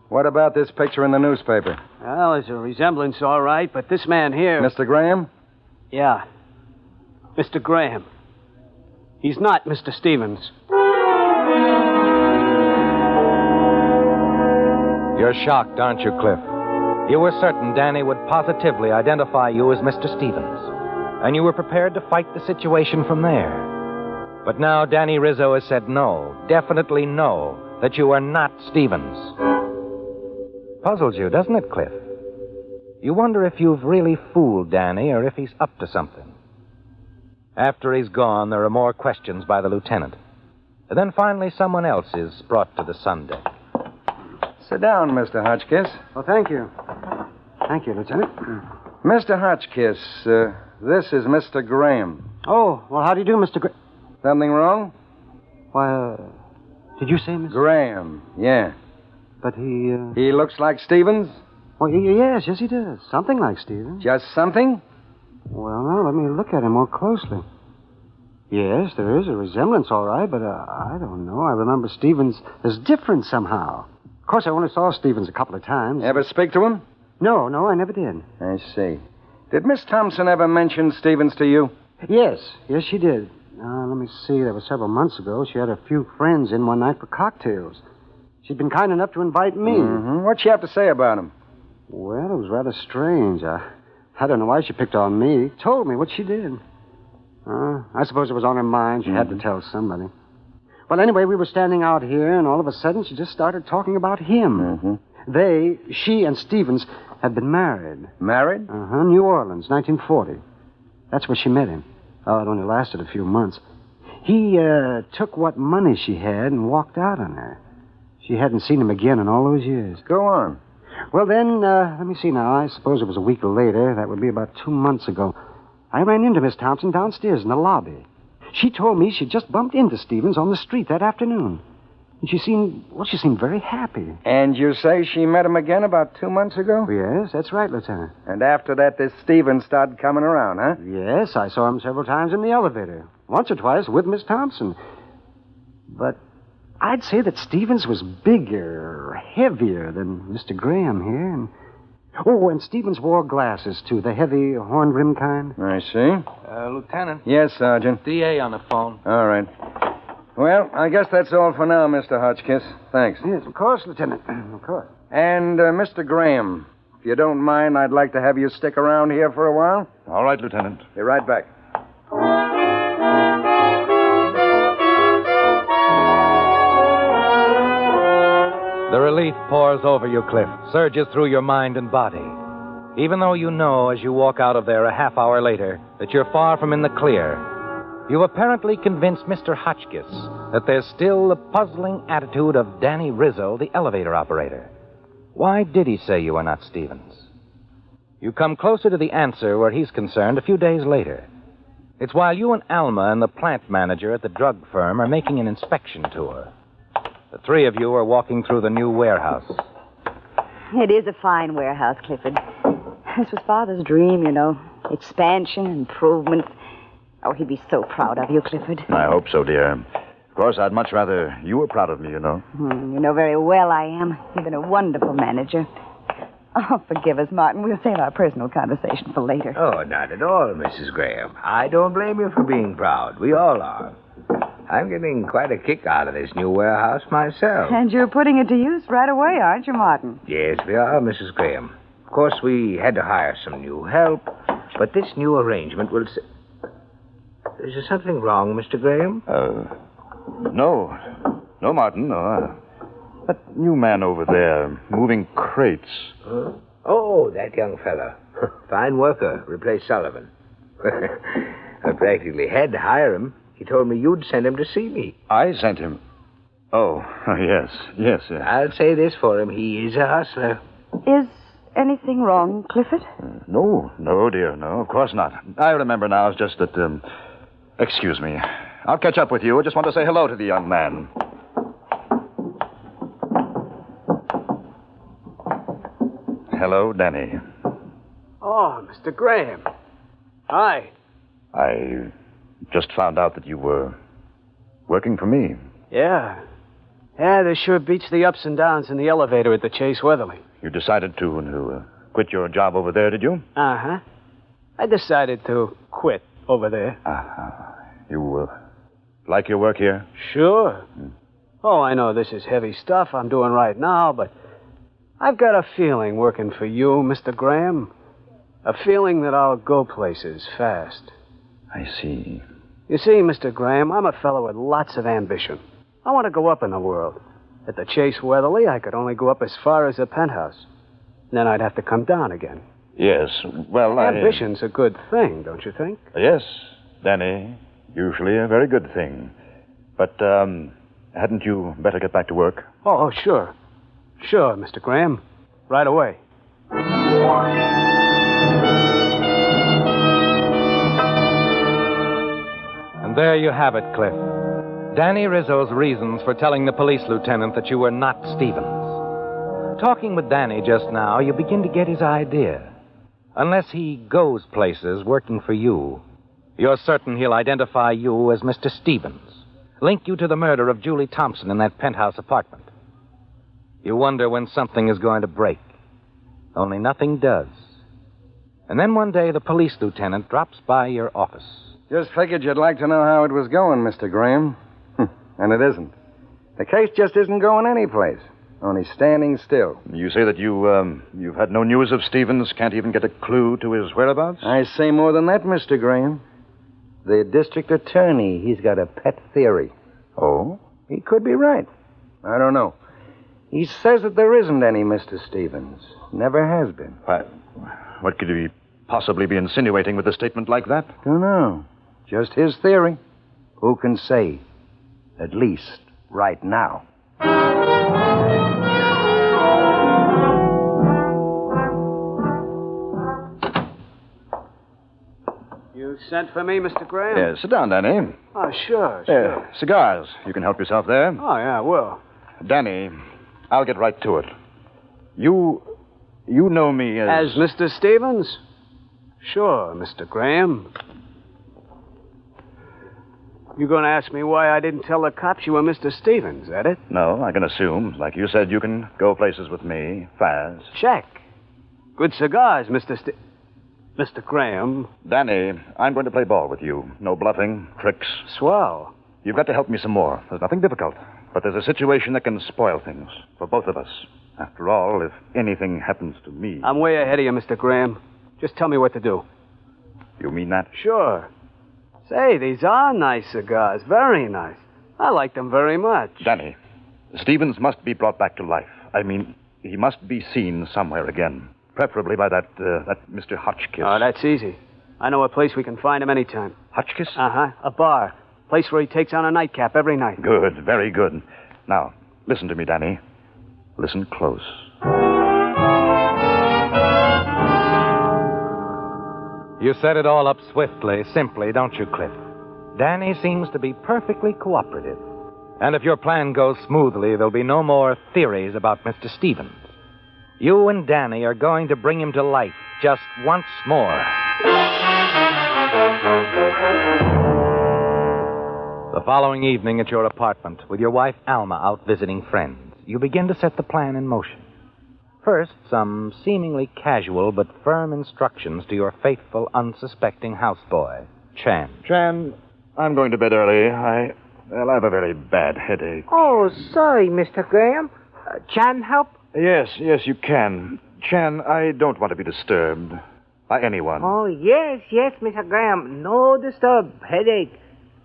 What about this picture in the newspaper? Well, there's a resemblance, all right, but this man here... Mr. Graham? Yeah. Mr. Graham. He's not Mr. Stevens. You're shocked, aren't you, Cliff? You were certain Danny would positively identify you as Mr. Stevens. And you were prepared to fight the situation from there. But now Danny Rizzo has said no, definitely no, that you are not Stevens. Puzzles you, doesn't it, Cliff? You wonder if you've really fooled Danny or if he's up to something. After he's gone, there are more questions by the lieutenant. And then finally someone else is brought to the sun deck. Sit down, Mr. Hotchkiss. Oh, thank you. Thank you, Lieutenant. Mr. Hotchkiss, this is Mr. Graham. Oh, well, how do you do, Mr. Graham? Something wrong? Why, did you say Mr. Graham, yeah. But he, He looks like Stevens? Well, yes, he does. Something like Stevens. Just something? Well, now, let me look at him more closely. Yes, there is a resemblance, all right, but I don't know. I remember Stevens as different somehow. Of course, I only saw Stevens a couple of times. Ever speak to him? No, I never did. I see. Did Miss Thompson ever mention Stevens to you? Yes, she did. Let me see. That was several months ago. She had a few friends in one night for cocktails. She'd been kind enough to invite me. Mm-hmm. What'd she have to say about him? Well, it was rather strange. I don't know why she picked on me. Told me what she did. I suppose it was on her mind. She had to tell somebody. Well, anyway, we were standing out here, and all of a sudden she just started talking about him. Mm-hmm. She and Stevens had been married. Married? New Orleans, 1940. That's where she met him. Oh, it only lasted a few months. He took what money she had and walked out on her. She hadn't seen him again in all those years. Go on. Well, then, let me see now. I suppose it was a week later. That would be about 2 months ago. I ran into Miss Thompson downstairs in the lobby. She told me she'd just bumped into Stevens on the street that afternoon. And she seemed very happy. And you say she met him again about 2 months ago? Yes, that's right, Lieutenant. And after that, this Stevens started coming around, huh? Yes, I saw him several times in the elevator. Once or twice with Miss Thompson. But I'd say that Stevens was bigger, heavier than Mr. Graham here. And Stevens wore glasses, too, the heavy horn-rimmed kind. I see. Lieutenant. Yes, Sergeant. DA on the phone. All right. Well, I guess that's all for now, Mr. Hotchkiss. Thanks. Yes, of course, Lieutenant. Of course. And, Mr. Graham, if you don't mind, I'd like to have you stick around here for a while. All right, Lieutenant. Be right back. The relief pours over you, Cliff, surges through your mind and body. Even though you know as you walk out of there a half hour later that you're far from in the clear, you've apparently convinced Mr. Hotchkiss that there's still the puzzling attitude of Danny Rizzo, the elevator operator. Why did he say you are not Stevens? You come closer to the answer where he's concerned a few days later. It's while you and Alma and the plant manager at the drug firm are making an inspection tour. The three of you are walking through the new warehouse. It is a fine warehouse, Clifford. This was Father's dream, you know. Expansion, improvement. Oh, he'd be so proud of you, Clifford. I hope so, dear. Of course, I'd much rather you were proud of me, you know. You know very well I am. You've been a wonderful manager. Oh, forgive us, Martin. We'll save our personal conversation for later. Oh, not at all, Mrs. Graham. I don't blame you for being proud. We all are. I'm getting quite a kick out of this new warehouse myself. And you're putting it to use right away, aren't you, Martin? Yes, we are, Mrs. Graham. Of course, we had to hire some new help, but this new arrangement will... Is there something wrong, Mr. Graham? No. No, Martin, no. That new man over there, moving crates. Huh? Oh, that young fellow. Fine worker. Replaced Sullivan. I practically had to hire him. He told me you'd send him to see me. I sent him. Oh, yes. I'll say this for him. He is a hustler. Is anything wrong, Clifford? No, dear, no, of course not. I remember now. It's just that, excuse me. I'll catch up with you. I just want to say hello to the young man. Hello, Danny. Oh, Mr. Graham. Hi. I just found out that you were working for me. Yeah. Yeah, this sure beats the ups and downs in the elevator at the Chase Weatherly. You decided to quit your job over there, did you? Uh-huh. I decided to quit over there. You like your work here? Sure. Oh, I know this is heavy stuff I'm doing right now, but I've got a feeling working for you, Mr. Graham. A feeling that I'll go places fast. I see. You see, Mr. Graham, I'm a fellow with lots of ambition. I want to go up in the world. At the Chase Weatherly, I could only go up as far as the penthouse. Then I'd have to come down again. Yes, well, Ambition's a good thing, don't you think? Yes, Danny. Usually a very good thing. But, hadn't you better get back to work? Oh, sure. Sure, Mr. Graham. Right away. And there you have it, Cliff. Danny Rizzo's reasons for telling the police lieutenant that you were not Stevens. Talking with Danny just now, you begin to get his idea. Unless he goes places working for you, you're certain he'll identify you as Mr. Stevens, link you to the murder of Julie Thompson in that penthouse apartment. You wonder when something is going to break. Only nothing does. And then one day, the police lieutenant drops by your office. Just figured you'd like to know how it was going, Mr. Graham. And it isn't. The case just isn't going anyplace. Only standing still. You say that you've had no news of Stevens, can't even get a clue to his whereabouts? I say more than that, Mr. Graham. The district attorney, he's got a pet theory. Oh? He could be right. I don't know. He says that there isn't any Mr. Stevens. Never has been. What could he possibly be insinuating with a statement like that? Don't know. Just his theory. Who can say? At least right now. You sent for me, Mr. Graham? Yeah, sit down, Danny. Oh, sure. Cigars. You can help yourself there. Oh, yeah, I will. Danny, I'll get right to it. You know me As Mr. Stevens? Sure, Mr. Graham. You going to ask me why I didn't tell the cops you were Mr. Stevens, is that it? No, I can assume. Like you said, you can go places with me, fast. Check. Good cigars, Mr. Graham. Danny, I'm going to play ball with you. No bluffing, tricks. Swell. You've got to help me some more. There's nothing difficult. But there's a situation that can spoil things for both of us. After all, if anything happens to me... I'm way ahead of you, Mr. Graham. Just tell me what to do. You mean that? Sure. Say, these are nice cigars. Very nice. I like them very much. Danny, Stevens must be brought back to life. I mean, he must be seen somewhere again. Preferably by that Mr. Hotchkiss. Oh, that's easy. I know a place we can find him anytime. Hotchkiss? Uh-huh. A bar. Place where he takes on a nightcap every night. Good. Very good. Now, listen to me, Danny. Listen close. You set it all up swiftly, simply, don't you, Cliff? Danny seems to be perfectly cooperative. And if your plan goes smoothly, there'll be no more theories about Mr. Stevens. You and Danny are going to bring him to life just once more. The following evening at your apartment, with your wife Alma out visiting friends, you begin to set the plan in motion. First, some seemingly casual but firm instructions to your faithful, unsuspecting houseboy, Chan. Chan, I'm going to bed early. I have a very bad headache. Oh, sorry, Mr. Graham. Chan help? Yes, you can. Chan, I don't want to be disturbed by anyone. Oh, yes, Mr. Graham. No disturb. Headache.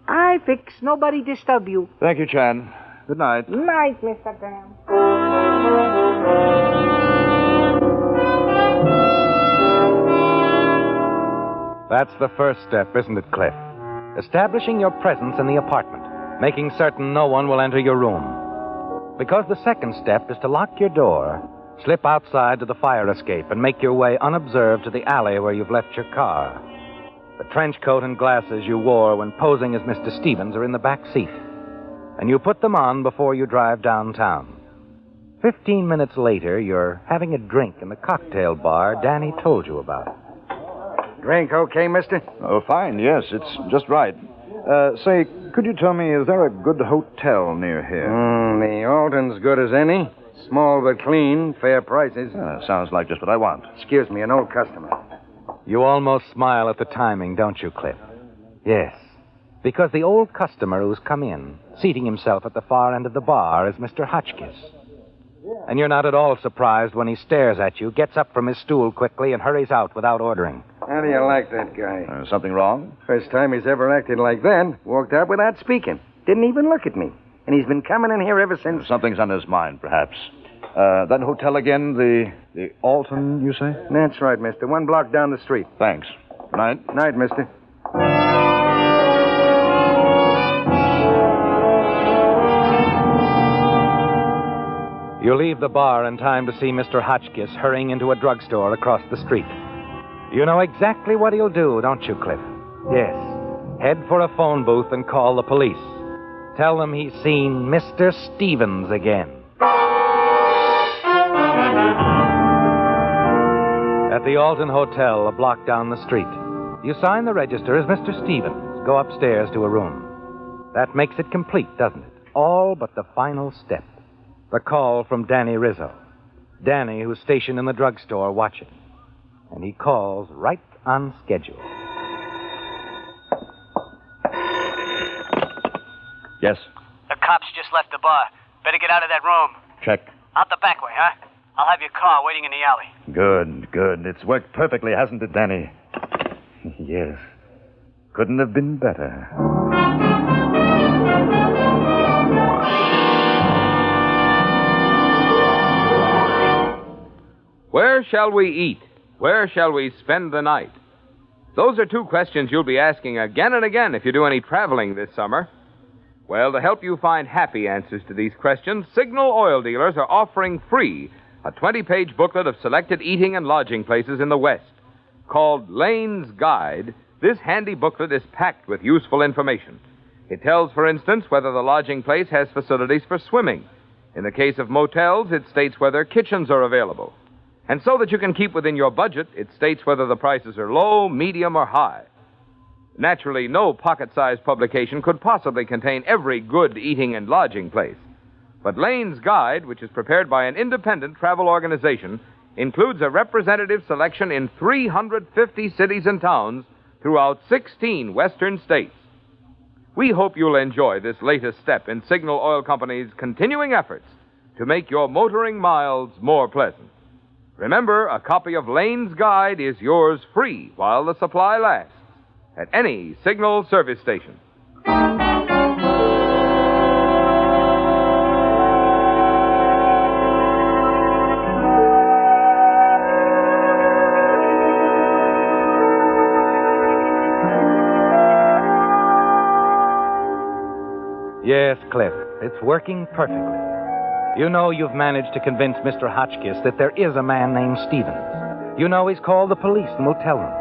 I fix. Nobody disturb you. Thank you, Chan. Good night. Night, Mr. Graham. That's the first step, isn't it, Cliff? Establishing your presence in the apartment, making certain no one will enter your room. Because the second step is to lock your door, slip outside to the fire escape, and make your way unobserved to the alley where you've left your car. The trench coat and glasses you wore when posing as Mr. Stevens are in the back seat, and you put them on before you drive downtown. 15 minutes later, you're having a drink in the cocktail bar Danny told you about. Drink okay, mister? Oh, fine, yes. It's just right. Say, could you tell me, is there a good hotel near here? The Alton's good as any. Small but clean, fair prices. Sounds like just what I want. Excuse me, an old customer. You almost smile at the timing, don't you, Cliff? Yes, because the old customer who's come in, seating himself at the far end of the bar, is Mr. Hotchkiss. And you're not at all surprised when he stares at you, gets up from his stool quickly, and hurries out without ordering. How do you like that guy? Something wrong? First time he's ever acted like that. Walked out without speaking. Didn't even look at me. And he's been coming in here ever since. Something's on his mind, perhaps. That hotel again, the Alton, you say? That's right, mister. 1 block down the street. Thanks. Night. Night, mister. You leave the bar in time to see Mr. Hotchkiss hurrying into a drugstore across the street. You know exactly what he'll do, don't you, Cliff? Yes. Head for a phone booth and call the police. Tell them he's seen Mr. Stevens again. At the Alton Hotel, a block down the street, you sign the register as Mr. Stevens. Go upstairs to a room. That makes it complete, doesn't it? All but the final step. The call from Danny Rizzo. Danny, who's stationed in the drugstore watching. And he calls right on schedule. Yes? The cops just left the bar. Better get out of that room. Check. Out the back way, huh? I'll have your car waiting in the alley. Good. It's worked perfectly, hasn't it, Danny? Yes. Couldn't have been better. Where shall we eat? Where shall we spend the night? Those are 2 questions you'll be asking again and again if you do any traveling this summer. Well, to help you find happy answers to these questions, Signal Oil Dealers are offering free a 20-page booklet of selected eating and lodging places in the West. Called Lane's Guide, this handy booklet is packed with useful information. It tells, for instance, whether the lodging place has facilities for swimming. In the case of motels, it states whether kitchens are available. And so that you can keep within your budget, it states whether the prices are low, medium, or high. Naturally, no pocket-sized publication could possibly contain every good eating and lodging place. But Lane's Guide, which is prepared by an independent travel organization, includes a representative selection in 350 cities and towns throughout 16 western states. We hope you'll enjoy this latest step in Signal Oil Company's continuing efforts to make your motoring miles more pleasant. Remember, a copy of Lane's Guide is yours free while the supply lasts at any Signal service station. Yes, Cliff, it's working perfectly. You know you've managed to convince Mr. Hotchkiss that there is a man named Stevens. You know he's called the police and will tell them.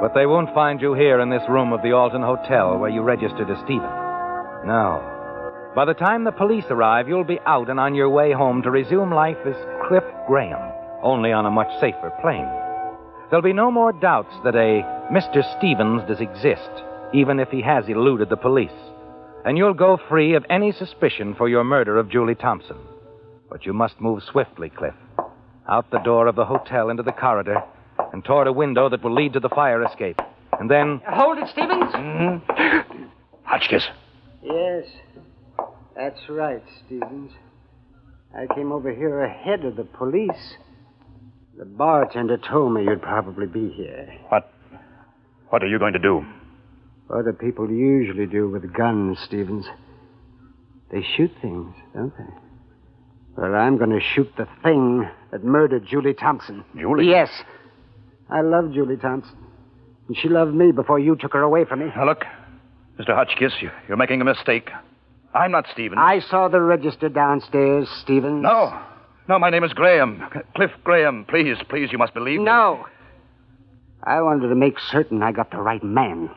But they won't find you here in this room of the Alton Hotel where you registered as Stevens. No. By the time the police arrive, you'll be out and on your way home to resume life as Cliff Graham, only on a much safer plane. There'll be no more doubts that a Mr. Stevens does exist, even if he has eluded the police. then you'll go free of any suspicion for your murder of Julie Thompson. But you must move swiftly, Cliff. Out the door of the hotel into the corridor and toward a window that will lead to the fire escape. And then... Hold it, Stevens. Hotchkiss. Yes, that's right, Stevens. I came over here ahead of the police. The bartender told me you'd probably be here. What are you going to do? What do people usually do with guns, Stevens? They shoot things, don't they? Well, I'm going to shoot the thing that murdered Julie Thompson. Julie? Yes. I love Julie Thompson. And she loved me before you took her away from me. Now, look, Mr. Hotchkiss, you're making a mistake. I'm not Stevens. I saw the register downstairs, Stevens. No, my name is Graham. Cliff Graham. Please, you must believe me. No. I wanted to make certain I got the right man.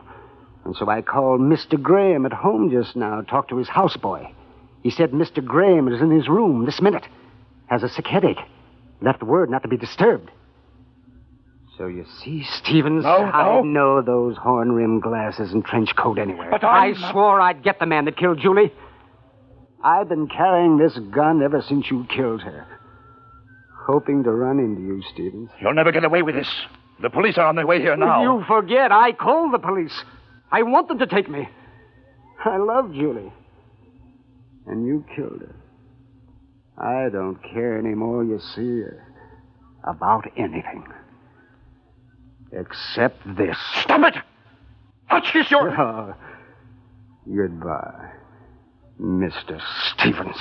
And so I called Mr. Graham at home just now, talked to his houseboy. He said Mr. Graham is in his room this minute. Has a sick headache. Left word not to be disturbed. So you see, Stevens, I know those horn-rimmed glasses and trench coat anywhere. But I swore I'd get the man that killed Julie. I've been carrying this gun ever since you killed her. Hoping to run into you, Stevens. You'll never get away with this. The police are on their way here now. You forget, I called the police. I want them to take me. I love Julie. And you killed her. I don't care anymore, you see, about anything. Except this. Stop it! Hotchkiss, you're... Oh, goodbye, Mr. Stevens.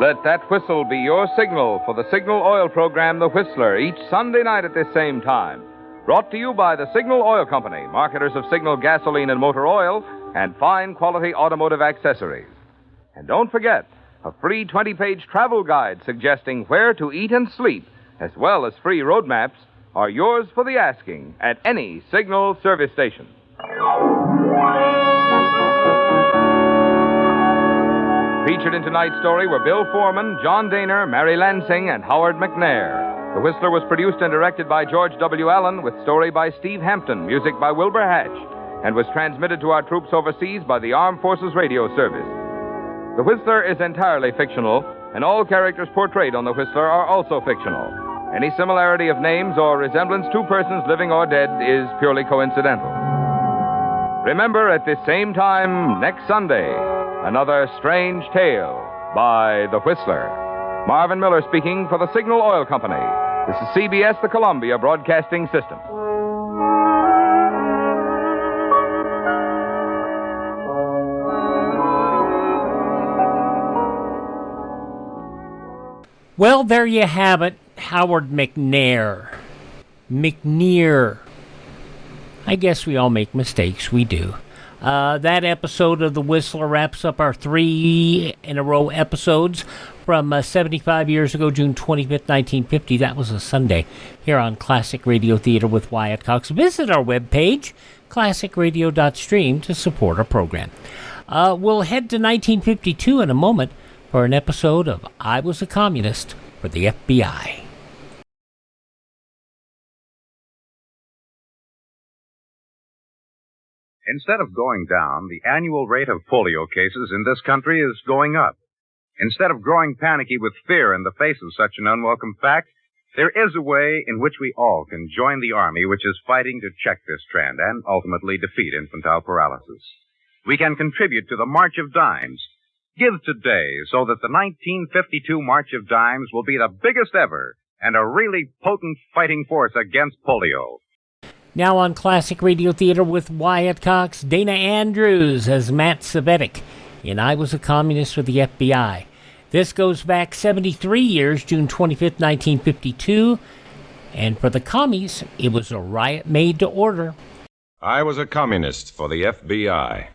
Let that whistle be your signal for the Signal Oil program, The Whistler, each Sunday night at this same time. Brought to you by the Signal Oil Company, marketers of Signal gasoline and motor oil, and fine quality automotive accessories. And don't forget, a free 20-page travel guide suggesting where to eat and sleep, as well as free road maps, are yours for the asking at any Signal service station. Featured in tonight's story were Bill Foreman, John Daner, Mary Lansing, and Howard McNair. The Whistler was produced and directed by George W. Allen, with story by Steve Hampton, music by Wilbur Hatch, and was transmitted to our troops overseas by the Armed Forces Radio Service. The Whistler is entirely fictional, and all characters portrayed on The Whistler are also fictional. Any similarity of names or resemblance to persons living or dead is purely coincidental. Remember, at this same time next Sunday, another strange tale by The Whistler. Marvin Miller speaking for the Signal Oil Company. This is CBS, the Columbia Broadcasting System. Well, there you have it, Howard McNair. McNear. I guess we all make mistakes. We do. That episode of The Whistler wraps up our 3-in-a-row episodes from 75 years ago, June 25th, 1950. That was a Sunday here on Classic Radio Theater with Wyatt Cox. Visit our webpage, classicradio.stream, to support our program. We'll head to 1952 in a moment for an episode of I Was a Communist for the FBI. Instead of going down, the annual rate of polio cases in this country is going up. Instead of growing panicky with fear in the face of such an unwelcome fact, there is a way in which we all can join the Army, which is fighting to check this trend and ultimately defeat infantile paralysis. We can contribute to the March of Dimes. Give today so that the 1952 March of Dimes will be the biggest ever and a really potent fighting force against polio. Now on Classic Radio Theater with Wyatt Cox, Dana Andrews as Matt Cvetic in I Was a Communist for the FBI. This goes back 73 years, June 25th, 1952. And for the commies, it was a riot made to order. I was a communist for the FBI.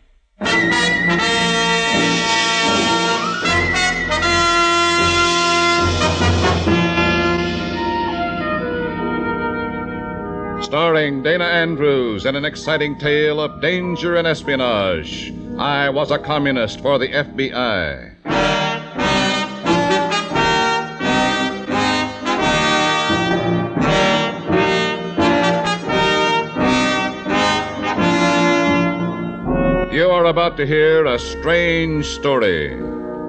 Starring Dana Andrews in an exciting tale of danger and espionage. I Was a Communist for the FBI. You are about to hear a strange story.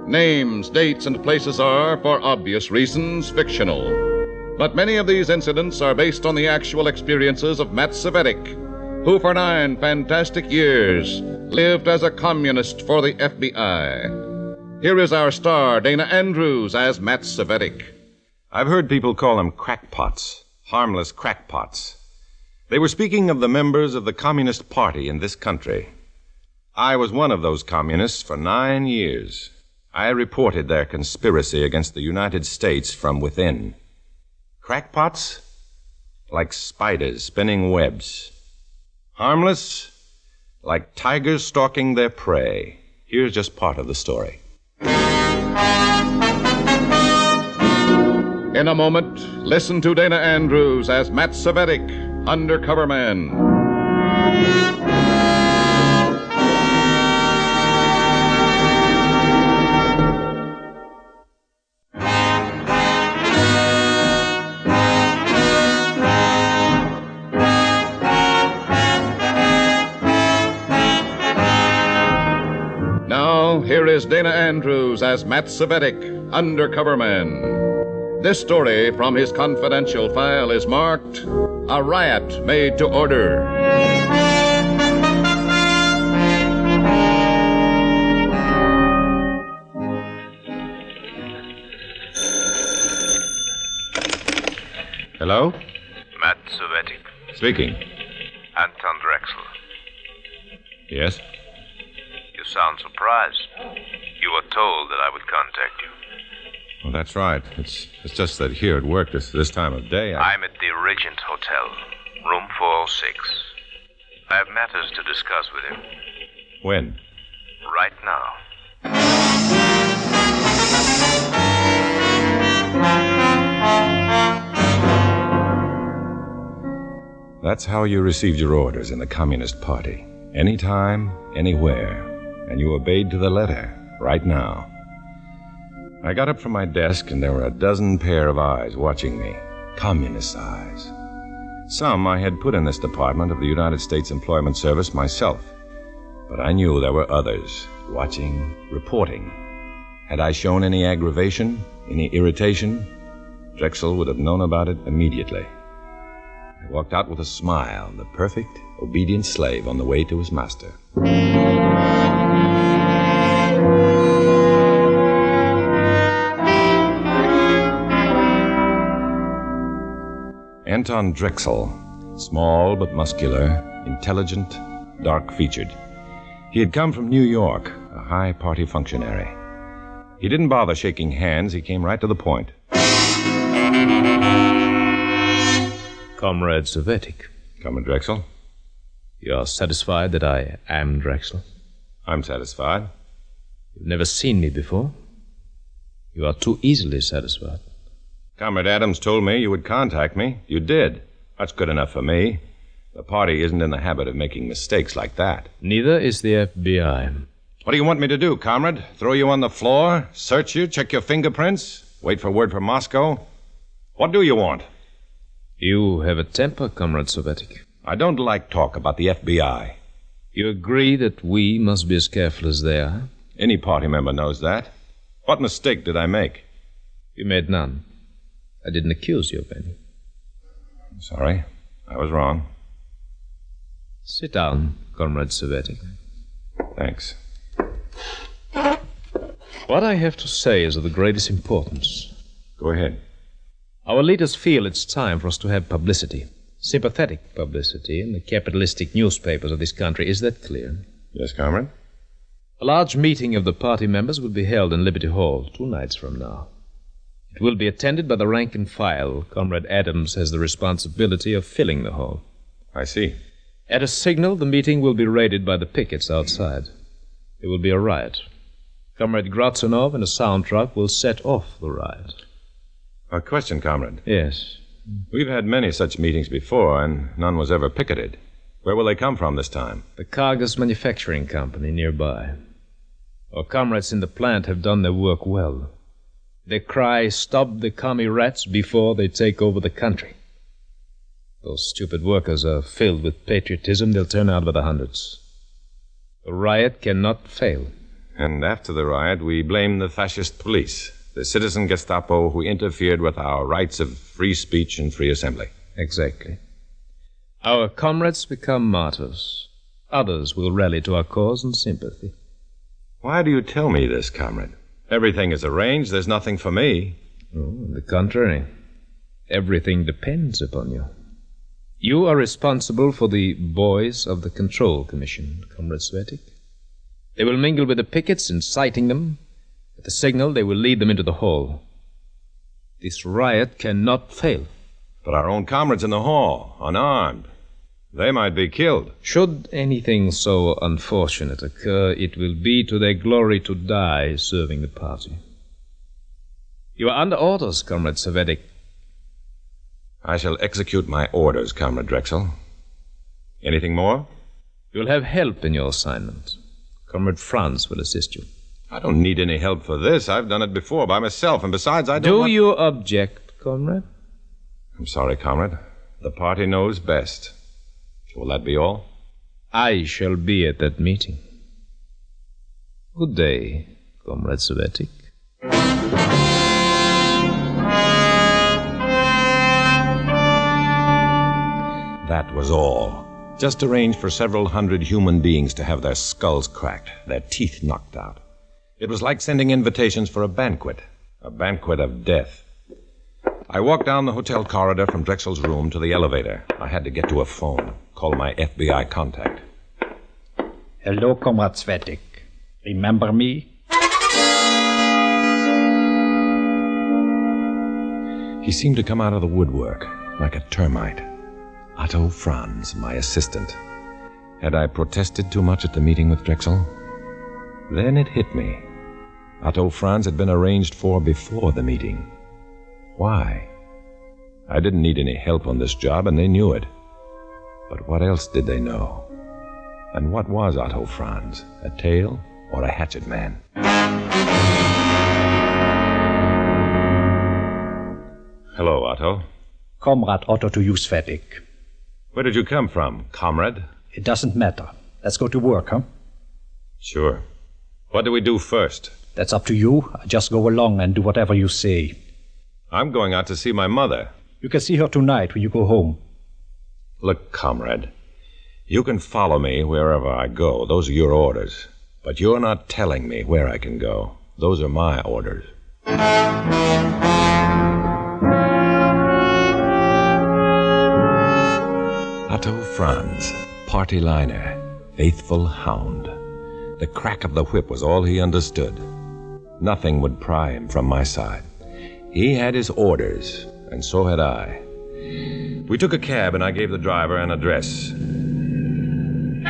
Names, dates, and places are, for obvious reasons, fictional. But many of these incidents are based on the actual experiences of Matt Cvetic, who for 9 fantastic years lived as a communist for the FBI. Here is our star, Dana Andrews, as Matt Cvetic. I've heard people call them crackpots, harmless crackpots. They were speaking of the members of the Communist Party in this country. I was one of those communists for 9 years. I reported their conspiracy against the United States from within. Crackpots? Like spiders spinning webs. Harmless? Like tigers stalking their prey. Here's just part of the story. In a moment, listen to Dana Andrews as Matt Cvetic, Undercover Man. Here is Dana Andrews as Matt Cvetic, Undercover Man. This story from his confidential file is marked, A Riot Made to Order. Hello? Matt Cvetic. Speaking. Anton Drexel. Yes? You sound surprised. You were told that I would contact you. Well, that's right. It's just that here at work this time of day, I'm at the Regent Hotel, room 406. I have matters to discuss with him. When? Right now. That's how you received your orders in the Communist Party. Anytime, anywhere. And you obeyed to the letter, right now. I got up from my desk, and there were a dozen pair of eyes watching me. Communist eyes. Some I had put in this department of the United States Employment Service myself. But I knew there were others, watching, reporting. Had I shown any aggravation, any irritation, Drexel would have known about it immediately. I walked out with a smile, the perfect, obedient slave on the way to his master. Anton Drexel, small but muscular, intelligent, dark-featured. He had come from New York, a high party functionary. He didn't bother shaking hands. He came right to the point. Comrade Cvetic. Comrade Drexel. You are satisfied that I am Drexel? I'm satisfied. You've never seen me before? You are too easily satisfied. Comrade Adams told me you would contact me. You did. That's good enough for me. The party isn't in the habit of making mistakes like that. Neither is the FBI. What do you want me to do, comrade? Throw you on the floor? Search you? Check your fingerprints? Wait for word from Moscow? What do you want? You have a temper, Comrade Cvetic. I don't like talk about the FBI. You agree that we must be as careful as they are? Any party member knows that. What mistake did I make? You made none. I didn't accuse you of any. I'm sorry. I was wrong. Sit down, Comrade Cvetic. Thanks. What I have to say is of the greatest importance. Go ahead. Our leaders feel it's time for us to have publicity. Sympathetic publicity in the capitalistic newspapers of this country. Is that clear? Yes, comrade. A large meeting of the party members will be held in Liberty Hall 2 nights from now. It will be attended by the rank and file. Comrade Adams has the responsibility of filling the hall. I see. At a signal, the meeting will be raided by the pickets outside. There will be a riot. Comrade Grotzinov and a sound truck will set off the riot. A question, comrade. Yes. We've had many such meetings before, and none was ever picketed. Where will they come from this time? The Cargus Manufacturing Company nearby. Our comrades in the plant have done their work well. They cry, "Stop the commie rats before they take over the country." Those stupid workers are filled with patriotism. They'll turn out by the hundreds. The riot cannot fail. And after the riot, we blame the fascist police, the citizen Gestapo who interfered with our rights of free speech and free assembly. Exactly. Our comrades become martyrs. Others will rally to our cause in sympathy. Why do you tell me this, comrade? Everything is arranged. There's nothing for me. Oh, on the contrary. Everything depends upon you. You are responsible for the boys of the Control Commission, Comrade Cvetic. They will mingle with the pickets, inciting them. At the signal, they will lead them into the hall. This riot cannot fail. But our own comrades in the hall, unarmed. They might be killed. Should anything so unfortunate occur, it will be to their glory to die serving the party. You are under orders, Comrade Cvetic. I shall execute my orders, Comrade Drexel. Anything more? You'll have help in your assignment. Comrade Franz will assist you. I don't need any help for this. I've done it before by myself, and besides, I don't Do you object, Comrade? I'm sorry, Comrade. The party knows best. Will that be all? I shall be at that meeting. Good day, Comrade Cvetic. That was all. Just arranged for several hundred human beings to have their skulls cracked, their teeth knocked out. It was like sending invitations for a banquet of death. I walked down the hotel corridor from Drexel's room to the elevator. I had to get to a phone, call my FBI contact. Hello, Comrade Cvetic. Remember me? He seemed to come out of the woodwork, like a termite. Otto Franz, my assistant. Had I protested too much at the meeting with Drexel? Then it hit me. Otto Franz had been arranged for before the meeting. Why? I didn't need any help on this job, and they knew it. But what else did they know? And what was Otto Franz? A tail or a hatchet man? Hello, Otto. Comrade Otto to you, Cvetic. Where did you come from, comrade? It doesn't matter. Let's go to work, huh? Sure. What do we do first? That's up to you. I just go along and do whatever you say. I'm going out to see my mother. You can see her tonight when you go home. Look, comrade, you can follow me wherever I go. Those are your orders. But you're not telling me where I can go. Those are my orders. Otto Franz, party liner, faithful hound. The crack of the whip was all he understood. Nothing would pry him from my side. He had his orders, and so had I. We took a cab, and I gave the driver an address.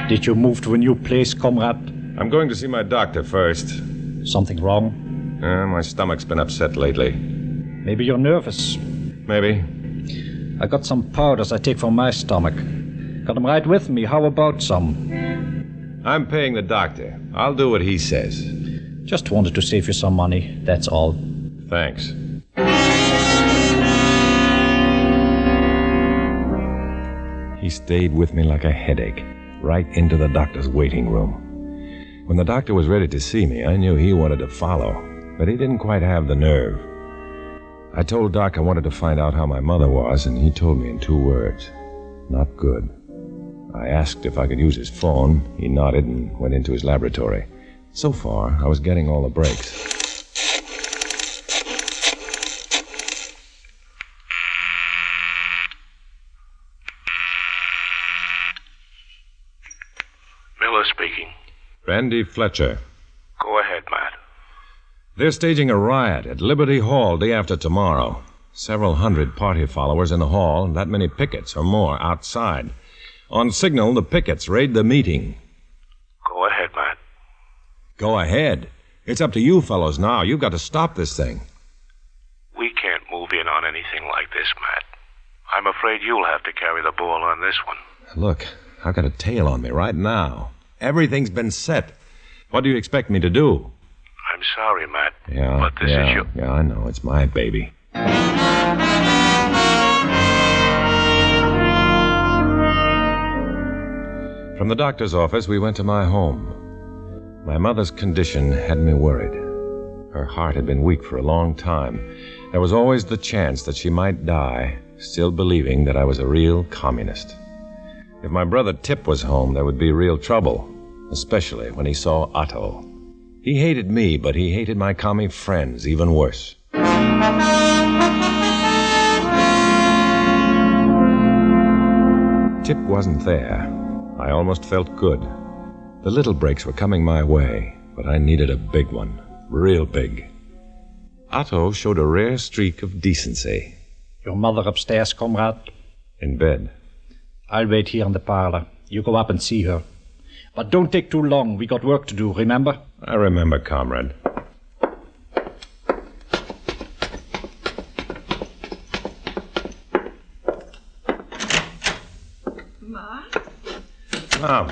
Did you move to a new place, comrade? I'm going to see my doctor first. Something wrong? My stomach's been upset lately. Maybe you're nervous. Maybe. I got some powders I take for my stomach. Got them right with me. How about some? I'm paying the doctor. I'll do what he says. Just wanted to save you some money, that's all. Thanks. He stayed with me like a headache, right into the doctor's waiting room. When the doctor was ready to see me, I knew he wanted to follow, but he didn't quite have the nerve. I told Doc I wanted to find out how my mother was, and he told me in 2 words. Not good. I asked if I could use his phone. He nodded and went into his laboratory. So far, I was getting all the breaks. Miller speaking. Randy Fletcher. Go ahead, Matt. They're staging a riot at Liberty Hall day after tomorrow. Several hundred party followers in the hall, and that many pickets or more outside. On signal, the pickets raid the meeting. Go ahead, Matt. Go ahead. It's up to you fellows now. You've got to stop this thing. We can't move in on anything like this, Matt. I'm afraid you'll have to carry the ball on this one. Look, I've got a tail on me right now. Everything's been set. What do you expect me to do? I'm sorry, Matt. Yeah, but this is your... Yeah, I know. It's my baby. From the doctor's office, we went to my home. My mother's condition had me worried. Her heart had been weak for a long time. There was always the chance that she might die, still believing that I was a real communist. If my brother Tip was home, there would be real trouble, especially when he saw Otto. He hated me, but he hated my commie friends even worse. Tip wasn't there. I almost felt good. The little breaks were coming my way, but I needed a big one, real big. Otto showed a rare streak of decency. Your mother upstairs, comrade? In bed. I'll wait here in the parlor. You go up and see her. But don't take too long. We got work to do, remember? I remember, comrade. Mom.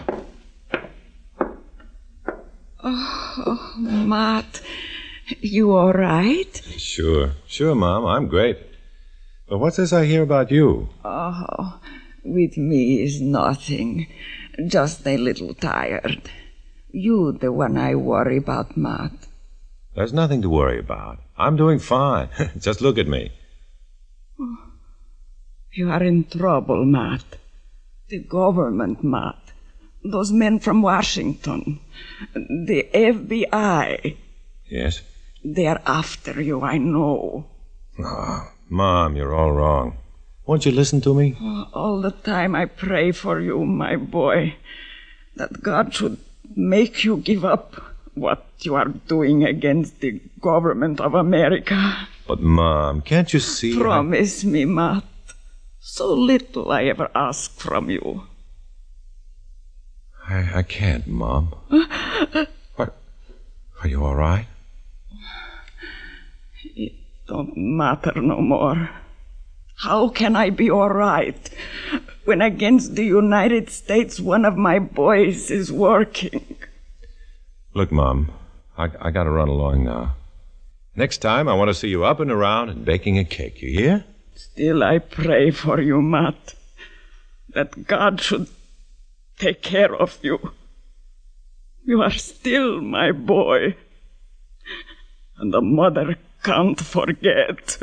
Oh, Matt, you all right? Sure, Mom, I'm great. But what's this I hear about you? Oh, with me is nothing. Just a little tired. You the one I worry about, Matt. There's nothing to worry about. I'm doing fine. Just look at me. You are in trouble, Matt. The government, Matt. Those men from Washington. The FBI. Yes? They're after you, I know. Oh, Mom, you're all wrong. Won't you listen to me? All the time I pray for you, my boy, that God should make you give up what you are doing against the government of America. But, Mom, can't you see... Promise me, Matt. So little I ever ask from you. I can't, Mom. What? Are you all right? It don't matter no more. How can I be all right when against the United States one of my boys is working? Look, Mom, I gotta run along now. Next time, I want to see you up and around and baking a cake, you hear? Still, I pray for you, Matt, that God should take care of you. You are still my boy, and the mother can't forget.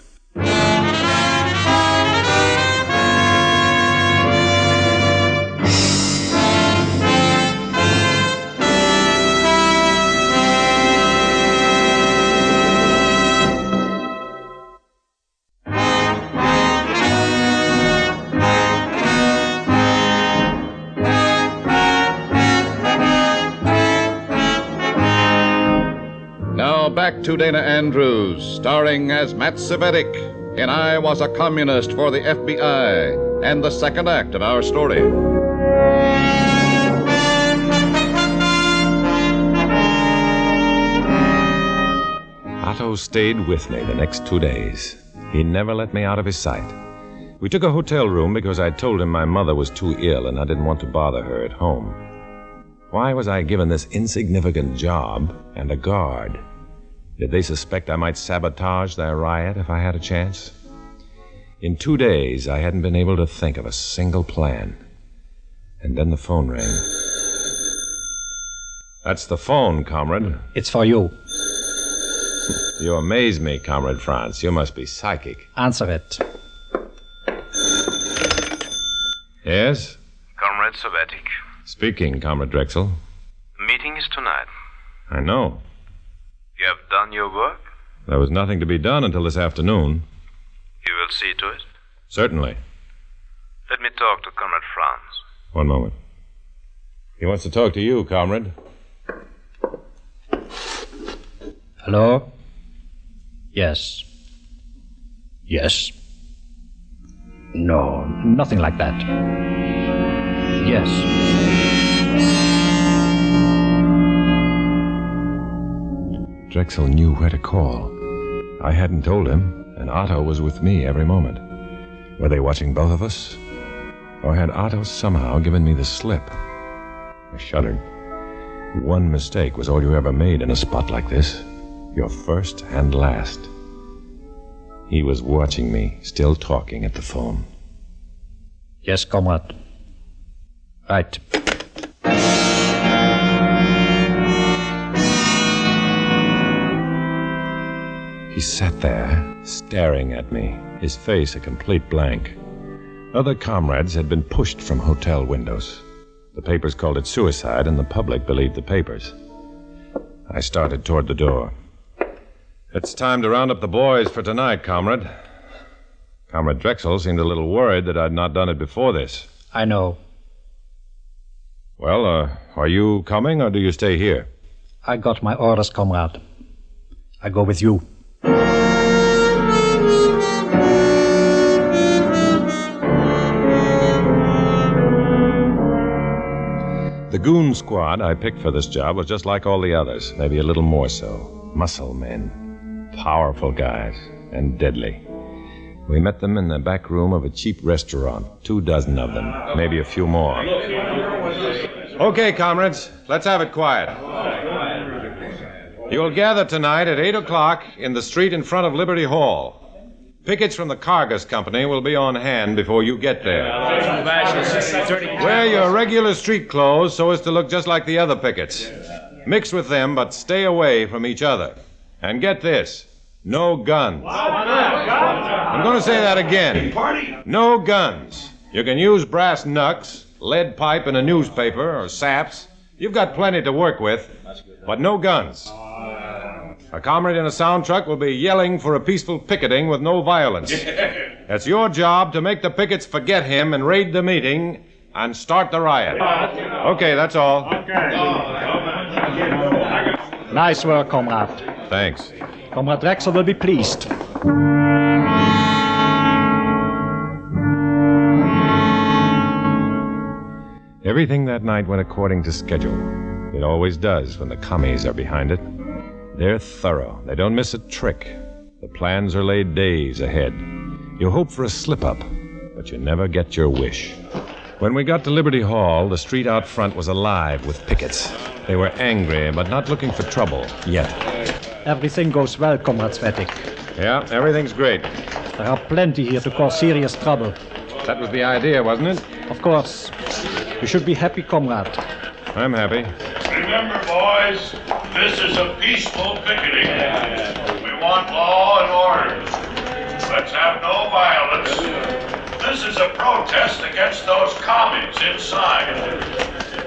Back to Dana Andrews, starring as Matt Cvetic in I Was a Communist for the FBI, and the second act of our story. Otto stayed with me the next 2 days. He never let me out of his sight. We took a hotel room because I told him my mother was too ill and I didn't want to bother her at home. Why was I given this insignificant job and a guard? Did they suspect I might sabotage their riot if I had a chance? In 2 days, I hadn't been able to think of a single plan. And then the phone rang. That's the phone, comrade. It's for you. You amaze me, Comrade Franz. You must be psychic. Answer it. Yes? Comrade Cvetic. Speaking, Comrade Drexel. The meeting is tonight. I know. You have done your work? There was nothing to be done until this afternoon. You will see to it? Certainly. Let me talk to Comrade Franz. One moment. He wants to talk to you, Comrade. Hello? Yes. Yes. No, nothing like that. Yes. Drexel knew where to call. I hadn't told him, and Otto was with me every moment. Were they watching both of us? Or had Otto somehow given me the slip? I shuddered. One mistake was all you ever made in a spot like this. Your first and last. He was watching me, still talking at the phone. Yes, comrade. Right. He sat there, staring at me, his face a complete blank. Other comrades had been pushed from hotel windows. The papers called it suicide, and the public believed the papers. I started toward the door. It's time to round up the boys for tonight, comrade. Comrade Drexel seemed a little worried that I'd not done it before this. I know. Well, are you coming, or do you stay here? I got my orders, comrade. I go with you. The goon squad I picked for this job was just like all the others, maybe a little more so. Muscle men. Powerful guys. And deadly. We met them in the back room of a cheap restaurant. 24 of them. Maybe a few more. Okay, comrades. Let's have it quiet. You'll gather tonight at 8 o'clock in the street in front of Liberty Hall. Pickets from the Cargus Company will be on hand before you get there. Wear your regular street clothes so as to look just like the other pickets. Mix with them, but stay away from each other. And get this, no guns. I'm going to say that again. No guns. You can use brass knucks, lead pipe and a newspaper, or saps. You've got plenty to work with, but no guns. A comrade in a sound truck will be yelling for a peaceful picketing with no violence. It's your job to make the pickets forget him and raid the meeting and start the riot. Okay, that's all. Nice work, comrade. Thanks. Comrade Drexel will be pleased. Everything that night went according to schedule. It always does when the commies are behind it. They're thorough. They don't miss a trick. The plans are laid days ahead. You hope for a slip-up, but you never get your wish. When we got to Liberty Hall, the street out front was alive with pickets. They were angry, but not looking for trouble yet. Everything goes well, Comrade Cvetic. Yeah, everything's great. There are plenty here to cause serious trouble. That was the idea, wasn't it? Of course. You should be happy, comrade. I'm happy. Remember, boys, this is a peaceful picketing. We want law and order. Let's have no violence. This is a protest against those commies inside.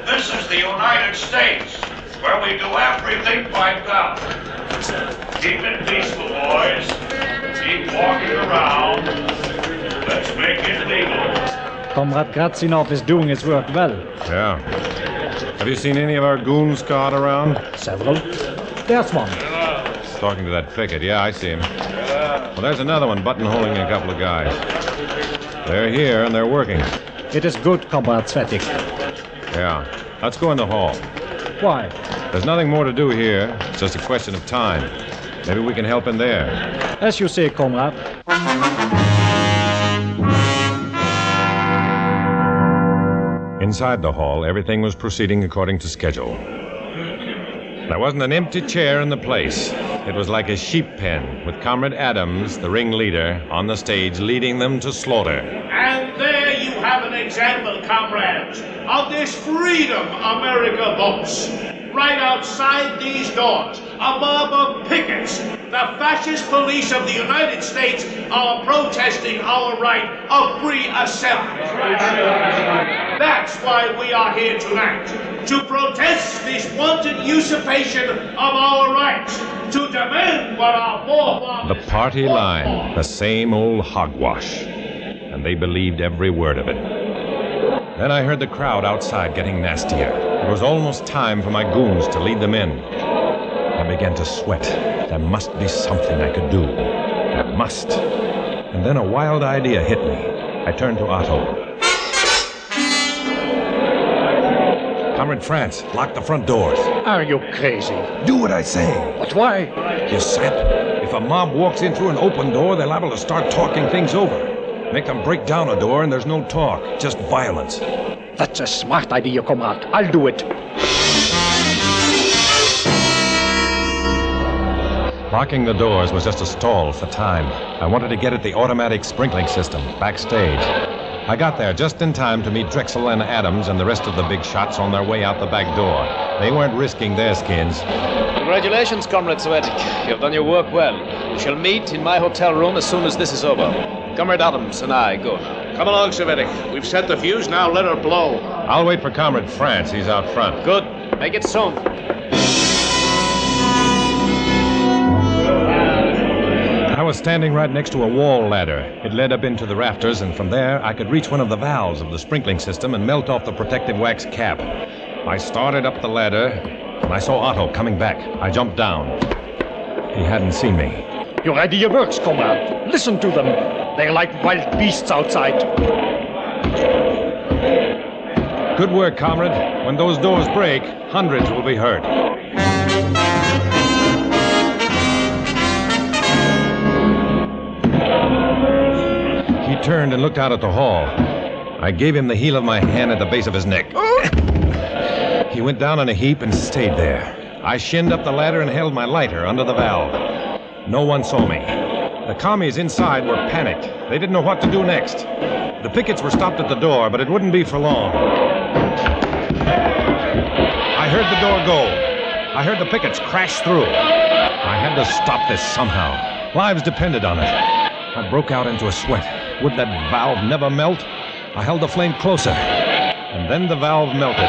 This is the United States, where we do everything by ballot. Keep it peaceful, boys. Keep walking around. Let's make it legal. Comrade Gratzinov is doing his work well. Yeah. Have you seen any of our goon squad around? Several. There's one. Talking to that picket. Yeah, I see him. Well, there's another one buttonholing a couple of guys. They're here and they're working. It is good, Comrade Cvetic. Yeah. Let's go in the hall. Why? There's nothing more to do here. It's just a question of time. Maybe we can help in there. As you say, comrade. Inside the hall, everything was proceeding according to schedule. There wasn't an empty chair in the place. It was like a sheep pen, with Comrade Adams, the ringleader, on the stage leading them to slaughter. And there you have an example, comrades, of this freedom America boasts. Right outside these doors, a mob of pickets, the fascist police of the United States, are protesting our right of free assembly. That's why we are here tonight, to protest this wanton usurpation of our rights, to demand what our forefathers... The party line, the same old hogwash. And they believed every word of it. Then I heard the crowd outside getting nastier. It was almost time for my goons to lead them in. I began to sweat. There must be something I could do. There must. And then a wild idea hit me. I turned to Otto. Comrade France, lock the front doors. Are you crazy? Do what I say. But why? You sap. If a mob walks in through an open door, they're liable to start talking things over. Make them break down a door and there's no talk, just violence. That's a smart idea, comrade. I'll do it. Locking the doors was just a stall for time. I wanted to get at the automatic sprinkling system, backstage. I got there just in time to meet Drexel and Adams and the rest of the big shots on their way out the back door. They weren't risking their skins. Congratulations, Comrade Cvetic. You have done your work well. We shall meet in my hotel room as soon as this is over. Comrade Adams and I go now. Come along, Cvetic. We've set the fuse now. Let her blow. I'll wait for Comrade France. He's out front. Good. Make it soon. I was standing right next to a wall ladder. It led up into the rafters, and from there I could reach one of the valves of the sprinkling system and melt off the protective wax cap. I started up the ladder, and I saw Otto coming back. I jumped down. He hadn't seen me. Your idea works, comrade. Listen to them. They're like wild beasts outside. Good work, comrade. When those doors break, hundreds will be hurt. He turned and looked out at the hall. I gave him the heel of my hand at the base of his neck. He went down in a heap and stayed there. I shinned up the ladder and held my lighter under the valve. No one saw me. The commies inside were panicked. They didn't know what to do next. The pickets were stopped at the door, but it wouldn't be for long. I heard the door go. I heard the pickets crash through. I had to stop this somehow. Lives depended on it. I broke out into a sweat. Would that valve never melt? I held the flame closer, and then the valve melted.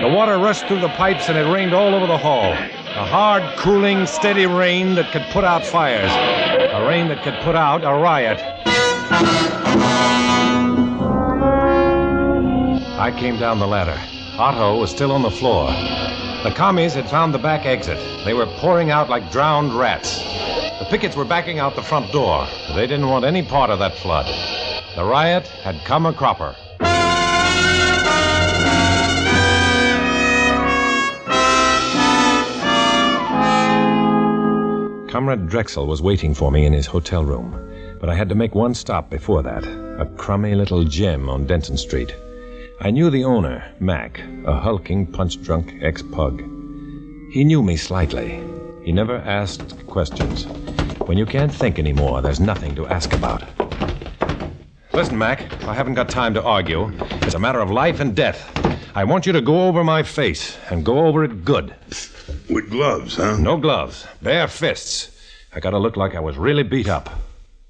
The water rushed through the pipes and it rained all over the hall. A hard, cooling, steady rain that could put out fires. A rain that could put out a riot. I came down the ladder. Otto was still on the floor. The commies had found the back exit. They were pouring out like drowned rats. The pickets were backing out the front door. They didn't want any part of that flood. The riot had come a cropper. Comrade Drexel was waiting for me in his hotel room, but I had to make one stop before that, a crummy little gem on Denton Street. I knew the owner, Mac, a hulking, punch-drunk ex-pug. He knew me slightly. He never asked questions. When you can't think anymore, there's nothing to ask about. Listen, Mac, I haven't got time to argue. It's a matter of life and death. I want you to go over my face, and go over it good. With gloves, huh? No gloves. Bare fists. I gotta look like I was really beat up.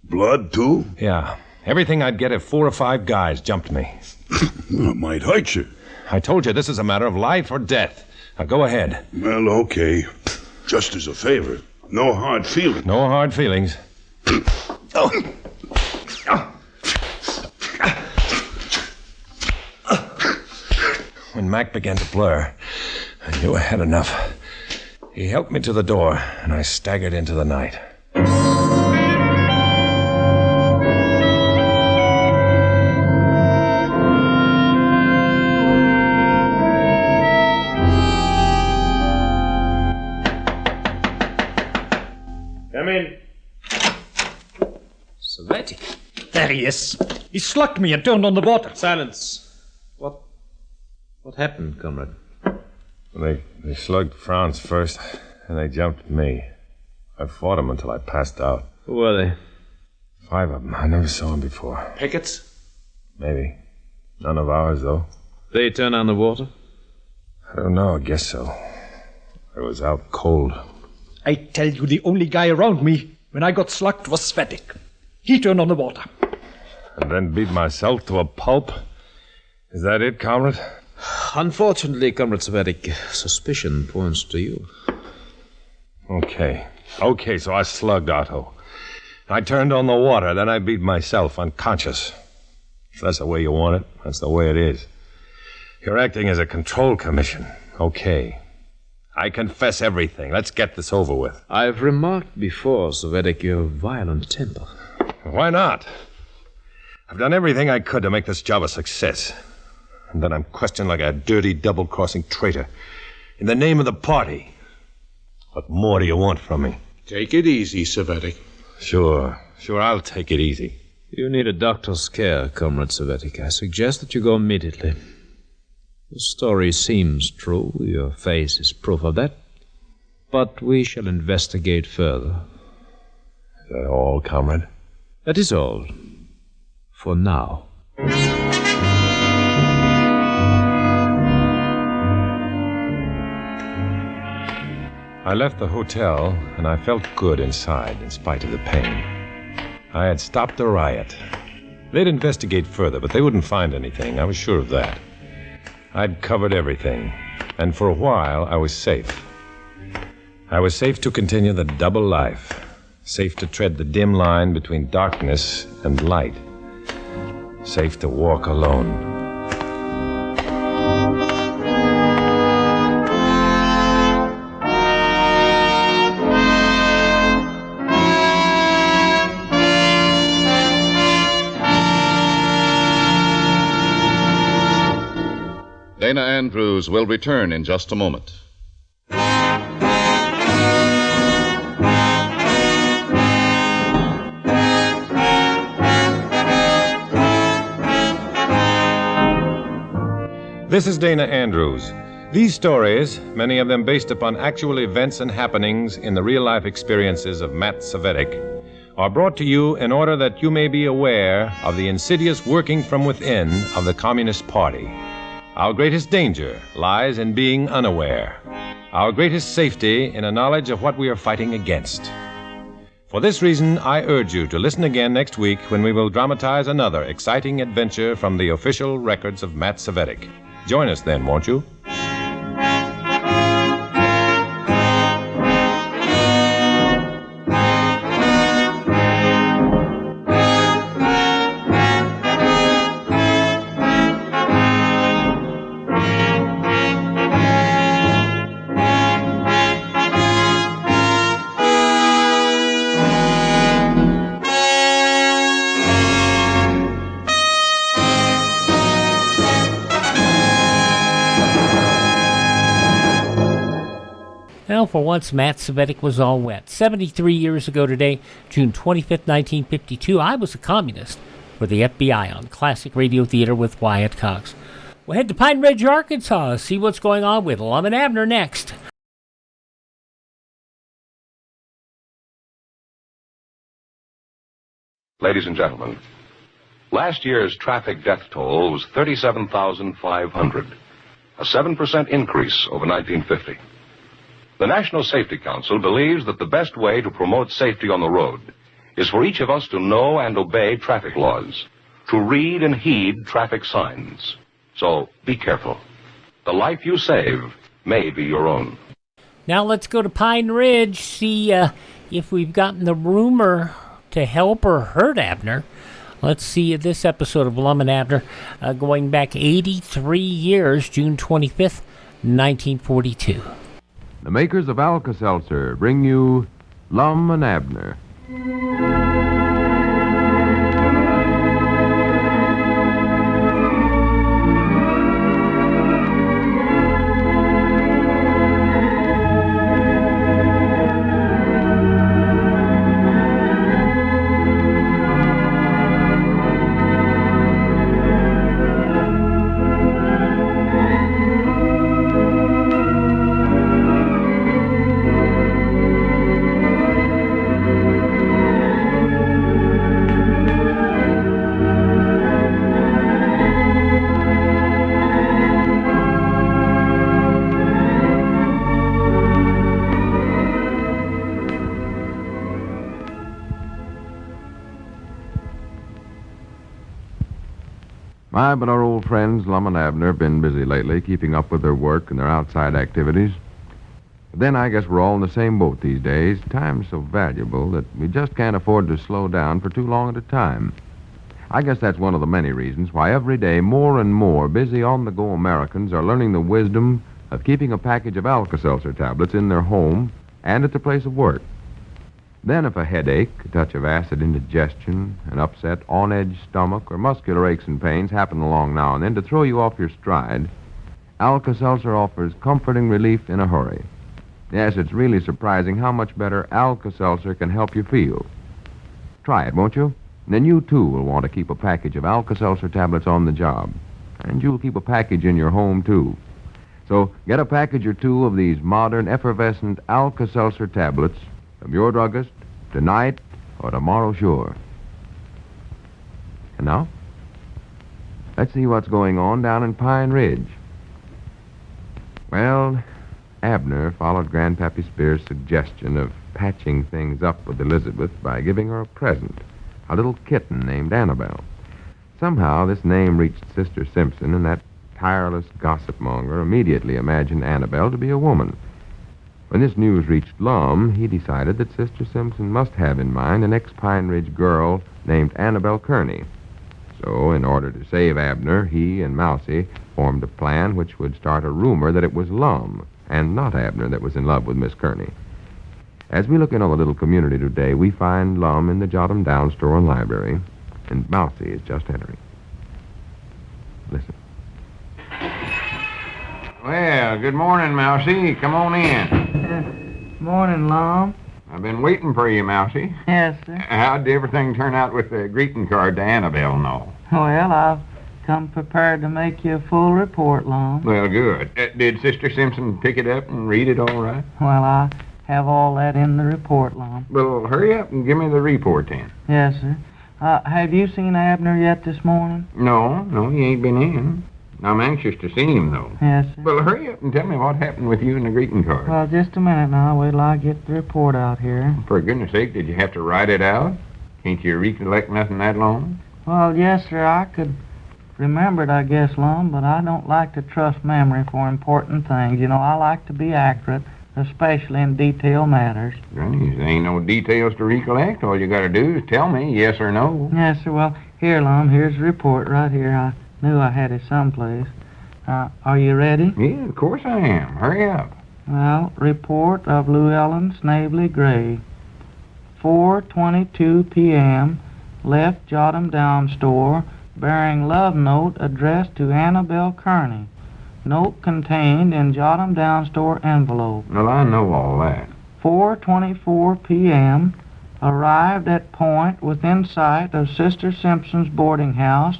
Blood, too? Yeah. Everything I'd get if 4 or 5 guys jumped me. It might hurt you. I told you this is a matter of life or death. Now go ahead. Well, okay. Just as a favor. No hard feelings. No hard feelings. When Mac began to blur, I knew I had enough. He helped me to the door, and I staggered into the night. Come in. Cvetic. There he is. He slugged me and turned on the water. Silence. What happened, comrade? They slugged Franz first, and they jumped at me. I fought them until I passed out. Who were they? 5 of them. I never saw them before. Pickets? Maybe. None of ours, though. They turn on the water? I don't know. I guess so. I was out cold. I tell you, the only guy around me when I got slugged was Cvetic. He turned on the water. And then beat myself to a pulp? Is that it, comrade? Unfortunately, Comrade Cvetic, suspicion points to you. Okay, so I slugged Otto. I turned on the water, then I beat myself unconscious. If that's the way you want it, that's the way it is. You're acting as a control commission. Okay. I confess everything. Let's get this over with. I've remarked before, Cvetic, your violent temper. Why not? I've done everything I could to make this job a success. And then I'm questioned like a dirty, double-crossing traitor. In the name of the party. What more do you want from me? Take it easy, Cvetic. Sure, I'll take it easy. You need a doctor's care, Comrade Cvetic. I suggest that you go immediately. The story seems true. Your face is proof of that. But we shall investigate further. Is that all, comrade? That is all. For now. I left the hotel, and I felt good inside, in spite of the pain. I had stopped the riot. They'd investigate further, but they wouldn't find anything. I was sure of that. I'd covered everything, and for a while I was safe. I was safe to continue the double life, safe to tread the dim line between darkness and light, safe to walk alone. Dana Andrews will return in just a moment. This is Dana Andrews. These stories, many of them based upon actual events and happenings in the real-life experiences of Matt Cvetic, are brought to you in order that you may be aware of the insidious working from within of the Communist Party. Our greatest danger lies in being unaware. Our greatest safety in a knowledge of what we are fighting against. For this reason, I urge you to listen again next week when we will dramatize another exciting adventure from the official records of Matt Cvetic. Join us then, won't you? Well, for once, Matt Cvetic was all wet. 73 years ago today, June 25th, 1952, I was a communist for the FBI on Classic Radio Theater with Wyatt Cox. We'll head to Pine Ridge, Arkansas, see what's going on with Lum and Abner next. Ladies and gentlemen, last year's traffic death toll was 37,500, a 7% increase over 1950. The National Safety Council believes that the best way to promote safety on the road is for each of us to know and obey traffic laws, to read and heed traffic signs. So be careful. The life you save may be your own. Now let's go to Pine Ridge, see if we've gotten the rumor to help or hurt Abner. Let's see this episode of Lum and Abner going back 83 years, June 25th, 1942. The makers of Alka-Seltzer bring you Lum and Abner. But our old friends, Lum and Abner, have been busy lately, keeping up with their work and their outside activities. But then I guess we're all in the same boat these days. Time's so valuable that we just can't afford to slow down for too long at a time. I guess that's one of the many reasons why every day more and more busy on-the-go Americans are learning the wisdom of keeping a package of Alka-Seltzer tablets in their home and at the place of work. Then if a headache, a touch of acid indigestion, an upset, on-edge stomach, or muscular aches and pains happen along now and then to throw you off your stride, Alka-Seltzer offers comforting relief in a hurry. Yes, it's really surprising how much better Alka-Seltzer can help you feel. Try it, won't you? then you, too, will want to keep a package of Alka-Seltzer tablets on the job. And you'll keep a package in your home, too. So get a package or two of these modern, effervescent Alka-Seltzer tablets from your druggist tonight or tomorrow, sure. And now, let's see what's going on down in Pine Ridge. Well, Abner followed Grandpappy Spear's suggestion of patching things up with Elizabeth by giving her a present, a little kitten named Annabelle. Somehow this name reached Sister Simpson, and that tireless gossip monger immediately imagined Annabelle to be a woman. When this news reached Lum, he decided that Sister Simpson must have in mind an ex-Pine Ridge girl named Annabelle Kearney. So, in order to save Abner, he and Mousie formed a plan which would start a rumor that it was Lum and not Abner that was in love with Miss Kearney. As we look in on the little community today, we find Lum in the Jot-'em Down store and library, and Mousie is just entering. Listen. Well, good morning, Mousie. Come on in. Morning, Lum. I've been waiting for you, Mousie. Yes, sir. How'd everything turn out with the greeting card to Annabelle and all? Well, I've come prepared to make you a full report, Lum. Well, good. Did Sister Simpson pick it up and read it all right? Well, I have all that in the report, Lum. Well, hurry up and give me the report then. Yes, sir. Have you seen Abner yet this morning? No, he ain't been in. I'm anxious to see him, though. Yes, sir. Well, hurry up and tell me what happened with you and the greeting card. Well, just a minute now. Wait till I get the report out here. For goodness sake, did you have to write it out? Can't you recollect nothing that long? Well, yes, sir. I could remember it, I guess, Lum, but I don't like to trust memory for important things. You know, I like to be accurate, especially in detail matters. Granny, there ain't no details to recollect. All you got to do is tell me yes or no. Yes, sir. Well, here, Lum, here's the report right here. I knew I had it someplace. Are you ready? Yeah, of course I am. Hurry up. Well, report of Llewellyn Snavely Gray. 4:22 p.m. Left Jot-'em Down store bearing love note addressed to Annabelle Kearney. Note contained in Jot-'em Down store envelope. Well, I know all that. 4:24 p.m. Arrived at point within sight of Sister Simpson's boarding house,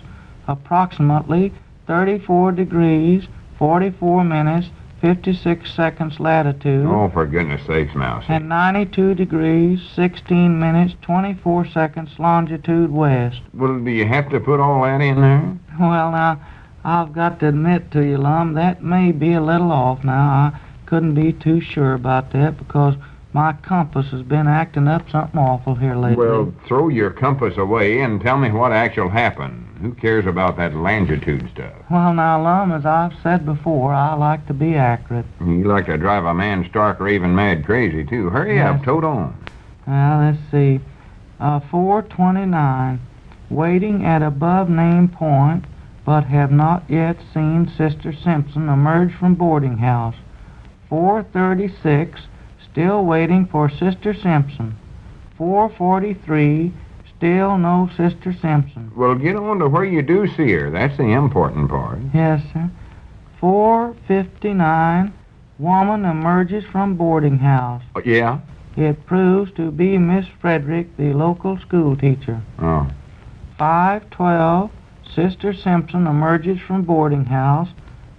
approximately 34 degrees, 44 minutes, 56 seconds latitude. Oh, for goodness sakes, Mousie. And 92 degrees, 16 minutes, 24 seconds longitude west. Well, do you have to put all that in there? Well, now, I've got to admit to you, Lum, that may be a little off now. I couldn't be too sure about that because my compass has been acting up something awful here lately. Well, throw your compass away and tell me what actually happened. Who cares about that longitude stuff? Well, now, Lum, as I've said before, I like to be accurate. You like to drive a man stark raving mad crazy, too. Hurry up, tote on. Well, let's see. 4:29. Waiting at above name point, but have not yet seen Sister Simpson emerge from boarding house. 4:36. Still waiting for Sister Simpson. 4:43. Still no Sister Simpson. Well, get on to where you do see her. That's the important part. Yes, sir. 4:59. Woman emerges from boarding house. Yeah? It proves to be Miss Frederick, the local school teacher. Oh. 5:12. Sister Simpson emerges from boarding house,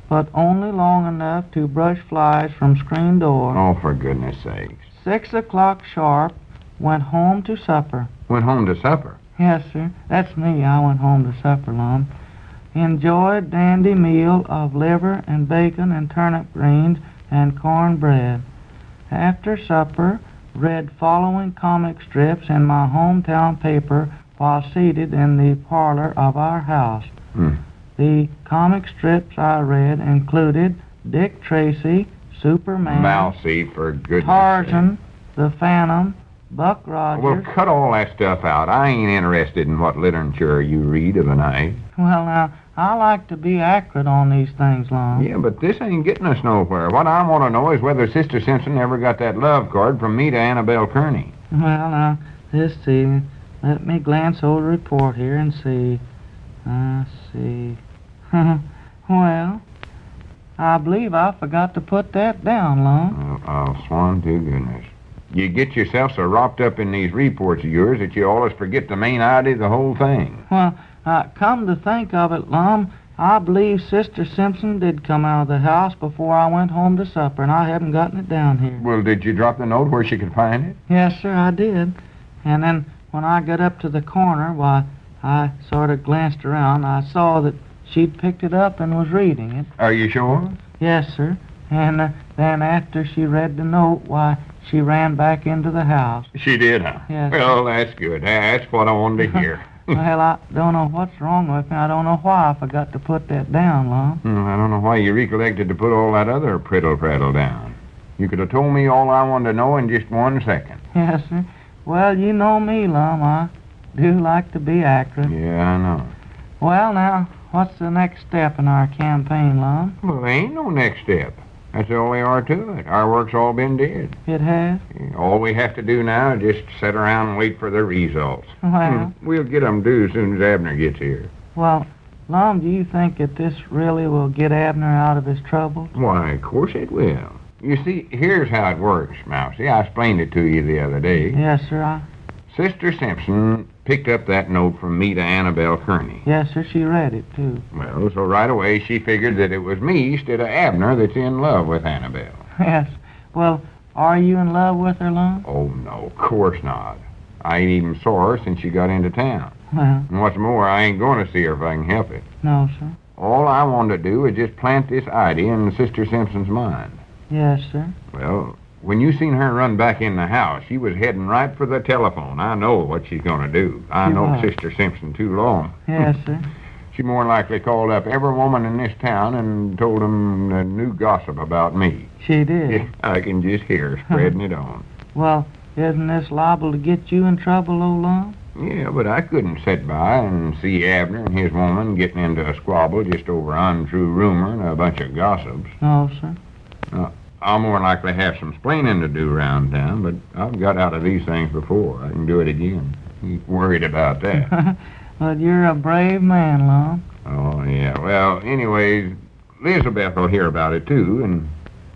but only long enough to brush flies from screen door. Oh, for goodness sakes. 6 o'clock sharp. Went home to supper. Went home to supper? Yes, sir. That's me. I went home to supper, Lum. Enjoyed dandy meal of liver and bacon and turnip greens and cornbread. After supper, read following comic strips in my hometown paper while seated in the parlor of our house. The comic strips I read included Dick Tracy, Superman, Mousie, for goodness Tarzan, The Phantom, Buck Rogers. Well, cut all that stuff out. I ain't interested in what literature you read of a night. Well, now, I like to be accurate on these things, Lum. Yeah, but this ain't getting us nowhere. What I want to know is whether Sister Simpson ever got that love card from me to Annabelle Kearney. Well, now, let's see. Let me glance over the report here and see. See. Well, I believe I forgot to put that down, Lum. I'll swan to goodness. You get yourself so wrapped up in these reports of yours that you always forget the main idea of the whole thing. Well, come to think of it, Lum, I believe Sister Simpson did come out of the house before I went home to supper, and I haven't gotten it down here. Well, did you drop the note where she could find it? Yes, sir, I did. And then when I got up to the corner, why, I sort of glanced around. I saw that she'd picked it up and was reading it. Are you sure? Yes, sir. And then after she read the note, why, she ran back into the house. She did, huh? Yes. Well, that's good. That's what I wanted to hear. Well, I don't know what's wrong with me. I don't know why I forgot to put that down, Lum. I don't know why you recollected to put all that other prittle-prattle down. You could have told me all I wanted to know in just 1 second. Yes, sir. Well, you know me, Lum. I do like to be accurate. Yeah, I know. Well, now, what's the next step in our campaign, Lum? Well, there ain't no next step. That's all there are to it. Our work's all been did. It has? All we have to do now is just sit around and wait for the results. Well... We'll get 'em due as soon as Abner gets here. Well, Lum, do you think that this really will get Abner out of his troubles? Why, of course it will. You see, here's how it works, Mousy. I explained it to you the other day. Yes, sir. Sister Simpson picked up that note from me to Annabelle Kearney. Yes, sir, she read it, too. Well, so right away she figured that it was me instead of Abner that's in love with Annabelle. Yes. Well, are you in love with her, Lum? Oh, no, of course not. I ain't even saw her since she got into town. Well... And what's more, I ain't going to see her if I can help it. No, sir. All I wanted to do was just plant this idea in Sister Simpson's mind. Yes, sir. Well, when you seen her run back in the house, she was heading right for the telephone. I know what she's going to do. I know Sister Simpson too long. Yes, sir. She more likely called up every woman in this town and told them the new gossip about me. She did? Yeah, I can just hear her spreading it on. Well, isn't this liable to get you in trouble, old Lum? Yeah, but I couldn't sit by and see Abner and his woman getting into a squabble just over untrue rumor and a bunch of gossips. No, sir. I'll more likely have some splaining to do around town, but I've got out of these things before. I can do it again. Ain't worried about that. But you're a brave man, Lum. Oh, yeah. Well, anyways, Elizabeth will hear about it, too, and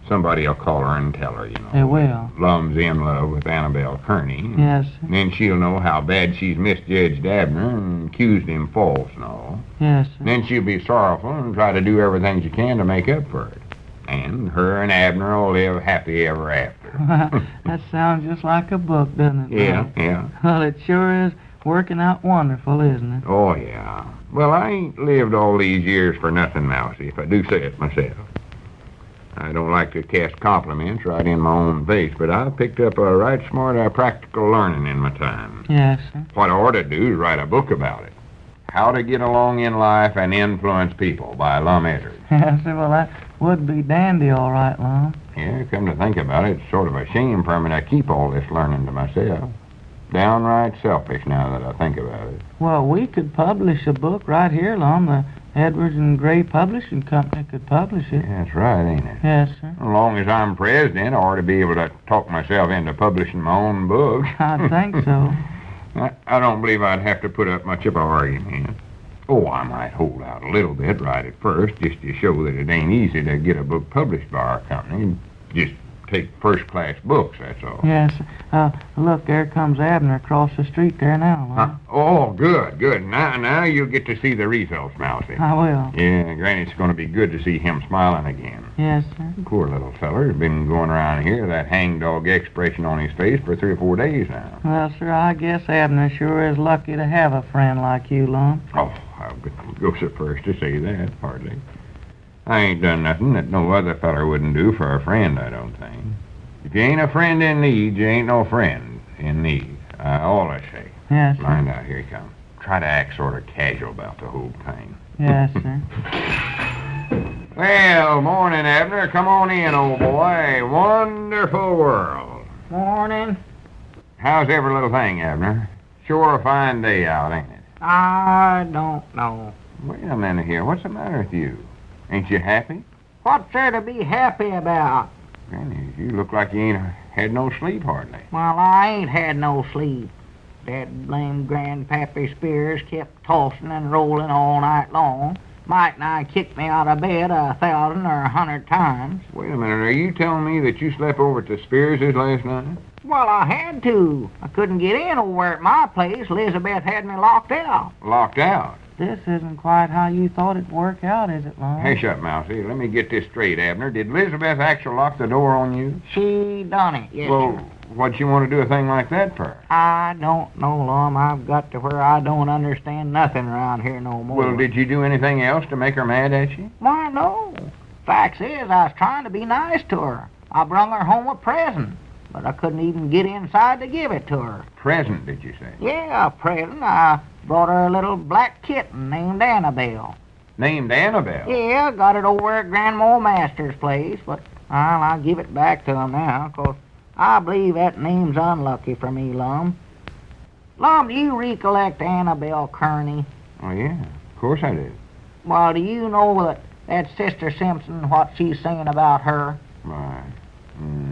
somebody will call her and tell her, you know. They will. Lum's in love with Annabelle Kearney. Yes, sir. And then she'll know how bad she's misjudged Abner and accused him false and all. Yes, sir. And then she'll be sorrowful and try to do everything she can to make up for it. And her and Abner will live happy ever after. That sounds just like a book, doesn't it? Yeah, Lum? yeah. Well, it sure is working out wonderful, isn't it? Oh, yeah. Well, I ain't lived all these years for nothing, Mousy, if I do say it myself. I don't like to cast compliments right in my own face, but I've picked up a right smart practical learning in my time. Yes, sir. What I ought to do is write a book about it. How to Get Along in Life and Influence People by Lum Edwards. Yes, sir. Well, that would be dandy, all right, Lum. Yeah, come to think about it, it's sort of a shame for me to keep all this learning to myself. Downright selfish now that I think about it. Well, we could publish a book right here, Lum. The Edwards and Gray Publishing Company could publish it. Yeah, that's right, ain't it? Yes, sir. As long as I'm president, I ought to be able to talk myself into publishing my own book. I think so. I don't believe I'd have to put up much of an argument. Oh, I might hold out a little bit right at first, just to show that it ain't easy to get a book published by our company. Just take first-class books, that's all. Yes. Look, there comes Abner across the street there now, Lum. Oh, good, good. Now you'll get to see the results, Mousy. I will. Yeah, Granny, it's going to be good to see him smiling again. Yes, sir. Poor little feller's been going around here, that hangdog expression on his face for 3 or 4 days now. Well, sir, I guess Abner sure is lucky to have a friend like you, Lum. Oh, I'll go so first to say that, hardly. I ain't done nothing that no other feller wouldn't do for a friend, I don't think. If you ain't a friend in need, you ain't no friend in need. I always say. Yes, sir. Mind out, here he comes. Try to act sort of casual about the whole thing. Yes, sir. Well, morning, Abner. Come on in, old boy. Wonderful world. Morning. How's every little thing, Abner? Sure a fine day out, ain't it? I don't know. Wait a minute here. What's the matter with you? Ain't you happy? What's there to be happy about? Granny, you look like you ain't had no sleep hardly. Well, I ain't had no sleep. That blame Grandpappy Spears kept tossing and rolling all night long. Might nigh kicked me out of bed 1,000 or 100 times. Wait a minute, are you telling me that you slept over at the Spears' last night? Well, I had to. I couldn't get in over at my place. Elizabeth had me locked out. Locked out? This isn't quite how you thought it'd work out, is it, Lon? Hush up, Mousy. Let me get this straight, Abner. Did Elizabeth actually lock the door on you? She done it, yes, Well, sir. what'd she want to do a thing like that for? I don't know, Lum. I've got to where I don't understand nothing around here no more. Well, did you do anything else to make her mad at you? Why, no. Facts is, I was trying to be nice to her. I brung her home a present, but I couldn't even get inside to give it to her. Present, did you say? Yeah, a present. I brought her a little black kitten named Annabelle. Named Annabelle? Yeah, got it over at Grandma Master's place, but I'll give it back to him now, 'cause I believe that name's unlucky for me, Lum. Lum, do you recollect Annabelle Kearney? Oh, yeah. Of course I do. Well, do you know that Sister Simpson, what she's saying about her? Right.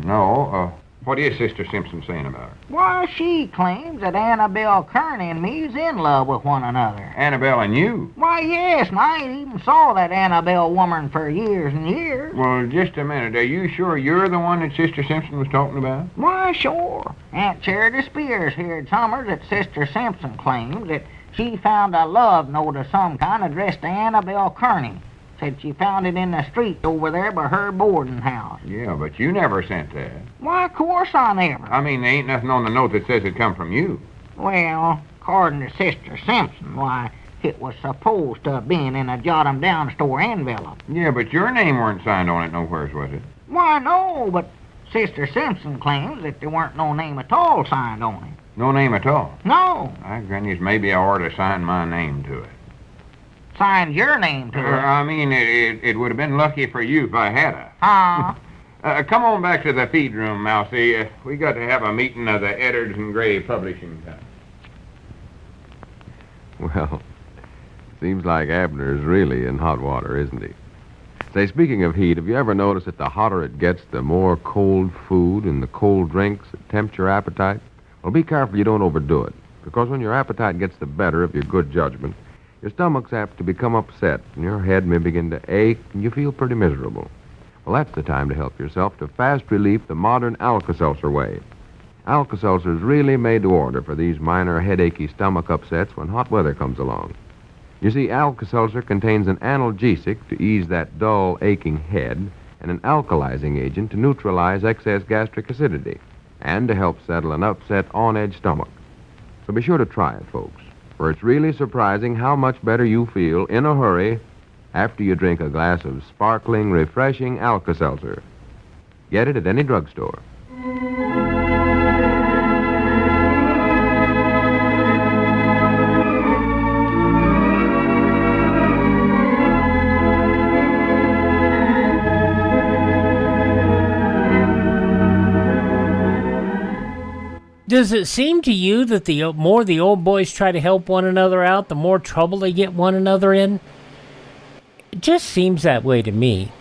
No. What is Sister Simpson saying about her? Why, she claims that Annabelle Kearney and me's in love with one another. Annabelle and you? Why, yes, and I ain't even saw that Annabelle woman for years and years. Well, just a minute. Are you sure you're the one that Sister Simpson was talking about? Why, sure. Aunt Charity Spears here at Summers that Sister Simpson claims that she found a love note of some kind addressed to Annabelle Kearney. Said she found it in the street over there by her boarding house. Yeah, but you never sent that. Why, of course I never. I mean, there ain't nothing on the note that says it come from you. Well, according to Sister Simpson, why, it was supposed to have been in a jot-em-down store envelope. Yeah, but your name weren't signed on it nowheres, was it? Why, no, but Sister Simpson claims that there weren't no name at all signed on it. No name at all? No. I grannies, maybe I ought to sign my name to it. Signed your name to it? I mean, it would have been lucky for you if I had come on back to the feed room, Mousy. We got to have a meeting of the Edwards and Gray Publishing Company. Well, seems like Abner's really in hot water, isn't he? Say, speaking of heat, have you ever noticed that the hotter it gets, the more cold food and the cold drinks that tempt your appetite? Well, be careful you don't overdo it, because when your appetite gets the better of your good judgment, your stomach's apt to become upset, and your head may begin to ache, and you feel pretty miserable. Well, that's the time to help yourself to fast relief the modern Alka-Seltzer way. Alka-Seltzer's really made to order for these minor headachy stomach upsets when hot weather comes along. You see, Alka-Seltzer contains an analgesic to ease that dull, aching head, and an alkalizing agent to neutralize excess gastric acidity, and to help settle an upset, on-edge stomach. So be sure to try it, folks. For it's really surprising how much better you feel in a hurry after you drink a glass of sparkling, refreshing Alka-Seltzer. Get it at any drugstore. Does it seem to you that the more the old boys try to help one another out, the more trouble they get one another in? It just seems that way to me.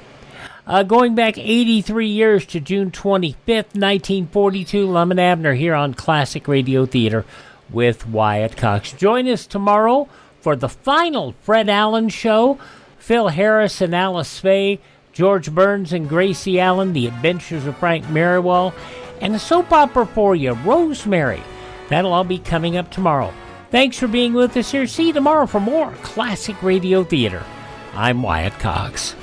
Going back 83 years to June 25th, 1942, Lum and Abner here on Classic Radio Theater with Wyatt Cox. Join us tomorrow for the final Fred Allen show. Phil Harris and Alice Faye, George Burns and Gracie Allen, The Adventures of Frank Merriwell, and a soap opera for you, Rosemary. That'll all be coming up tomorrow. Thanks for being with us here. See you tomorrow for more Classic Radio Theater. I'm Wyatt Cox.